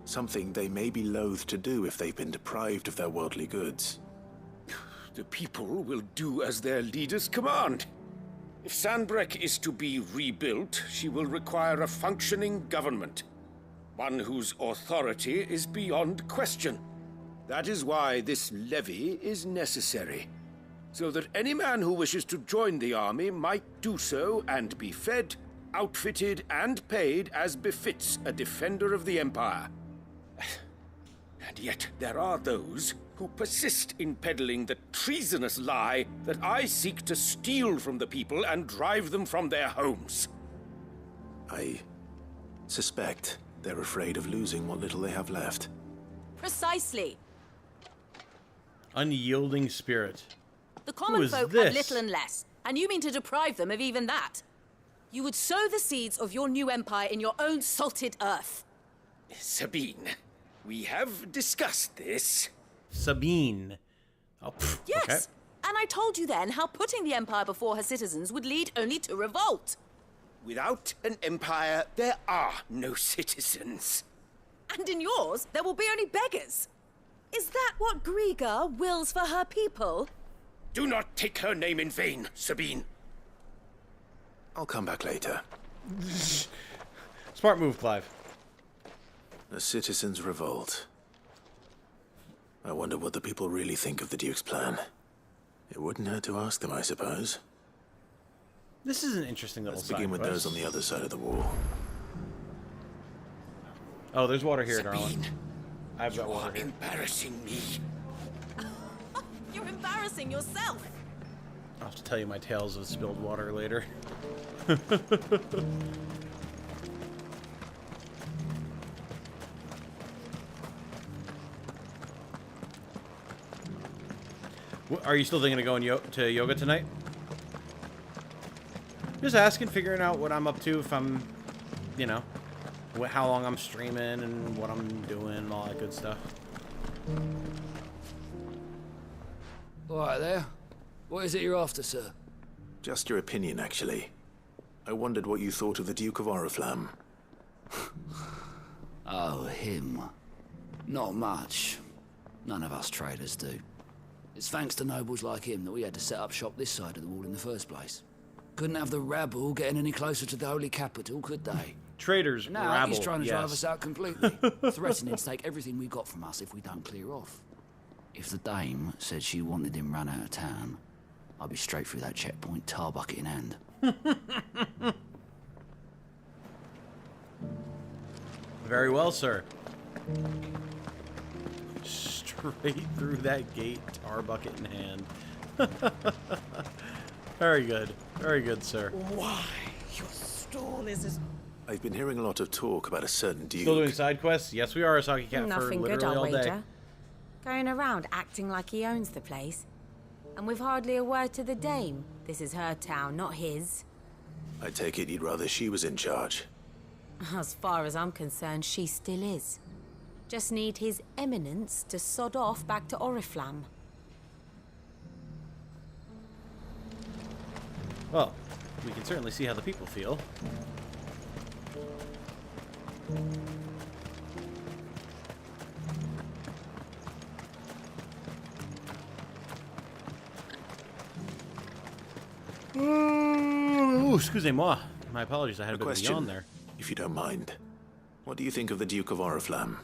Something they may be loath to do if they've been deprived of their worldly goods. The people will do as their leaders command. If Sanbreque is to be rebuilt, she will require a functioning government. One whose authority is beyond question. That is why this levy is necessary. So that any man who wishes to join the army might do so and be fed, outfitted, and paid as befits a defender of the Empire. And yet there are those who persist in peddling the treasonous lie that I seek to steal from the people and drive them from their homes. I suspect they're afraid of losing what little they have left. Precisely. Unyielding spirit. The common Who is folk this? have little and less, and you mean to deprive them of even that. You would sow the seeds of your new empire in your own salted earth. Sabine, we have discussed this. Sabine. Oh, pff, Yes, okay. and I told you then how putting the empire before her citizens would lead only to revolt. Without an empire, there are no citizens. And in yours, there will be only beggars. Is that what Griga wills for her people? Do not take her name in vain, Sabine. I'll come back later. Smart move, Clive. A citizens' revolt. I wonder what the people really think of the Duke's plan. It wouldn't hurt to ask them, I suppose. This is an interesting little Let's begin with those on the other side of the wall. Oh, there's water here, Sabine, darling. I've got water here. Embarrassing me. You're embarrassing yourself. I'll have to tell you my tales of spilled water later. Are you still thinking of going to yoga tonight? Just asking, figuring out what I'm up to, if I'm, you know, how long I'm streaming and what I'm doing and all that good stuff. All right there. What is it you're after, sir? Just your opinion, actually. I wondered what you thought of the Duke of Oriflamme. Oh, him. Not much. None of us traders do. It's thanks to nobles like him that we had to set up shop this side of the wall in the first place. Couldn't have the rabble getting any closer to the holy capital, could they? Traders, now rabble, he's trying to drive yes. us out completely, threatening to take everything we got from us if we don't clear off. If the dame said she wanted him run out of town, I'd be straight through that checkpoint, tar bucket in hand. Very well, sir. Straight through that gate, tar bucket in hand. Very good. Very good, sir. Why, your stall is as... I've been hearing a lot of talk about a certain Duke. Still doing side quests? Yes, we are, Asaki Cat, for Nothing literally good, I'll all day. wager. Going around acting like he owns the place. And with hardly a word to the dame. This is her town, not his. I take it you'd rather she was in charge. As far as I'm concerned, she still is. Just need his eminence to sod off back to Oriflamme. Well, we can certainly see how the people feel. Excusez-moi. My apologies, I had a bit of a yawn there. If you don't mind. What do you think of the Duke of Oriflamme?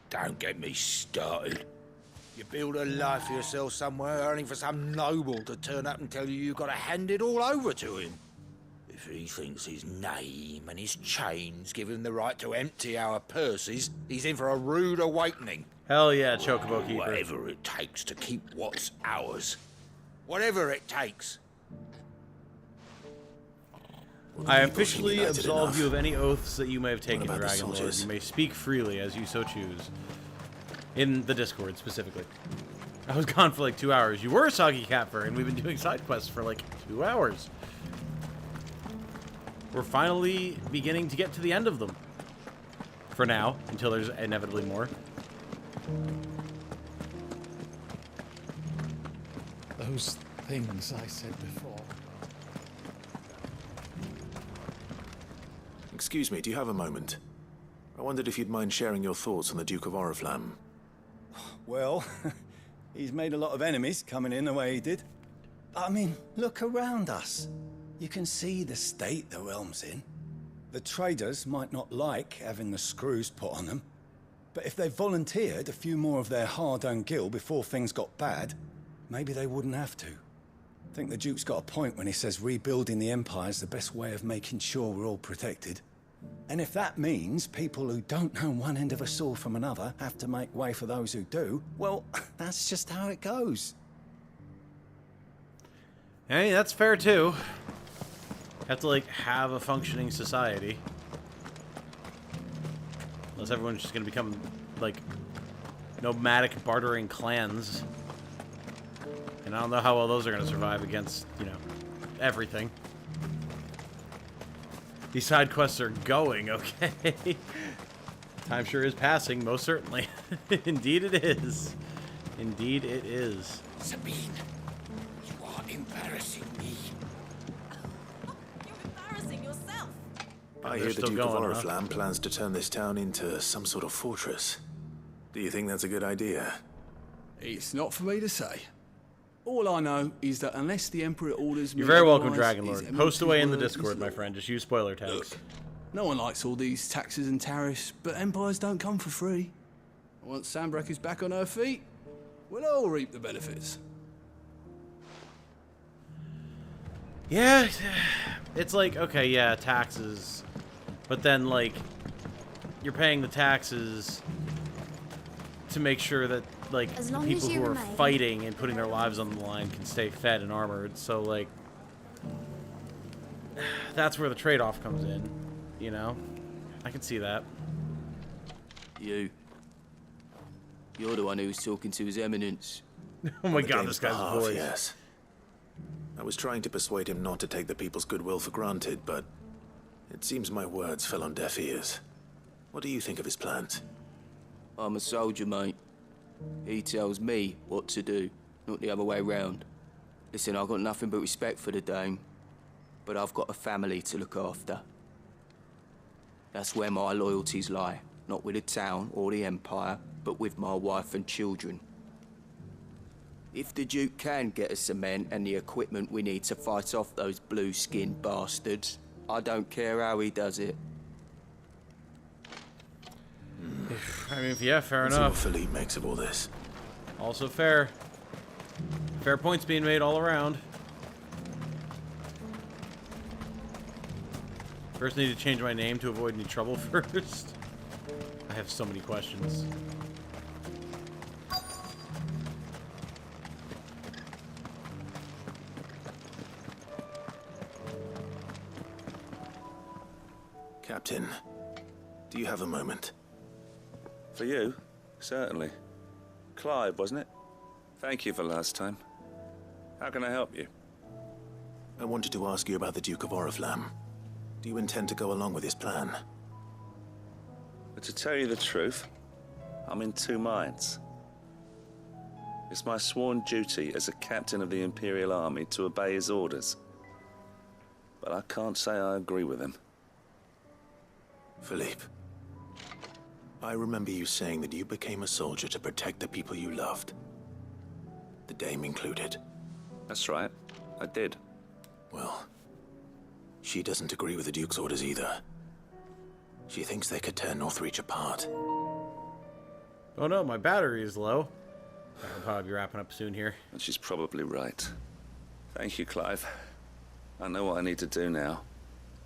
Don't get me started. You build a life for yourself somewhere, only for some noble to turn up and tell you you've got to hand it all over to him. If he thinks his name and his chains give him the right to empty our purses, he's in for a rude awakening. Hell yeah, Chocobo Keeper. Whatever it takes to keep what's ours. Whatever it takes. I officially absolve you of any oaths that you may have taken, Dragon Lord. You may speak freely as you so choose. In the Discord, specifically. I was gone for like 2 hours. You were a soggy catfur, and we've been doing side quests for like 2 hours. We're finally beginning to get to the end of them. For now, until there's inevitably more. Those things I said before. Excuse me, do you have a moment? I wondered if you'd mind sharing your thoughts on the Duke of Oriflamme. Well, he's made a lot of enemies coming in the way he did. I mean, look around us. You can see the state the realm's in. The traders might not like having the screws put on them, but if they volunteered a few more of their hard-earned gil before things got bad, maybe they wouldn't have to. I think the Duke's got a point when he says rebuilding the Empire's the best way of making sure we're all protected. And if that means people who don't know one end of a sword from another have to make way for those who do, well, that's just how it goes. Hey, that's fair too. Have to like have a functioning society. Unless everyone's just gonna become like nomadic bartering clans. And I don't know how well those are gonna survive against, you know, everything. These side quests are going, okay. Time sure is passing, most certainly. Indeed it is. Indeed it is. Sabine, you are embarrassing me. I hear the Duke of Oriflamme plans to turn this town into some sort of fortress. Do you think that's a good idea? It's not for me to say. All I know is that unless the Emperor orders me... You're very welcome, Dragonlord. Post away in the Discord, my friend. Just use spoiler tags. Look, no one likes all these taxes and tariffs, but empires don't come for free. Once Sanbreque is back on her feet, we'll all reap the benefits. Yeah, it's like, okay, yeah, taxes. But then, like, you're paying the taxes to make sure that, like, people who are fighting and putting their lives on the line can stay fed and armored. So, like, that's where the trade-off comes in, you know? I can see that. You're the one who was talking to His Eminence. Oh my god, this guy's voice. Yes. I was trying to persuade him not to take the people's goodwill for granted, but it seems my words fell on deaf ears. What do you think of his plans? I'm a soldier, mate. He tells me what to do, not the other way round. Listen, I've got nothing but respect for the Dame, but I've got a family to look after. That's where my loyalties lie, not with the town or the Empire, but with my wife and children. If the Duke can get us the men and the equipment we need to fight off those blue-skinned bastards, I don't care how he does it. I mean, yeah, fair Let's enough. see what Philippe makes of all this. Also fair. Fair points being made all around. First, need to change my name to avoid any trouble first. I have so many questions. Captain, do you have a moment? For you? Certainly. Clive, wasn't it? Thank you for last time. How can I help you? I wanted to ask you about the Duke of Oriflamme. Do you intend to go along with his plan? But to tell you the truth, I'm in two minds. It's my sworn duty as a captain of the Imperial Army to obey his orders. But I can't say I agree with him. Philippe, I remember you saying that you became a soldier to protect the people you loved. The Dame included. That's right, I did. Well, she doesn't agree with the Duke's orders either. She thinks they could tear Northreach apart. Oh no, my battery is low. I'll probably be wrapping up soon here. And she's probably right. Thank you, Clive. I know what I need to do now.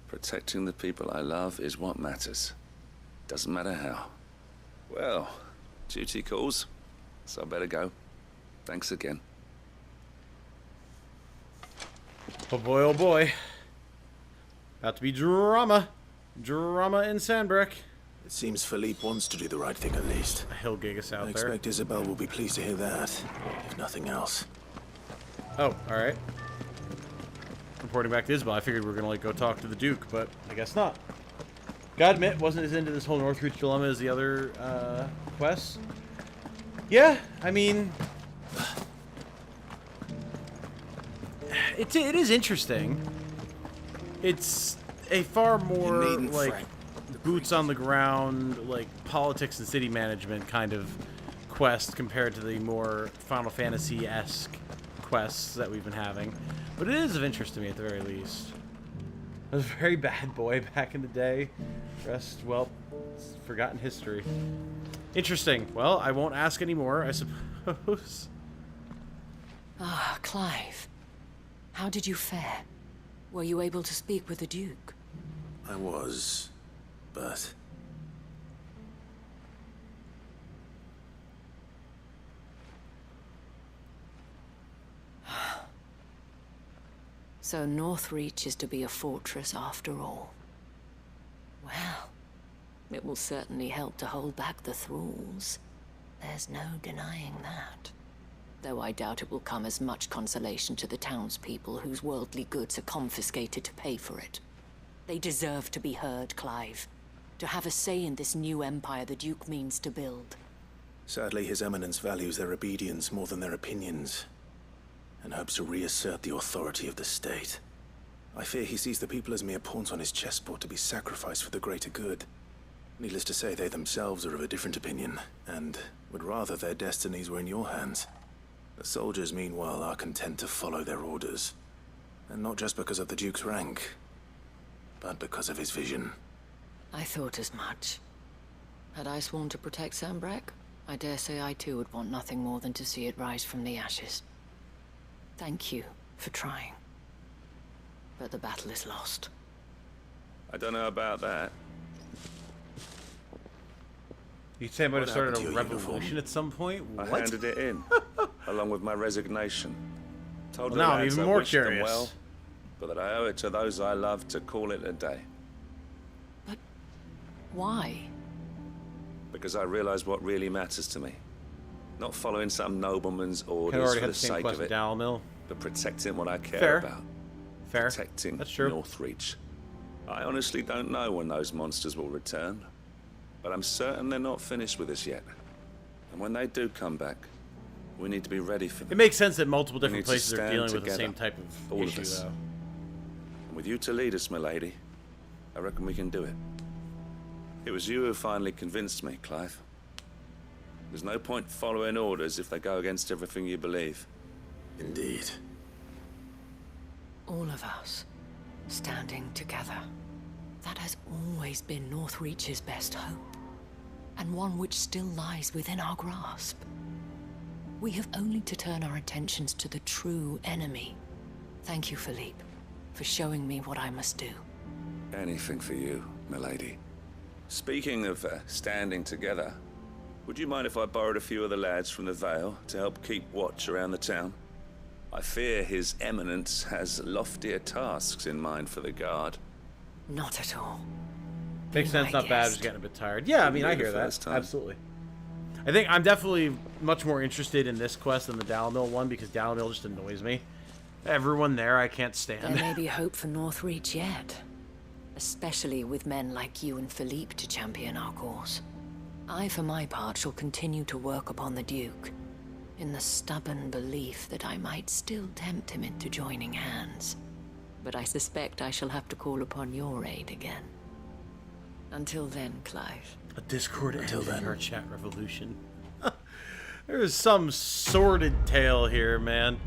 Protecting the people I love is what matters. Doesn't matter how. Well, duty calls, so I better go. Thanks again. Oh boy, oh boy. About to be drama. Drama in Sanbreque. It seems Philippe wants to do the right thing at least. He'll gig us out I there. expect Isabel will be pleased to hear that, if nothing else. Oh, alright. Reporting back to Isabel. I figured we were gonna like go talk to the Duke, but I guess not. Gotta admit, wasn't as into this whole Northreach dilemma as the other quests. Yeah, I mean, it is interesting. It's a far more like boots on the ground, like politics and city management kind of quest compared to the more Final Fantasy-esque quests that we've been having. But it is of interest to me at the very least. I was a very bad boy back in the day. Rest, well, forgotten history. Interesting. Well, I won't ask anymore, I suppose. Ah, Clive. How did you fare? Were you able to speak with the Duke? I was, but... So Northreach is to be a fortress after all. Well, it will certainly help to hold back the thralls. There's no denying that. Though I doubt it will come as much consolation to the townspeople whose worldly goods are confiscated to pay for it. They deserve to be heard, Clive. To have a say in this new empire the Duke means to build. Sadly, His Eminence values their obedience more than their opinions, and hopes to reassert the authority of the state. I fear he sees the people as mere pawns on his chessboard to be sacrificed for the greater good. Needless to say, they themselves are of a different opinion, and would rather their destinies were in your hands. The soldiers, meanwhile, are content to follow their orders. And not just because of the Duke's rank, but because of his vision. I thought as much. Had I sworn to protect Sambrek, I dare say I too would want nothing more than to see it rise from the ashes. Thank you for trying. But the battle is lost. I don't know about that. You say I might have started a revolution at some point? I What? handed it in, along with my resignation. Told Well, the now I'm lads even I more wished them curious. well, but that I owe it to those I love to call it a day. Why? Because I realize what really matters to me. Not following some nobleman's Can orders already for have the the same sake quest of with it, Dalmill. but protecting what I care Fair. about. Fair. Protecting That's true. Northreach. I honestly don't know when those monsters will return, but I'm certain they're not finished with us yet. And when they do come back, we need to be ready for them. It makes sense that multiple We different need to places are stand dealing with the together, same type of all of issue, us. though. And with you to lead us, milady, I reckon we can do it. It was you who finally convinced me, Clive. There's no point following orders if they go against everything you believe. Indeed. All of us, standing together. That has always been Northreach's best hope, and one which still lies within our grasp. We have only to turn our attentions to the true enemy. Thank you, Philippe, for showing me what I must do. Anything for you, milady. Speaking of standing together, would you mind if I borrowed a few of the lads from the Vale to help keep watch around the town? I fear His Eminence has loftier tasks in mind for the guard. Not at all. Makes sense, not bad, just getting a bit tired. Yeah, I mean, I hear that. First time. Absolutely. I think I'm definitely much more interested in this quest than the Dalmill one, because Dalmill just annoys me. Everyone there I can't stand. There may be hope for Northreach yet. Especially with men like you and Philippe to champion our cause. I, for my part, shall continue to work upon the Duke, in the stubborn belief that I might still tempt him into joining hands. But I suspect I shall have to call upon your aid again. Until then, Clive. A Discord ended our chat revolution. There's some sordid tale here, man.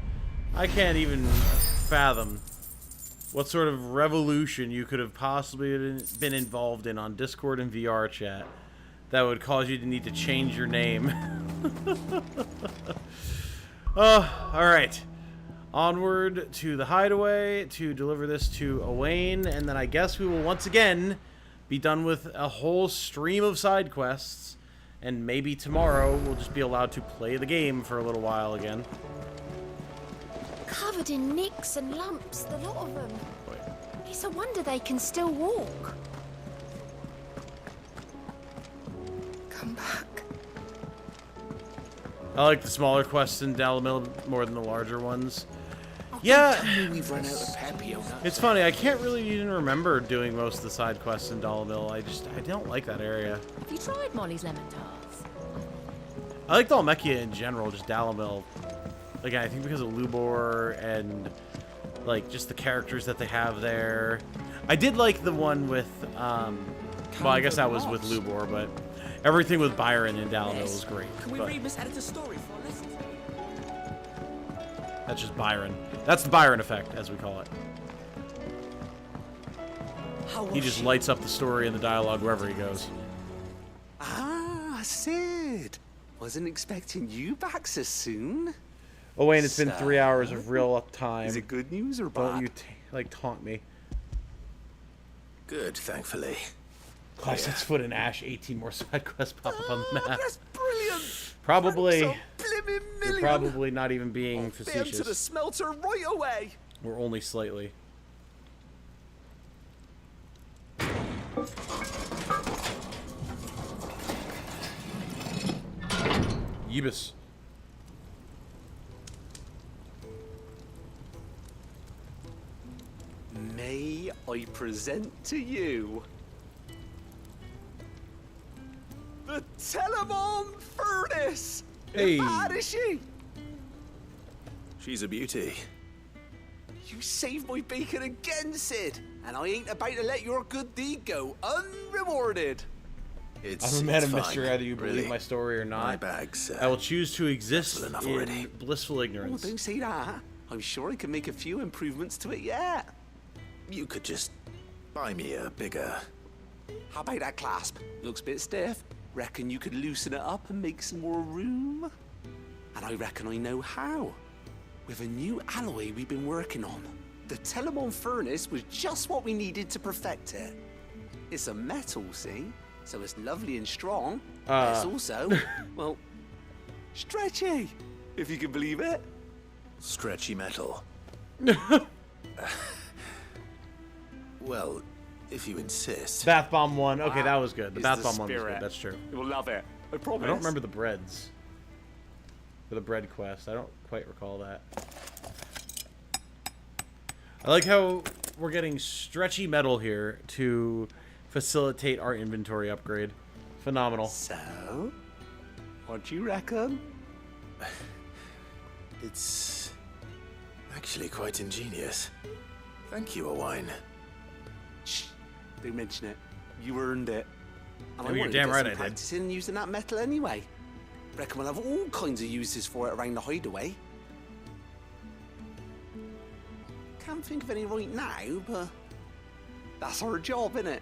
I can't even fathom what sort of revolution you could have possibly been involved in on Discord and VR chat that would cause you to need to change your name. Alright. Onward to the hideaway to deliver this to Owain, and then I guess we will once again be done with a whole stream of side quests, and maybe tomorrow we'll just be allowed to play the game for a little while again. Covered in nicks and lumps, the lot of them. It's a wonder they can still walk. I like the smaller quests in Dalamil more than the larger ones. Yeah, We've run out of Papio. it's funny. I can't really even remember doing most of the side quests in Dalamil. I don't like that area. Have you tried Molly's lemon tarts? I like Dhalmekia in general, just Dalamil. Again, I think because of Lubor and like just the characters that they have there. I did like the one with, well, I guess that was with Lubor, but everything with Byron in Dalamil was great. Can we but read Miss Editor's story for a listen? that's just Byron. That's the Byron effect, as we call it. He just lights up the story and the dialogue wherever he goes. Ah, Sid. Wasn't expecting you back so soon. Oh, Wayne, it's been 3 hours of real time. Is it good news or bad? Don't you, like, taunt me. Good, thankfully. Class sets foot in Ash, 18 more side quests pop up on the map. That's brilliant. Probably. Blimmin' million. You're probably not even being Bam facetious. to the smelter right away. Or only slightly. Yebus. May I present to you the Telemon Furnace? Hey. How is she? She's a beauty. You saved my bacon again, Sid, and I ain't about to let your good deed go unrewarded. I'm a man of mystery, either you believe my story or not. My bag's, I will choose to exist enough in already. blissful Oh, ignorance. don't say that. I'm sure I can make a few improvements to it yet. You could just buy me a bigger... How about that clasp? Looks a bit stiff. Reckon you could loosen it up and make some more room? And I reckon I know how. With a new alloy we've been working on. The Telemon Furnace was just what we needed to perfect it. It's a metal, see? So it's lovely and strong. But it's also, well, stretchy, if you can believe it. Stretchy metal. Well, if you insist. Bath Bomb 1. Okay, that was good. The Is Bath the Bomb 1 was spirit. good. That's true. You'll love it. I promise. I don't remember the breads. For the bread quest. I don't quite recall that. I like how we're getting stretchy metal here to facilitate our inventory upgrade. Phenomenal. So, what do you reckon? It's actually quite ingenious. Thank you, Owain. Shh, don't mention it. You earned it. And I mean, you're wanted to damn get right some I did. practicing using that metal anyway. Reckon we'll have all kinds of uses for it around the hideaway. Can't think of any right now, but that's our job, innit?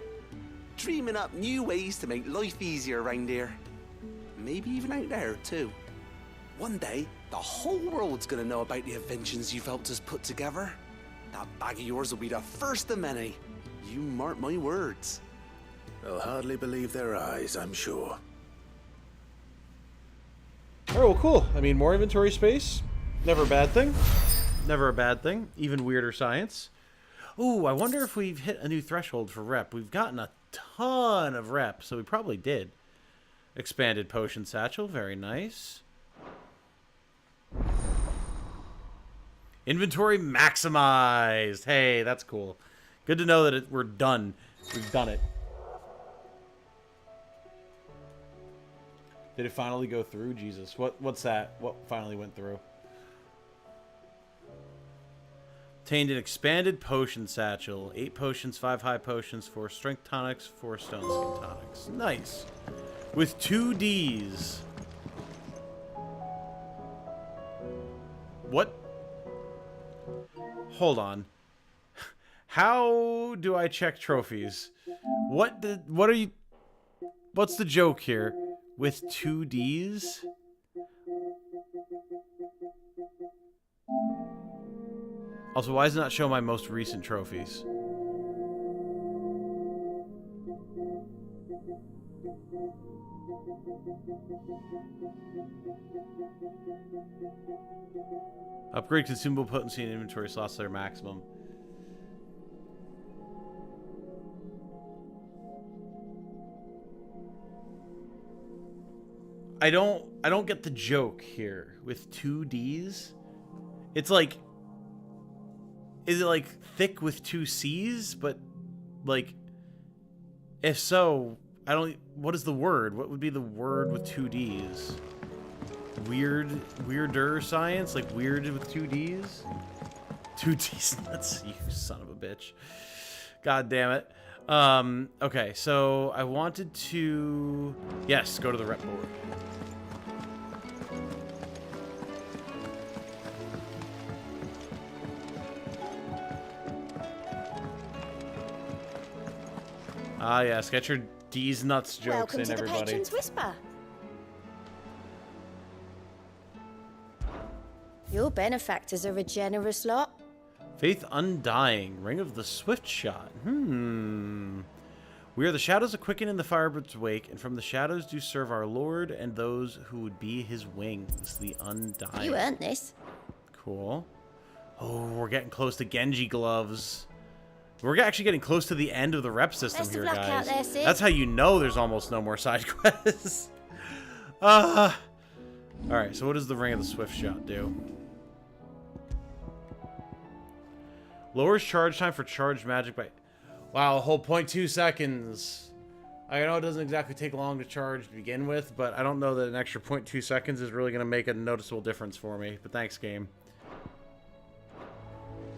Dreaming up new ways to make life easier around here. Maybe even out there, too. One day, the whole world's gonna know about the inventions you've helped us put together. That bag of yours will be the first of many. You mark my words. They'll hardly believe their eyes, I'm sure. Alright, well, cool. I mean, more inventory space. Never a bad thing. Never a bad thing. Even weirder science. Ooh, I wonder if we've hit a new threshold for rep. We've gotten a ton of rep, so we probably did. Expanded potion satchel. Very nice. Inventory maximized. Hey, that's cool. Good to know that we're done. We've done it. Did it finally go through? Jesus. What's that? What finally went through? Obtained an expanded potion satchel. 8 potions, 5 high potions, 4 strength tonics, 4 stone skin tonics. Nice. With 2 Ds. What? Hold on. How do I check trophies? What are you... What's the joke here? With 2 Ds? Also, why does it not show my most recent trophies? Upgrade consumable potency and inventory slots that are maximum. I don't get the joke here with 2 Ds. It's like, is it like thick with 2 C's? But like, if so, I don't. What is the word? What would be the word with 2 Ds? Weirder science, like weird with 2 Ds. 2 Ds nuts, you son of a bitch. God damn it. Okay, so I wanted to, yes, go to the rep board. Ah, yes, get your D's nuts jokes Welcome in, to everybody. the Patron's Whisper. Your benefactors are a generous lot. Faith Undying, Ring of the Swift Shot. We are the shadows of Quicken in the Firebird's wake, and from the shadows do serve our Lord and those who would be his wings, the Undying. You earned this. Cool. Oh, we're getting close to Genji gloves. We're actually getting close to the end of the rep system Best here, of luck guys. out there, Sid. That's how you know there's almost no more side quests. Alright, so what does the Ring of the Swift Shot do? Lowers charge time for charged magic by... Wow, a whole 0.2 seconds. I know it doesn't exactly take long to charge to begin with, but I don't know that an extra 0.2 seconds is really going to make a noticeable difference for me. But thanks, game.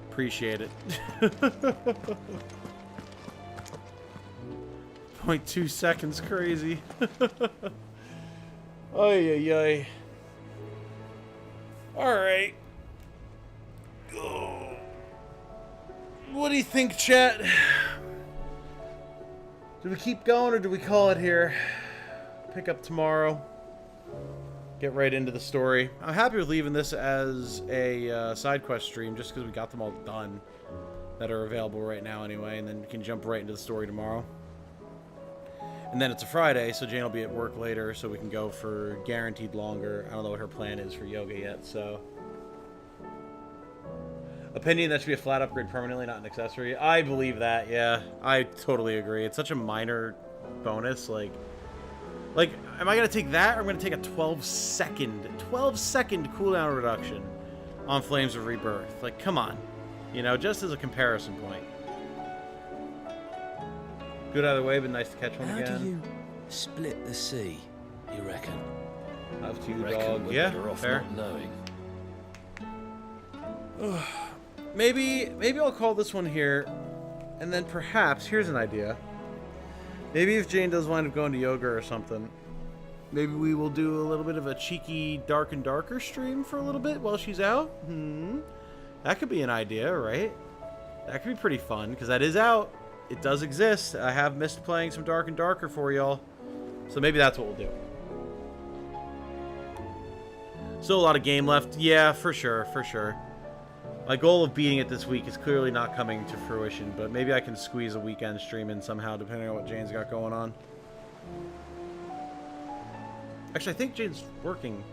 Appreciate it. 0.2 seconds, crazy. Ay, ay, ay. Alright. What do you think, chat? Do we keep going or do we call it here? Pick up tomorrow. Get right into the story. I'm happy with leaving this as a side quest stream just because we got them all done that are available right now anyway, and then we can jump right into the story tomorrow. And then it's a Friday, so Jane will be at work later, so we can go for guaranteed longer. I don't know what her plan is for yoga yet, so... Opinion that should be a flat upgrade permanently, not an accessory. I believe that, yeah. I totally agree. It's such a minor bonus, like, am I going to take that, or am I going to take a 12-second cooldown reduction on Flames of Rebirth? Like, come on. You know, just as a comparison point. Good either way, but nice to catch one again. How do you split the sea, you reckon? Have to, reckon dog. we're Yeah, better off fair. not knowing. Maybe I'll call this one here, and then perhaps, here's an idea. Maybe if Jane does wind up going to yoga or something, maybe we will do a little bit of a cheeky Dark and Darker stream for a little bit while she's out. That could be an idea, right? That could be pretty fun, because that is out. It does exist. I have missed playing some Dark and Darker for y'all. So maybe that's what we'll do. Still a lot of game left. Yeah, for sure, for sure. My goal of beating it this week is clearly not coming to fruition, but maybe I can squeeze a weekend stream in somehow, depending on what Jane's got going on. Actually, I think Jane's working.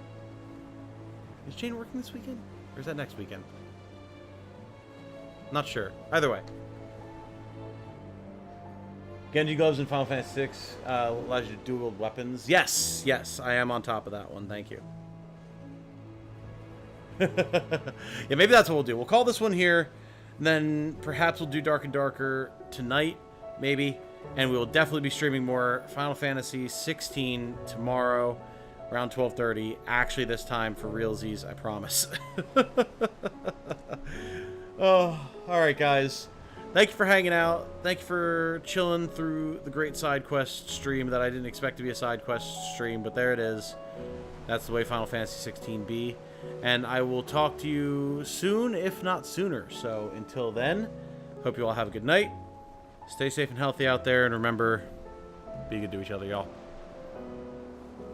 Is Jane working this weekend? Or is that next weekend? Not sure. Either way. Genji gloves in Final Fantasy VI allows you to dual weapons. Yes, yes, I am on top of that one. Thank you. Yeah, maybe that's what we'll do. We'll call this one here, and then perhaps we'll do Dark and Darker tonight, maybe, and we will definitely be streaming more Final Fantasy 16 tomorrow around 12:30. Actually, this time for realsies, I promise. Oh, all right, guys. Thank you for hanging out. Thank you for chilling through the great side quest stream that I didn't expect to be a side quest stream, but there it is. That's the way Final Fantasy 16 be. And I will talk to you soon, if not sooner. So until then, hope you all have a good night. Stay safe and healthy out there, and remember, be good to each other, y'all.